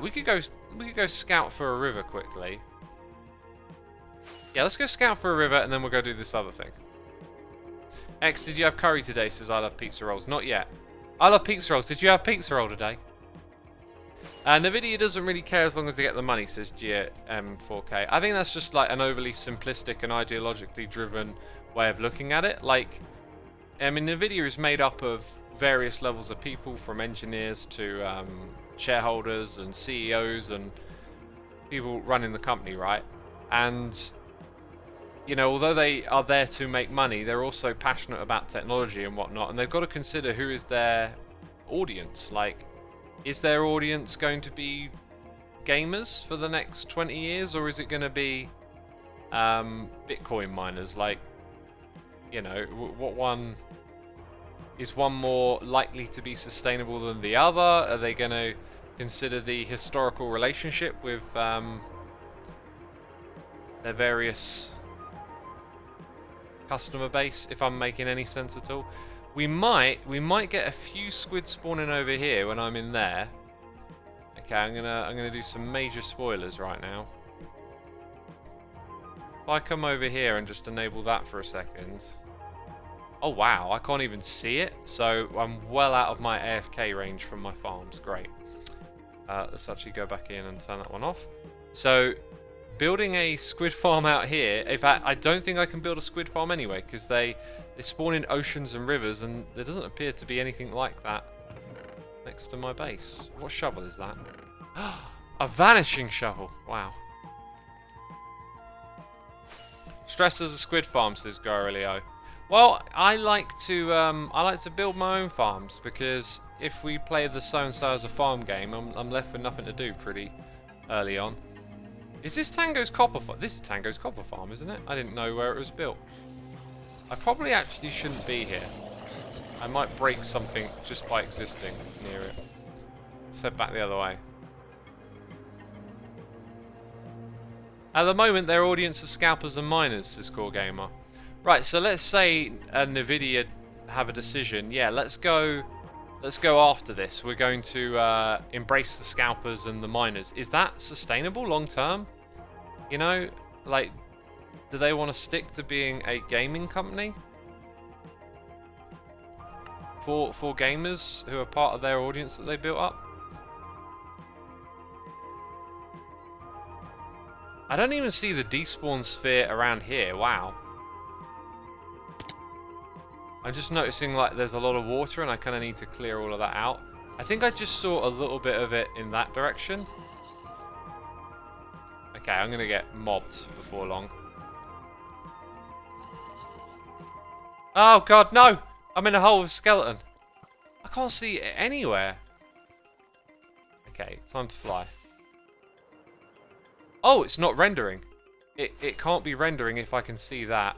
we could go scout for a river quickly. Yeah, let's go scout for a river and then we'll go do this other thing. X, did you have curry today? Says I love pizza rolls. Not yet. I love pizza rolls. Did you have pizza roll today? NVIDIA doesn't really care as long as they get the money, says GM4K. I think that's just like an overly simplistic and ideologically driven way of looking at it. Like, I mean, NVIDIA is made up of various levels of people, from engineers to shareholders and CEOs and people running the company, right? And you know, although they are there to make money, they're also passionate about technology and whatnot, and they've got to consider who is their audience. Like, is their audience going to be gamers for the next 20 years, or is it going to be Bitcoin miners? Like, you know, what one is one more likely to be sustainable than the other? Are they going to consider the historical relationship with their various customer base, if I'm making any sense at all? We might get a few squid spawning over here when I'm in there. Okay, I'm gonna do some major spoilers right now. If I come over here and just enable that for a second. Oh wow, I can't even see it, so I'm well out of my AFK range from my farms. Great. Let's actually go back in and turn that one off. So, building a squid farm out here, in fact, I don't think I can build a squid farm anyway, because they spawn in oceans and rivers, and there doesn't appear to be anything like that next to my base. What shovel is that? A vanishing shovel. Wow. Stress as a squid farm, says Garilio. Well, I like to build my own farms, because if we play the so-and-so as a farm game, I'm left with nothing to do pretty early on. Is this Tango's copper farm? This is Tango's copper farm, isn't it? I didn't know where it was built. I probably actually shouldn't be here. I might break something just by existing near it. Let's head back the other way. At the moment, their audience are scalpers and miners, says Core Gamer. Right, so let's say NVIDIA have a decision. Yeah, let's go after this. We're going to embrace the scalpers and the miners. Is that sustainable long term? You know, like, do they want to stick to being a gaming company for gamers who are part of their audience that they built up? I don't even see the despawn sphere around here. Wow. I'm just noticing like there's a lot of water and I kind of need to clear all of that out. I think I just saw a little bit of it in that direction. Okay, I'm going to get mobbed before long. Oh god, no! I'm in a hole with skeleton. I can't see it anywhere. Okay, time to fly. Oh, it's not rendering. It can't be rendering if I can see that.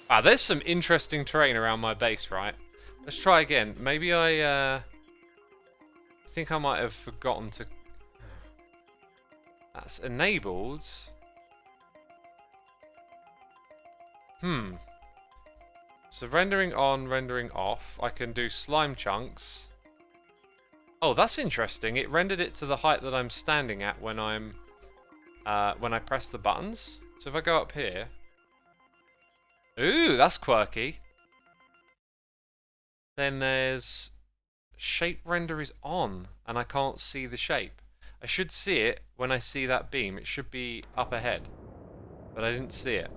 Wow, there's some interesting terrain around my base, right? Let's try again. Maybe I think I might have forgotten to... That's enabled. So rendering on, rendering off. I can do slime chunks. Oh, that's interesting. It rendered it to the height that I'm standing at when I'm when I press the buttons. So if I go up here... Ooh, that's quirky. Then there's... Shape render is on, and I can't see the shape. I should see it when I see that beam. It should be up ahead. But I didn't see it.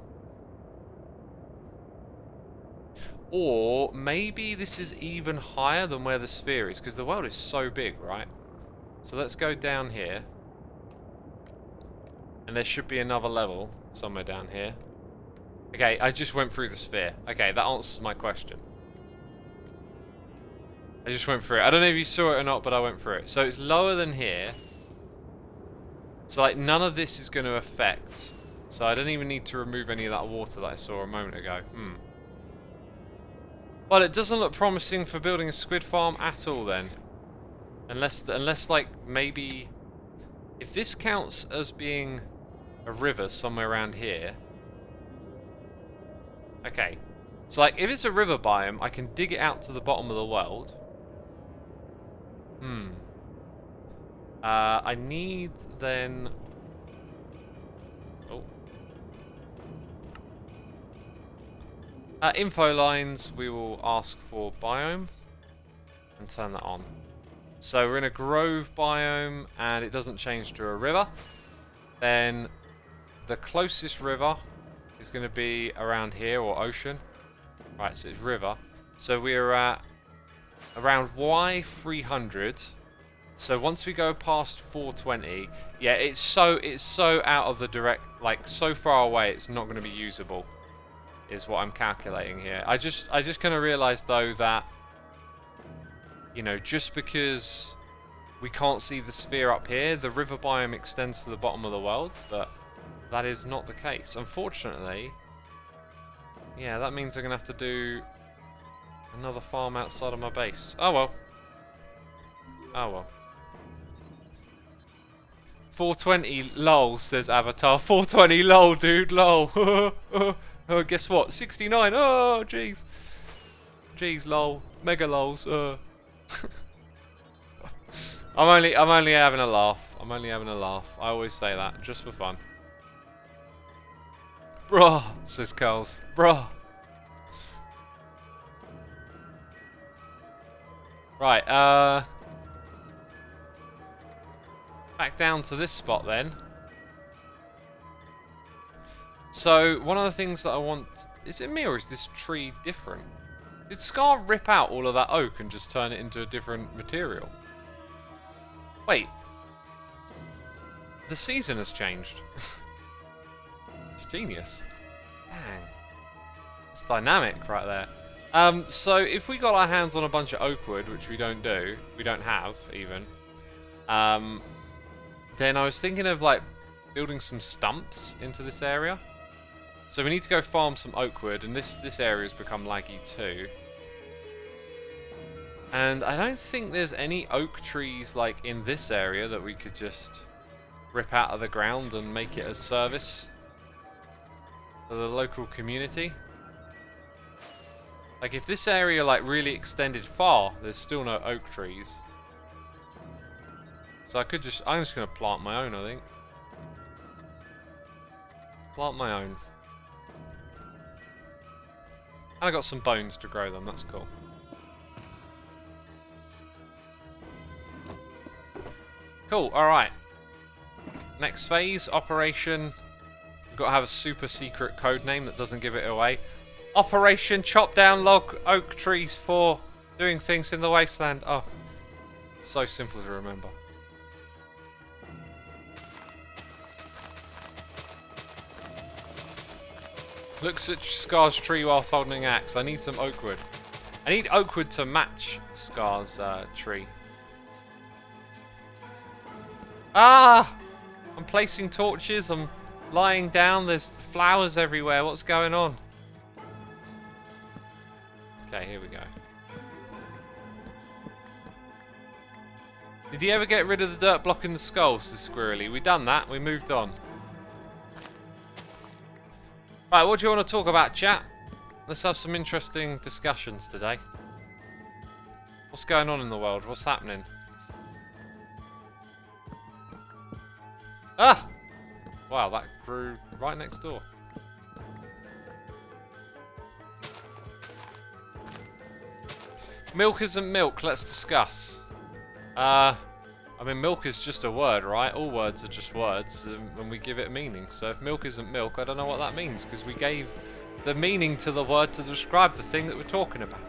Or maybe this is even higher than where the sphere is, because the world is so big, right? So let's go down here. And there should be another level somewhere down here. Okay, I just went through the sphere. Okay, that answers my question. I just went through it. I don't know if you saw it or not, but I went through it. So it's lower than here. So like none of this is going to affect. So I don't even need to remove any of that water that I saw a moment ago. Well, it doesn't look promising for building a squid farm at all then. Unless like maybe... If this counts as being a river somewhere around here... Okay. So like if it's a river biome, I can dig it out to the bottom of the world. I need then... Oh. Info lines, we will ask for biome and turn that on. So we're in a grove biome and it doesn't change to a river. Then the closest river is going to be around here, or ocean. Right, so it's river. So we're at around Y300. So once we go past 420, yeah, it's so out of the direct, like so far away, it's not going to be usable. Is what I'm calculating here. I just kind of realised though that, you know, just because we can't see the sphere up here, the river biome extends to the bottom of the world, but that is not the case. Unfortunately, yeah, that means I'm going to have to do another farm outside of my base. Oh well. Oh well. 420 lol, says Avatar. 420 lol, dude, lol. Oh, guess what? 69. Oh, jeez. Jeez, lol. Mega lols. I'm only having a laugh. I'm only having a laugh. I always say that just for fun. Bruh, says Carls. Bruh. Right, back down to this spot then. So, one of the things that I want... Is it me or is this tree different? Did Scar rip out all of that oak and just turn it into a different material? Wait. The season has changed. It's genius. Dang. It's dynamic right there. So, if we got our hands on a bunch of oak wood, which we don't do, we don't have even, then I was thinking of like building some stumps into this area. So we need to go farm some oak wood, and this area has become laggy too. And I don't think there's any oak trees like in this area that we could just rip out of the ground and make it a service for the local community. Like if this area like really extended far, there's still no oak trees. So I'm just gonna plant my own, I think. Plant my own. And I got some bones to grow them, that's cool. Cool, alright. Next phase, Operation... We've got to have a super secret code name that doesn't give it away. Operation Chop Down Log Oak Trees for doing things in the wasteland. Oh, so simple to remember. Looks at Scar's tree whilst holding an axe. I need some oak wood. I need oak wood to match Scar's tree. Ah! I'm placing torches. I'm lying down. There's flowers everywhere. What's going on? Okay, here we go. Did he ever get rid of the dirt blocking the skulls, says Squirrely? We done that. We moved on. Right, what do you want to talk about, chat? Let's have some interesting discussions today. What's going on in the world? What's happening? Ah! Wow, that grew right next door. Milk isn't milk, let's discuss. I mean, milk is just a word, right? All words are just words, and we give it meaning. So if milk isn't milk, I don't know what that means, because we gave the meaning to the word to describe the thing that we're talking about.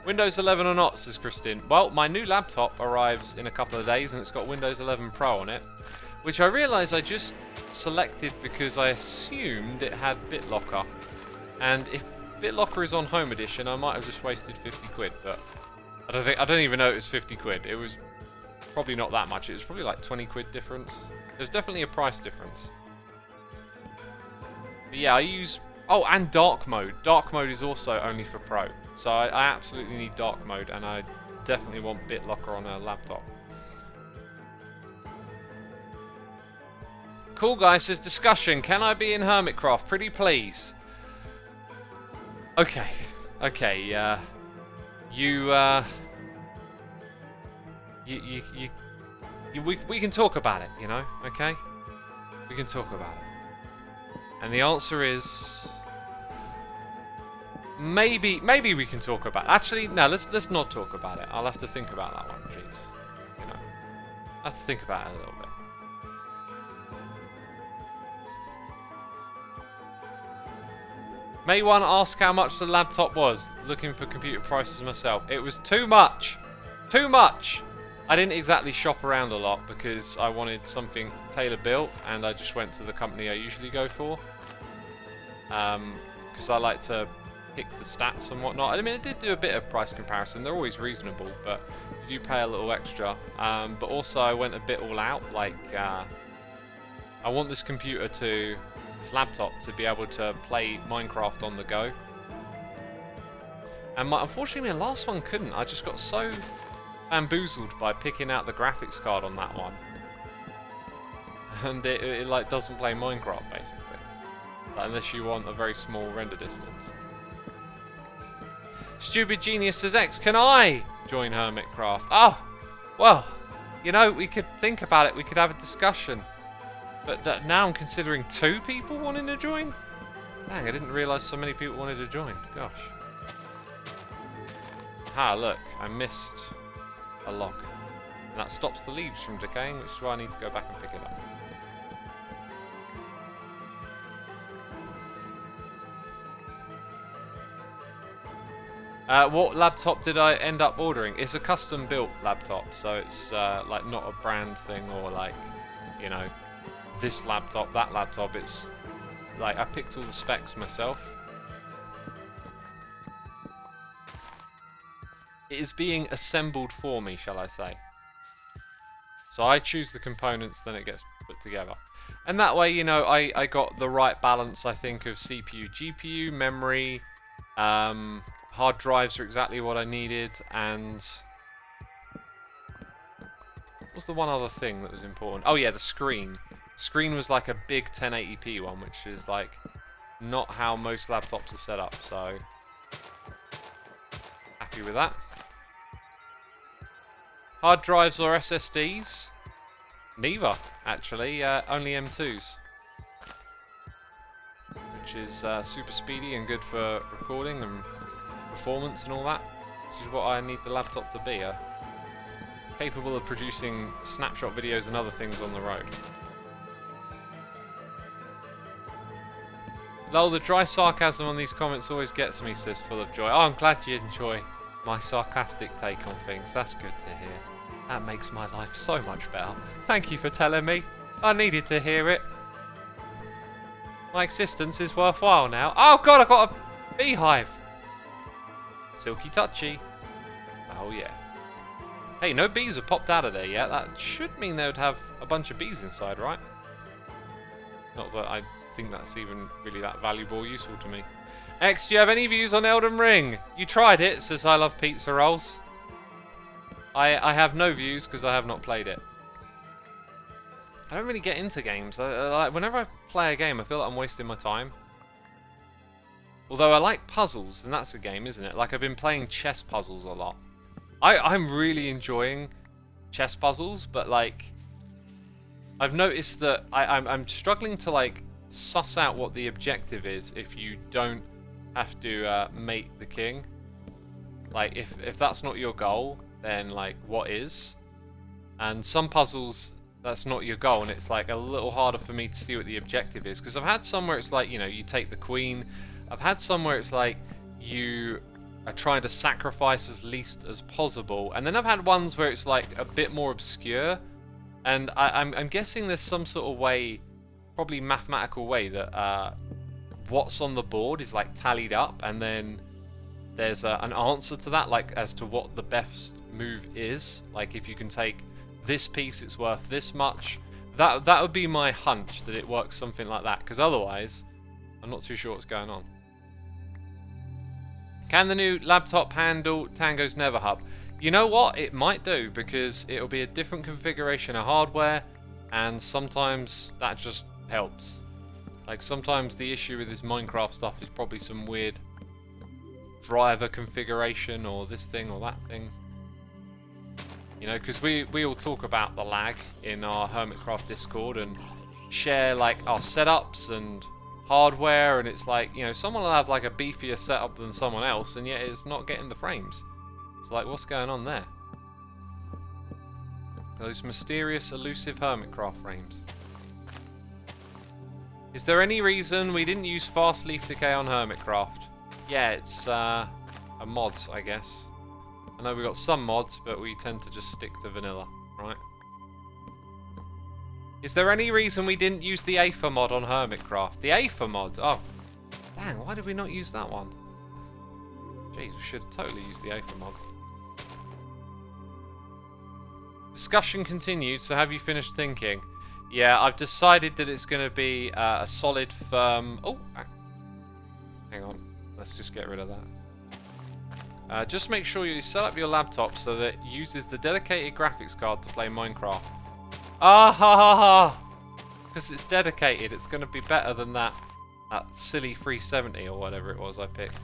Windows 11 or not, says Christine. Well, my new laptop arrives in a couple of days, and it's got Windows 11 Pro on it, which I realise I just selected because I assumed it had BitLocker. And if BitLocker is on Home Edition, I might have just wasted 50 quid, but I don't even know it was 50 quid. It was probably not that much. It was probably like 20 quid difference. There's definitely a price difference. But yeah, I use... Oh, and dark mode. Dark mode is also only for Pro. So I absolutely need dark mode, and I definitely want BitLocker on a laptop. Cool guy says, discussion. Can I be in Hermitcraft? Pretty please. Okay. Okay, we can talk about it, you know, okay? We can talk about it. And the answer is maybe we can talk about it. Actually, no, let's not talk about it. I'll have to think about that one, jeez. You know. I have to think about it a little bit. May one ask how much the laptop was. Looking for computer prices myself. It was too much. Too much. I didn't exactly shop around a lot because I wanted something tailor built, and I just went to the company I usually go for. Because I like to pick the stats and whatnot. I mean, I did do a bit of price comparison. They're always reasonable, but you do pay a little extra. But also I went a bit all out. Like, I want this computer to... this laptop to be able to play Minecraft on the go. And unfortunately my last one couldn't. I just got so bamboozled by picking out the graphics card on that one. And it like doesn't play Minecraft basically. Like, unless you want a very small render distance. Stupid Genius says, X, can I join Hermitcraft? Oh, well, you know, we could think about it. We could have a discussion. But now I'm considering 2 people wanting to join? Dang, I didn't realise so many people wanted to join. Gosh. Ah, look, I missed a log. And that stops the leaves from decaying, which is why I need to go back and pick it up. What laptop did I end up ordering? It's a custom built laptop, so it's like not a brand thing or like, you know, this laptop, that laptop. It's like I picked all the specs myself. It is being assembled for me, shall I say. So I choose the components, then it gets put together. And that way, you know, I got the right balance, I think, of CPU, GPU, memory, hard drives are exactly what I needed, and... what's the one other thing that was important? Oh yeah, the screen. Screen was like a big 1080p one, which is like not how most laptops are set up, so happy with that. Hard drives or SSDs? Neither, actually, only M2s. Which is super speedy and good for recording and performance and all that. Which is what I need the laptop to be, capable of producing snapshot videos and other things on the road. Lol, the dry sarcasm on these comments always gets me, sis, full of joy. Oh, I'm glad you enjoy my sarcastic take on things. That's good to hear. That makes my life so much better. Thank you for telling me. I needed to hear it. My existence is worthwhile now. Oh god, I've got a beehive. Silky touchy. Oh yeah. Hey, no bees have popped out of there yet. That should mean they would have a bunch of bees inside, right? Not that I think that's even really that valuable or useful to me. X, do you have any views on Elden Ring? You tried it, says I love pizza rolls. I have no views because I have not played it. I don't really get into games. Like whenever I play a game, I feel like I'm wasting my time. Although I like puzzles, and that's a game, isn't it? Like I've been playing chess puzzles a lot. I'm really enjoying chess puzzles, but like I've noticed that I'm struggling to like suss out what the objective is if you don't have to mate the king. Like if that's not your goal, then like what is? And some puzzles that's not your goal, and it's like a little harder for me to see what the objective is, because I've had some where it's like, you know, you take the queen. I've had some where it's like you are trying to sacrifice as least as possible, and then I've had ones where it's like a bit more obscure, and I'm guessing there's some sort of way, probably mathematical way, that what's on the board is like tallied up, and then there's an answer to that, like as to what the best move is. Like if you can take this piece, it's worth this much. That would be my hunch, that it works something like that, because otherwise I'm not too sure what's going on. Can the new laptop handle Tango's Never Hub? You know what? It might do, because it'll be a different configuration of hardware, and sometimes that just helps. Like sometimes the issue with this Minecraft stuff is probably some weird driver configuration, or this thing or that thing. You know, because we all talk about the lag in our Hermitcraft Discord and share like our setups and hardware, and it's like, you know, someone will have like a beefier setup than someone else, and yet it's not getting the frames. It's like, what's going on there? Those mysterious, elusive Hermitcraft frames. Is there any reason we didn't use fast leaf decay on Hermitcraft? Yeah, it's a mod, I guess. I know we got some mods, but we tend to just stick to vanilla, right? Is there any reason we didn't use the Aether mod on Hermitcraft? The Aether mod? Oh, dang, why did we not use that one? Jeez, we should totally use the Aether mod. Discussion continued, so have you finished thinking? Yeah, I've decided that it's going to be a solid, firm... Oh, hang on. Let's just get rid of that. Just make sure you set up your laptop so that it uses the dedicated graphics card to play Minecraft. Ah ha ha ha! Because it's dedicated, it's going to be better than that silly 370 or whatever it was I picked.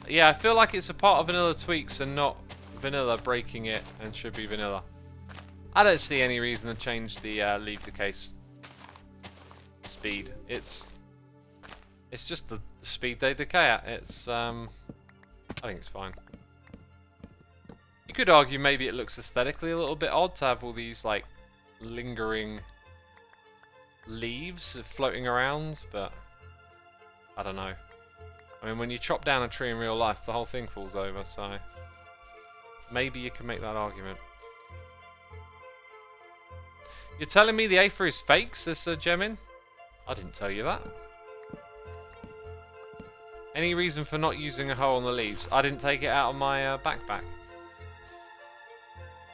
Yeah, I feel like it's a part of vanilla tweaks and not vanilla breaking it, and should be vanilla. I don't see any reason to change the leaf decay speed. It's just the speed they decay at. It's I think it's fine. You could argue maybe it looks aesthetically a little bit odd to have all these like lingering leaves floating around, but I don't know. I mean, when you chop down a tree in real life, the whole thing falls over, so maybe you can make that argument. You're telling me the Aether is fake, says Sir Gemin? I didn't tell you that. Any reason for not using a hoe on the leaves? I didn't take it out of my backpack.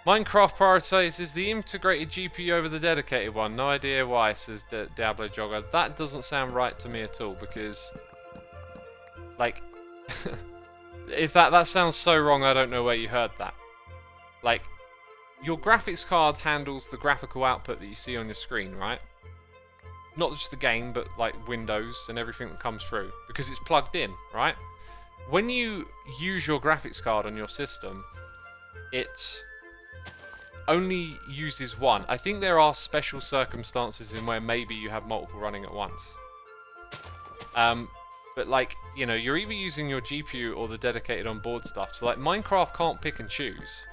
Minecraft prioritizes the integrated GPU over the dedicated one. No idea why, says Diablo Jogger. That doesn't sound right to me at all, because... like... if that sounds so wrong, I don't know where you heard that. Like... your graphics card handles the graphical output that you see on your screen, right? Not just the game, but like Windows and everything that comes through, because it's plugged in, right? When you use your graphics card on your system, it only uses one. I think there are special circumstances in where maybe you have multiple running at once. But like, you know, you're either using your GPU or the dedicated onboard stuff. So like Minecraft can't pick and choose.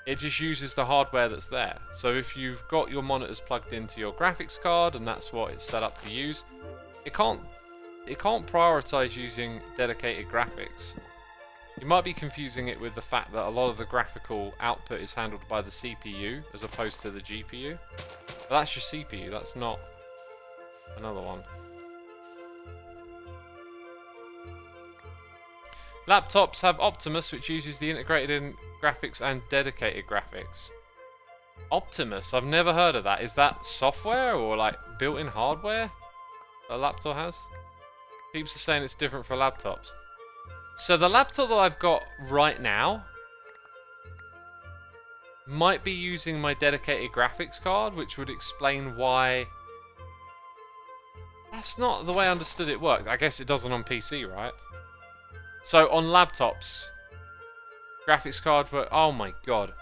It just uses the hardware that's there. So if you've got your monitors plugged into your graphics card and that's what it's set up to use, it can't prioritize using dedicated graphics. You might be confusing it with the fact that a lot of the graphical output is handled by the CPU as opposed to the GPU. But that's your CPU, that's not another one. Laptops have Optimus, which uses the integrated graphics and dedicated graphics. Optimus? I've never heard of that. Is that software or like built-in hardware? a laptop has? Peeps are saying it's different for laptops. So the laptop that I've got right now might be using my dedicated graphics card, which would explain why... That's not the way I understood it works. I guess it doesn't on PC, right? So on laptops, graphics card for... Oh my god.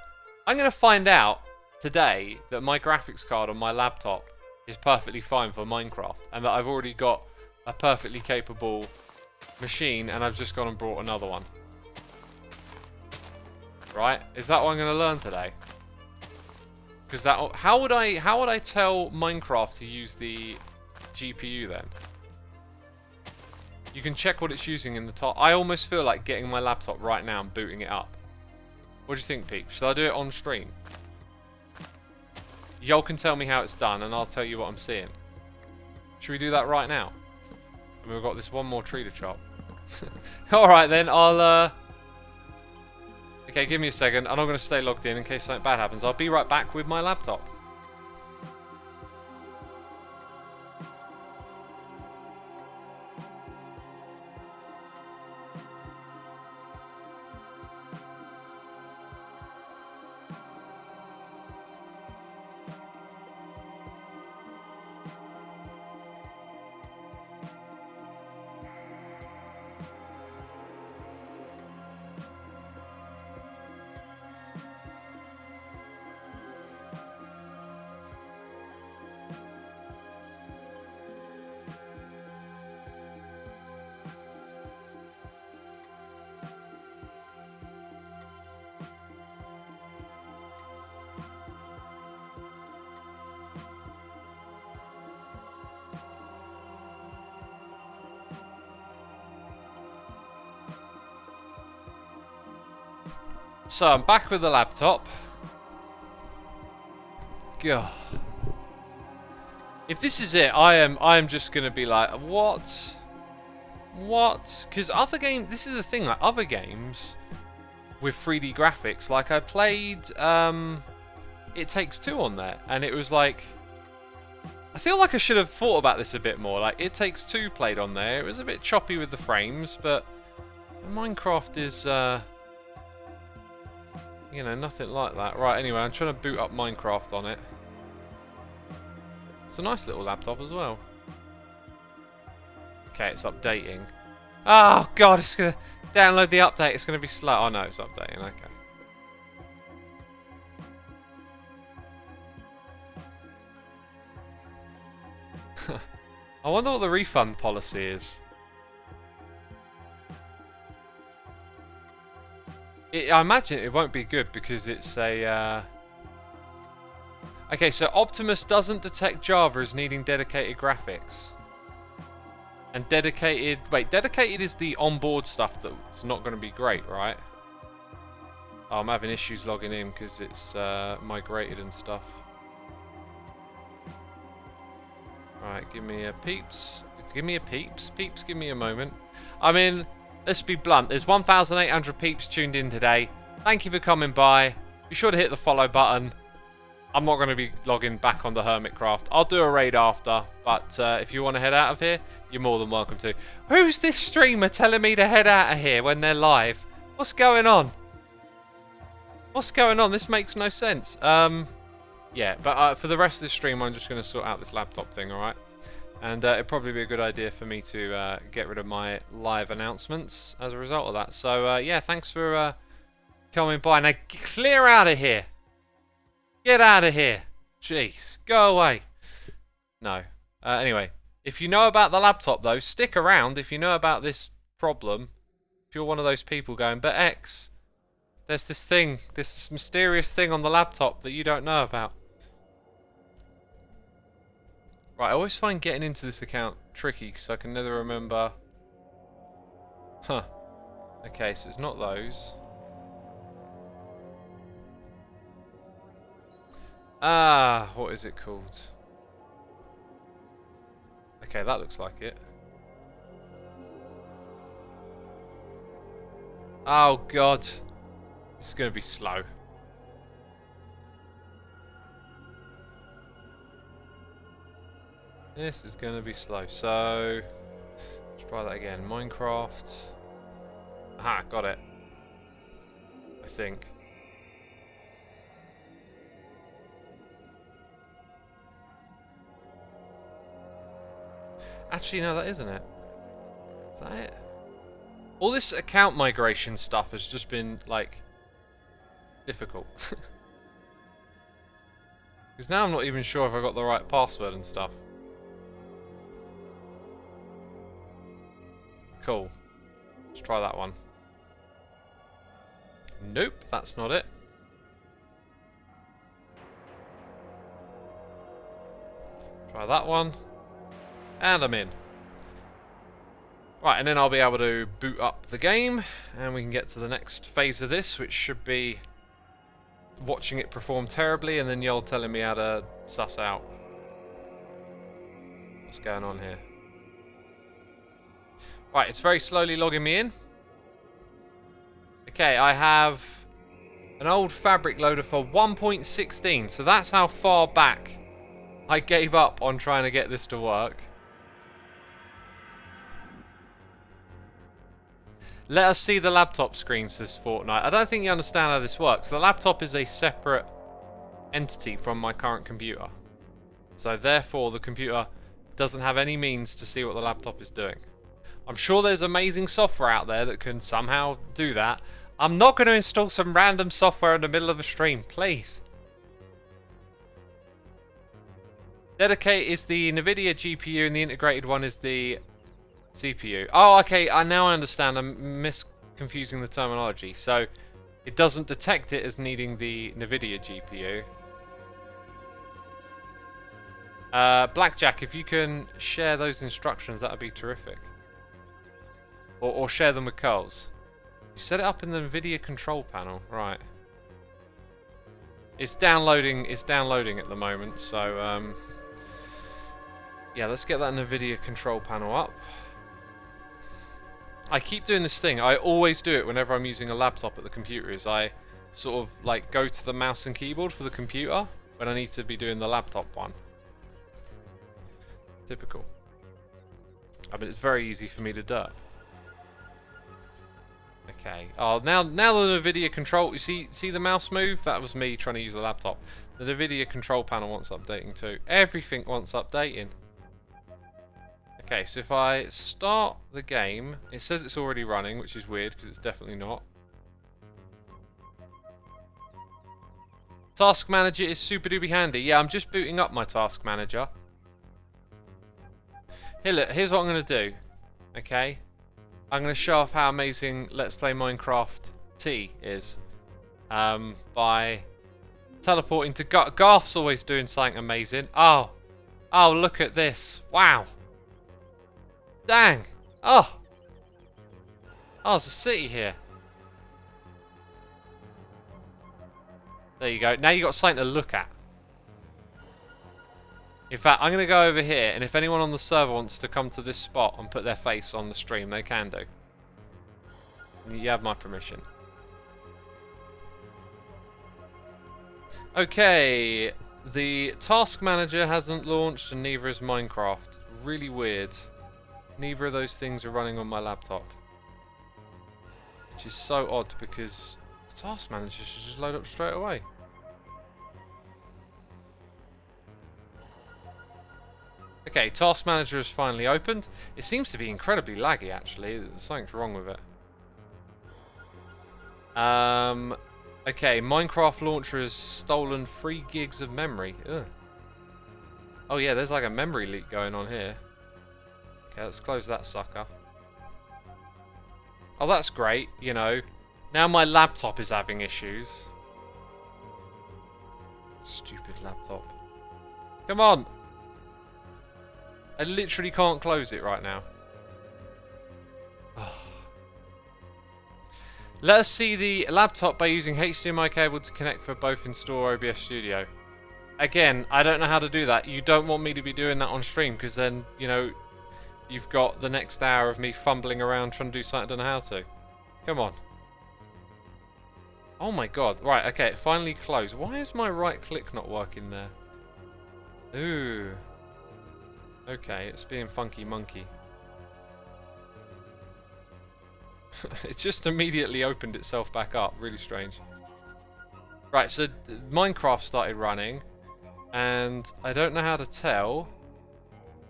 I'm going to find out today that my graphics card on my laptop is perfectly fine for Minecraft, and that I've already got a perfectly capable machine, and I've just gone and brought another one. Right? Is that what I'm going to learn today? Because that... How would I tell Minecraft to use the GPU then? You can check what it's using in the top. I almost feel like getting my laptop right now and booting it up. What do you think, Pete? Should I do it on stream? Y'all can tell me how it's done, and I'll tell you what I'm seeing. Should we do that right now? And we've got this one more tree to chop. Alright then, I'll... Okay, give me a second. I'm not going to stay logged in case something bad happens. I'll be right back with my laptop. So I'm back with the laptop. God. If this is it, I'm just gonna be like, what? What? Because other games, this is the thing, like other games with 3D graphics, like I played It Takes Two on there, and it was like, I feel like I should have thought about this a bit more. Like It Takes Two played on there, it was a bit choppy with the frames, but Minecraft is you know, nothing like that. Right, anyway, I'm trying to boot up Minecraft on it. It's a nice little laptop as well. Okay, it's updating. Oh, God, it's going to download the update. It's going to be slow. Oh, no, it's updating. Okay. I wonder what the refund policy is. I imagine it won't be good because it's a... Okay, so Optimus doesn't detect Java as needing dedicated graphics. And dedicated... Wait, dedicated is the onboard stuff that's not going to be great, right? Oh, I'm having issues logging in because it's migrated and stuff. Alright, give me a peeps. Give me a peeps. Peeps, give me a moment. I mean... Let's be blunt, there's 1,800 peeps tuned in today. Thank you for coming by. Be sure to hit the follow button. I'm not going to be logging back on the Hermitcraft. I'll do a raid after, but if you want to head out of here, you're more than welcome to. Who's this streamer telling me to head out of here when they're live? What's going on? What's going on? This makes no sense. Yeah, but for the rest of the stream, I'm just going to sort out this laptop thing, alright? And it'd probably be a good idea for me to get rid of my live announcements as a result of that. So, yeah, thanks for coming by. Now, clear out of here. Get out of here. Jeez, go away. No. Anyway, if you know about the laptop, though, stick around. If you know about this problem, if you're one of those people going, but X, there's this thing, this mysterious thing on the laptop that you don't know about. Right, I always find getting into this account tricky because I can never remember. Huh. Okay, so it's not those. Ah, what is it called? Okay, that looks like it. Oh, God. This is going to be slow. This is going to be slow. So, let's try that again. Minecraft. Aha, got it. I think. Actually, no, that isn't it. Is that it? All this account migration stuff has just been, like, difficult. Because now I'm not even sure if I got the right password and stuff. Cool. Let's try that one. Nope, that's not it. Try that one. And I'm in. Right, and then I'll be able to boot up the game, and we can get to the next phase of this, which should be watching it perform terribly, and then y'all telling me how to suss out what's going on here. Right, it's very slowly logging me in. Okay, I have an old fabric loader for 1.16, so that's how far back I gave up on trying to get this to work. Let us see the laptop screen, says Fortnite. I don't think you understand how this works. The laptop is a separate entity from my current computer. So therefore the computer doesn't have any means to see what the laptop is doing. I'm sure there's amazing software out there that can somehow do that. I'm not going to install some random software in the middle of a stream, please. Dedicate is the NVIDIA GPU and the integrated one is the CPU. Oh, okay, now I understand. I'm confusing the terminology. So, it doesn't detect it as needing the NVIDIA GPU. Blackjack, if you can share those instructions, that would be terrific. Or share them with Carls. You set it up in the NVIDIA control panel, right? It's downloading. It's downloading at the moment. So, yeah, let's get that NVIDIA control panel up. I keep doing this thing. I always do it whenever I'm using a laptop at the computer. Is I sort of like go to the mouse and keyboard for the computer when I need to be doing the laptop one. Typical. I mean, it's very easy for me to do. Okay. Oh, now the NVIDIA control. You see the mouse move? That was me trying to use the laptop. The NVIDIA control panel wants updating too. Everything wants updating. Okay, so if I start the game, it says it's already running, which is weird because it's definitely not. Task Manager is super duper handy. Yeah, I'm just booting up my Task Manager. Here, look, here's what I'm going to do. Okay, I'm going to show off how amazing Let's Play Minecraft T is by teleporting to Garth's always doing something amazing. Oh, look at this! Wow. Dang! Oh! There's a city here. There you go. Now you got something to look at. In fact, I'm going to go over here, and if anyone on the server wants to come to this spot and put their face on the stream, they can do. You have my permission. Okay. The Task Manager hasn't launched, and neither is Minecraft. Really weird. Neither of those things are running on my laptop. Which is so odd because the Task Manager should just load up straight away. Okay, Task Manager is finally opened. It seems to be incredibly laggy actually. Something's wrong with it. Okay, Minecraft launcher has stolen 3 gigs of memory. Ugh. Oh yeah, there's like a memory leak going on here. Okay, let's close that sucker. Oh, that's great, you know. Now my laptop is having issues. Stupid laptop. Come on! I literally can't close it right now. Oh. Let us see the laptop by using HDMI cable to connect for both install OBS Studio. Again, I don't know how to do that. You don't want me to be doing that on stream because then, you know, you've got the next hour of me fumbling around trying to do something I don't know how to. Come on. Oh my god. Right, okay, it finally closed. Why is my right click not working there? Ooh. Okay, it's being funky monkey. It just immediately opened itself back up. Really strange. Right, so Minecraft started running, and I don't know how to tell.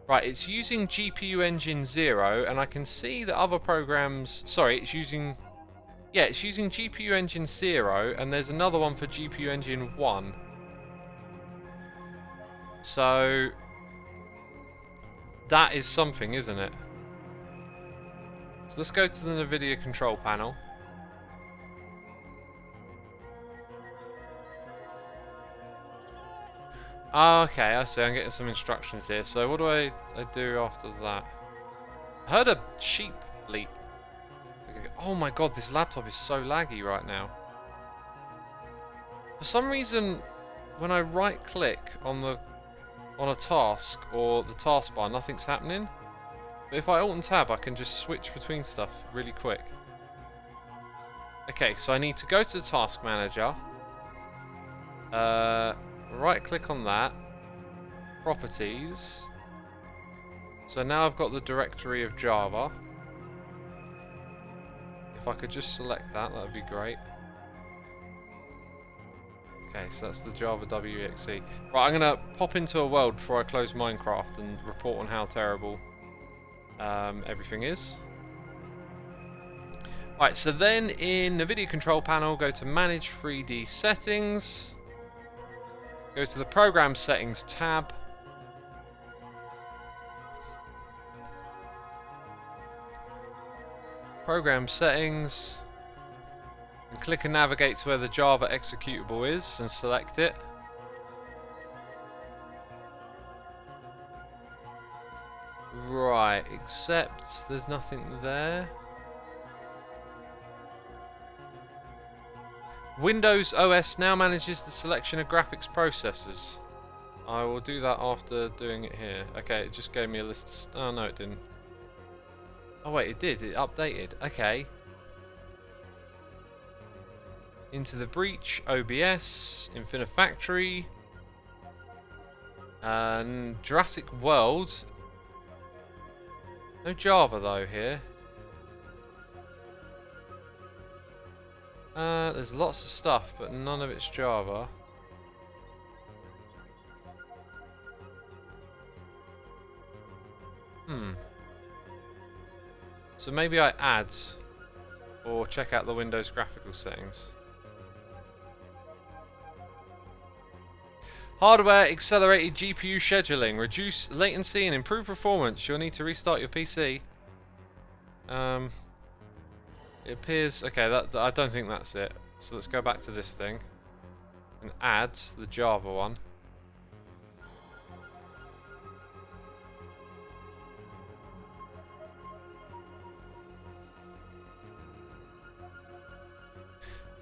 Right, it's using GPU Engine 0, and I can see that other programs... Sorry, it's using... Yeah, it's using GPU Engine 0, and there's another one for GPU Engine 1. So... that is something, isn't it? So let's go to the NVIDIA control panel. Oh, okay, I see. I'm getting some instructions here. So what do I do after that? I heard a sheep bleat. Oh my god, this laptop is so laggy right now. For some reason, when I right click on a task or the taskbar, nothing's happening. But if I alt and tab, I can just switch between stuff really quick. Okay, so I need to go to the task manager. Right click on that. Properties. So now I've got the directory of Java. If I could just select that, that would be great. Okay, so that's the Java WEXE. Right, I'm going to pop into a world before I close Minecraft and report on how terrible everything is. Right, so then in NVIDIA control panel, go to Manage 3D Settings. Go to the Program Settings tab. Program Settings. And click and navigate to where the Java executable is and select it. Right, except there's nothing there. Windows OS now manages the selection of graphics processors. I will do that after doing it here. Okay, it just gave me a list of... Oh, no, it didn't. Oh, wait, it did. It updated. Okay. Into the Breach, OBS, Infinifactory, and Jurassic World. No Java, though, here. There's lots of stuff, but none of it's Java. So maybe I add or check out the Windows graphical settings. Hardware accelerated GPU scheduling. Reduce latency and improve performance. You'll need to restart your PC. It appears... Okay, that I don't think that's it. So let's go back to this thing. And add the Java one.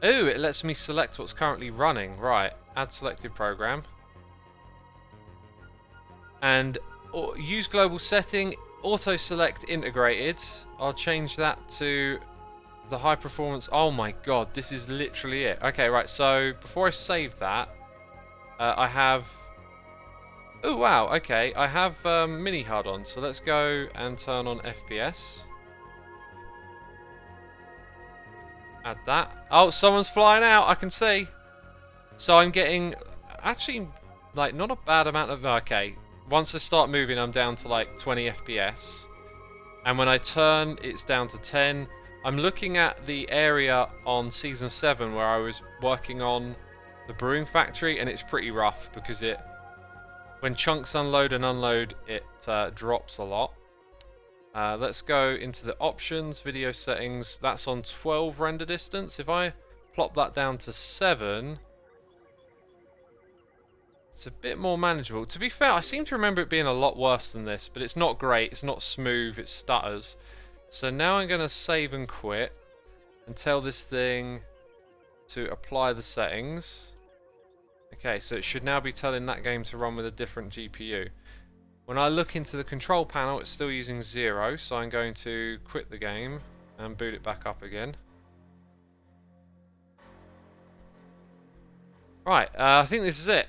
Ooh, it lets me select what's currently running. Right, add selected program. And use global setting, auto select integrated. I'll change that to the high performance. Oh my god, this is literally it. Okay, right, so before I save that, I have... Oh wow, okay, I have mini HUD on. So let's go and turn on FPS. Add that. Oh, someone's flying out, I can see. So I'm getting, actually, like, not a bad amount of... Okay, once I start moving, I'm down to like 20 FPS. And when I turn, it's down to 10. I'm looking at the area on Season 7 where I was working on the brewing factory, and it's pretty rough because it... When chunks unload and unload, it drops a lot. Let's go into the options, video settings. That's on 12 render distance. If I plop that down to 7, it's a bit more manageable. To be fair, I seem to remember it being a lot worse than this, but it's not great. It's not smooth. It stutters. So now I'm going to save and quit and tell this thing to apply the settings. Okay, so it should now be telling that game to run with a different GPU. When I look into the control panel, it's still using 0, so I'm going to quit the game and boot it back up again. Right, I think this is it.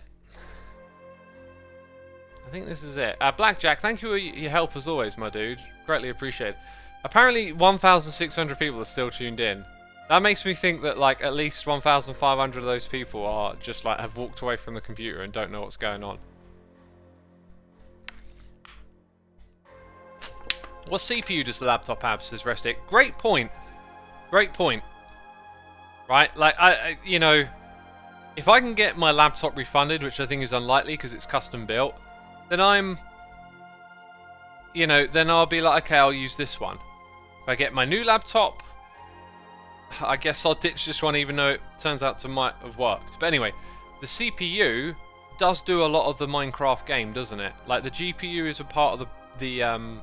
I think this is it. Blackjack, thank you for your help as always, my dude. Greatly appreciated. Apparently 1,600 people are still tuned in. That makes me think that like at least 1,500 of those people are just like have walked away from the computer and don't know what's going on. What CPU does the laptop have, says Restic? Great point. Great point. Right, like, you know, if I can get my laptop refunded, which I think is unlikely because it's custom built, then you know, then I'll be like, okay, I'll use this one. If I get my new laptop, I guess I'll ditch this one even though it turns out to might have worked. But anyway, the CPU does do a lot of the Minecraft game, doesn't it? Like, the GPU is a part of the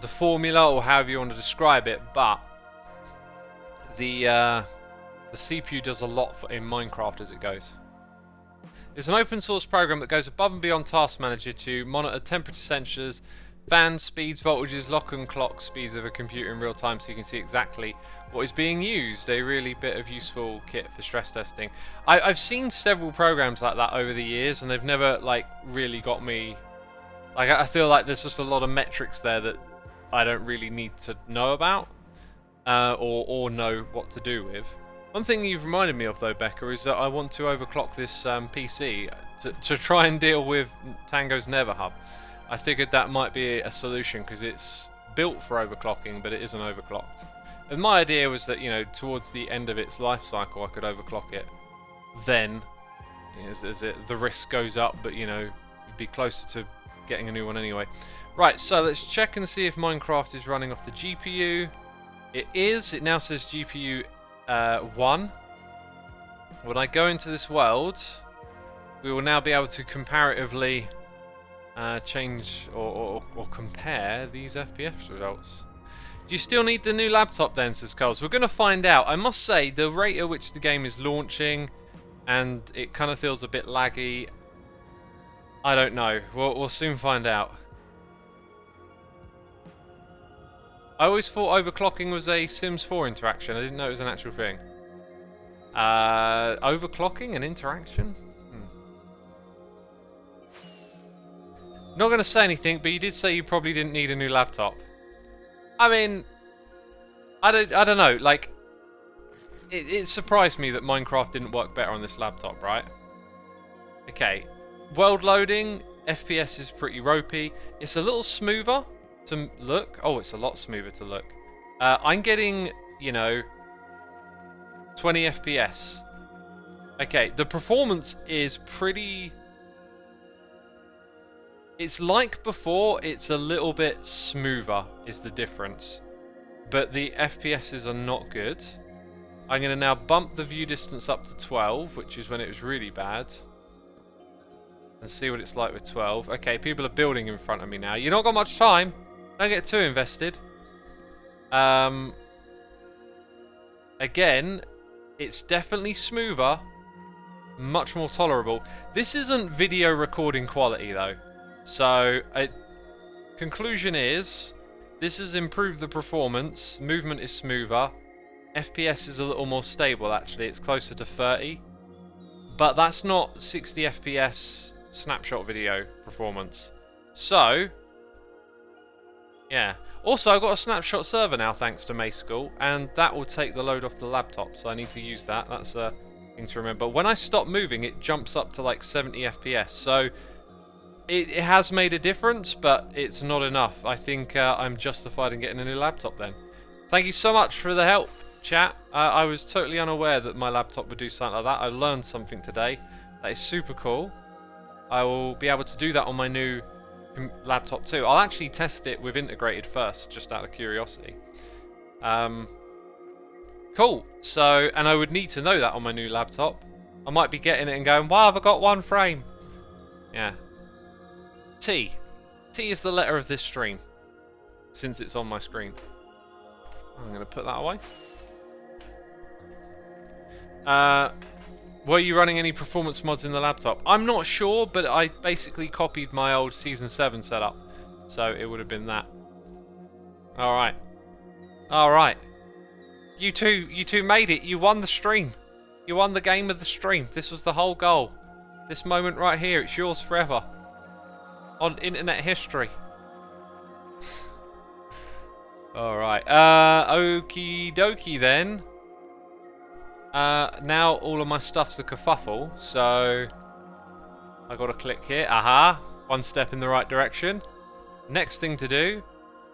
formula, or however you want to describe it, but the CPU does a lot in Minecraft as it goes. It's an open source program that goes above and beyond Task Manager to monitor temperature sensors, fan speeds, voltages, lock and clock speeds of a computer in real time so you can see exactly what is being used. A really bit of useful kit for stress testing. I've seen several programs like that over the years and they've never like really got me. Like, I feel like there's just a lot of metrics there that I don't really need to know about or know what to do with. One thing you've reminded me of though, Becca, is that I want to overclock this PC to try and deal with Tango's Nether Hub. I figured that might be a solution because it's built for overclocking, but it isn't overclocked. And my idea was that, you know, towards the end of its life cycle, I could overclock it. Then, as the risk goes up, but you know, you'd be closer to getting a new one anyway. Right, so let's check and see if Minecraft is running off the GPU. It is. It now says GPU 1. When I go into this world, we will now be able to comparatively change or compare these FPS results. Do you still need the new laptop then, says Coles? We're going to find out. I must say, the rate at which the game is launching and it kind of feels a bit laggy, I don't know. We'll soon find out. I always thought overclocking was a Sims 4 interaction. I didn't know it was an actual thing. Overclocking an interaction? Not going to say anything, but you did say you probably didn't need a new laptop. I mean, I don't know. Like, it surprised me that Minecraft didn't work better on this laptop, right? Okay. World loading, FPS is pretty ropey. It's a little smoother to look. Oh, it's a lot smoother to look. I'm getting, you know, 20 FPS. Okay, the performance is pretty... It's like before, it's a little bit smoother is the difference. But the FPSs are not good. I'm going to now bump the view distance up to 12, which is when it was really bad. And see what it's like with 12. Okay, people are building in front of me now. You've not got much time. Don't get too invested. Again, it's definitely smoother. Much more tolerable. This isn't video recording quality though. So, conclusion is, this has improved the performance. Movement is smoother. FPS is a little more stable actually. It's closer to 30. But that's not 60 FPS snapshot video performance. So, yeah. Also, I've got a snapshot server now thanks to May School, and that will take the load off the laptop, so I need to use that. That's a thing to remember. When I stop moving, it jumps up to like 70 FPS, so it has made a difference, but it's not enough. I think I'm justified in getting a new laptop then. Thank you so much for the help, chat. I was totally unaware that my laptop would do something like that. I learned something today. That is super cool. I will be able to do that on my new laptop too. I'll actually test it with integrated first, just out of curiosity. Cool. So, and I would need to know that on my new laptop. I might be getting it and going, wow, I've got one frame. Yeah. T. T is the letter of this stream, since it's on my screen. I'm going to put that away. Were you running any performance mods in the laptop? I'm not sure, but I basically copied my old Season 7 setup. So it would have been that. Alright. Alright. You two made it. You won the stream. You won the game of the stream. This was the whole goal. This moment right here, it's yours forever. on internet history. Alright, okie dokie then. Now all of my stuff's a kerfuffle, so I gotta click here. Aha! One step in the right direction. Next thing to do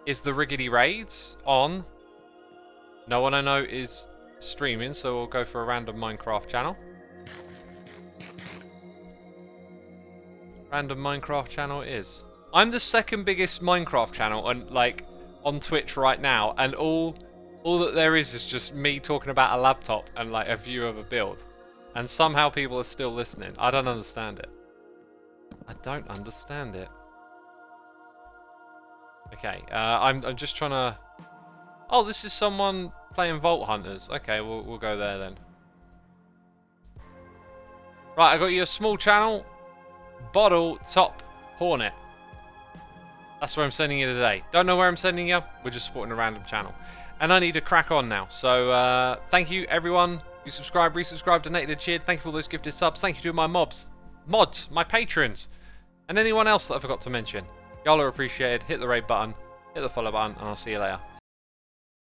is the riggedy raids on. No one I know is streaming, so we'll go for a random Minecraft channel. Random Minecraft channel it is. I'm the second biggest Minecraft channel on Twitch right now, and all that there is just me talking about a laptop and like a view of a build, and somehow people are still listening. I don't understand it. I don't understand it. Okay, I'm just trying to. Oh, this is someone playing Vault Hunters. Okay, we'll go there then. Right, I got you a small channel. Bottle Top Hornet. That's where I'm sending you today. Don't know where I'm sending you. We're just supporting a random channel. And I need to crack on now. So, thank you, everyone who subscribed, resubscribed, donated, and cheered. Thank you for all those gifted subs. Thank you to my mods, my patrons, and anyone else that I forgot to mention. Y'all are appreciated. Hit the raid button, hit the follow button, and I'll see you later.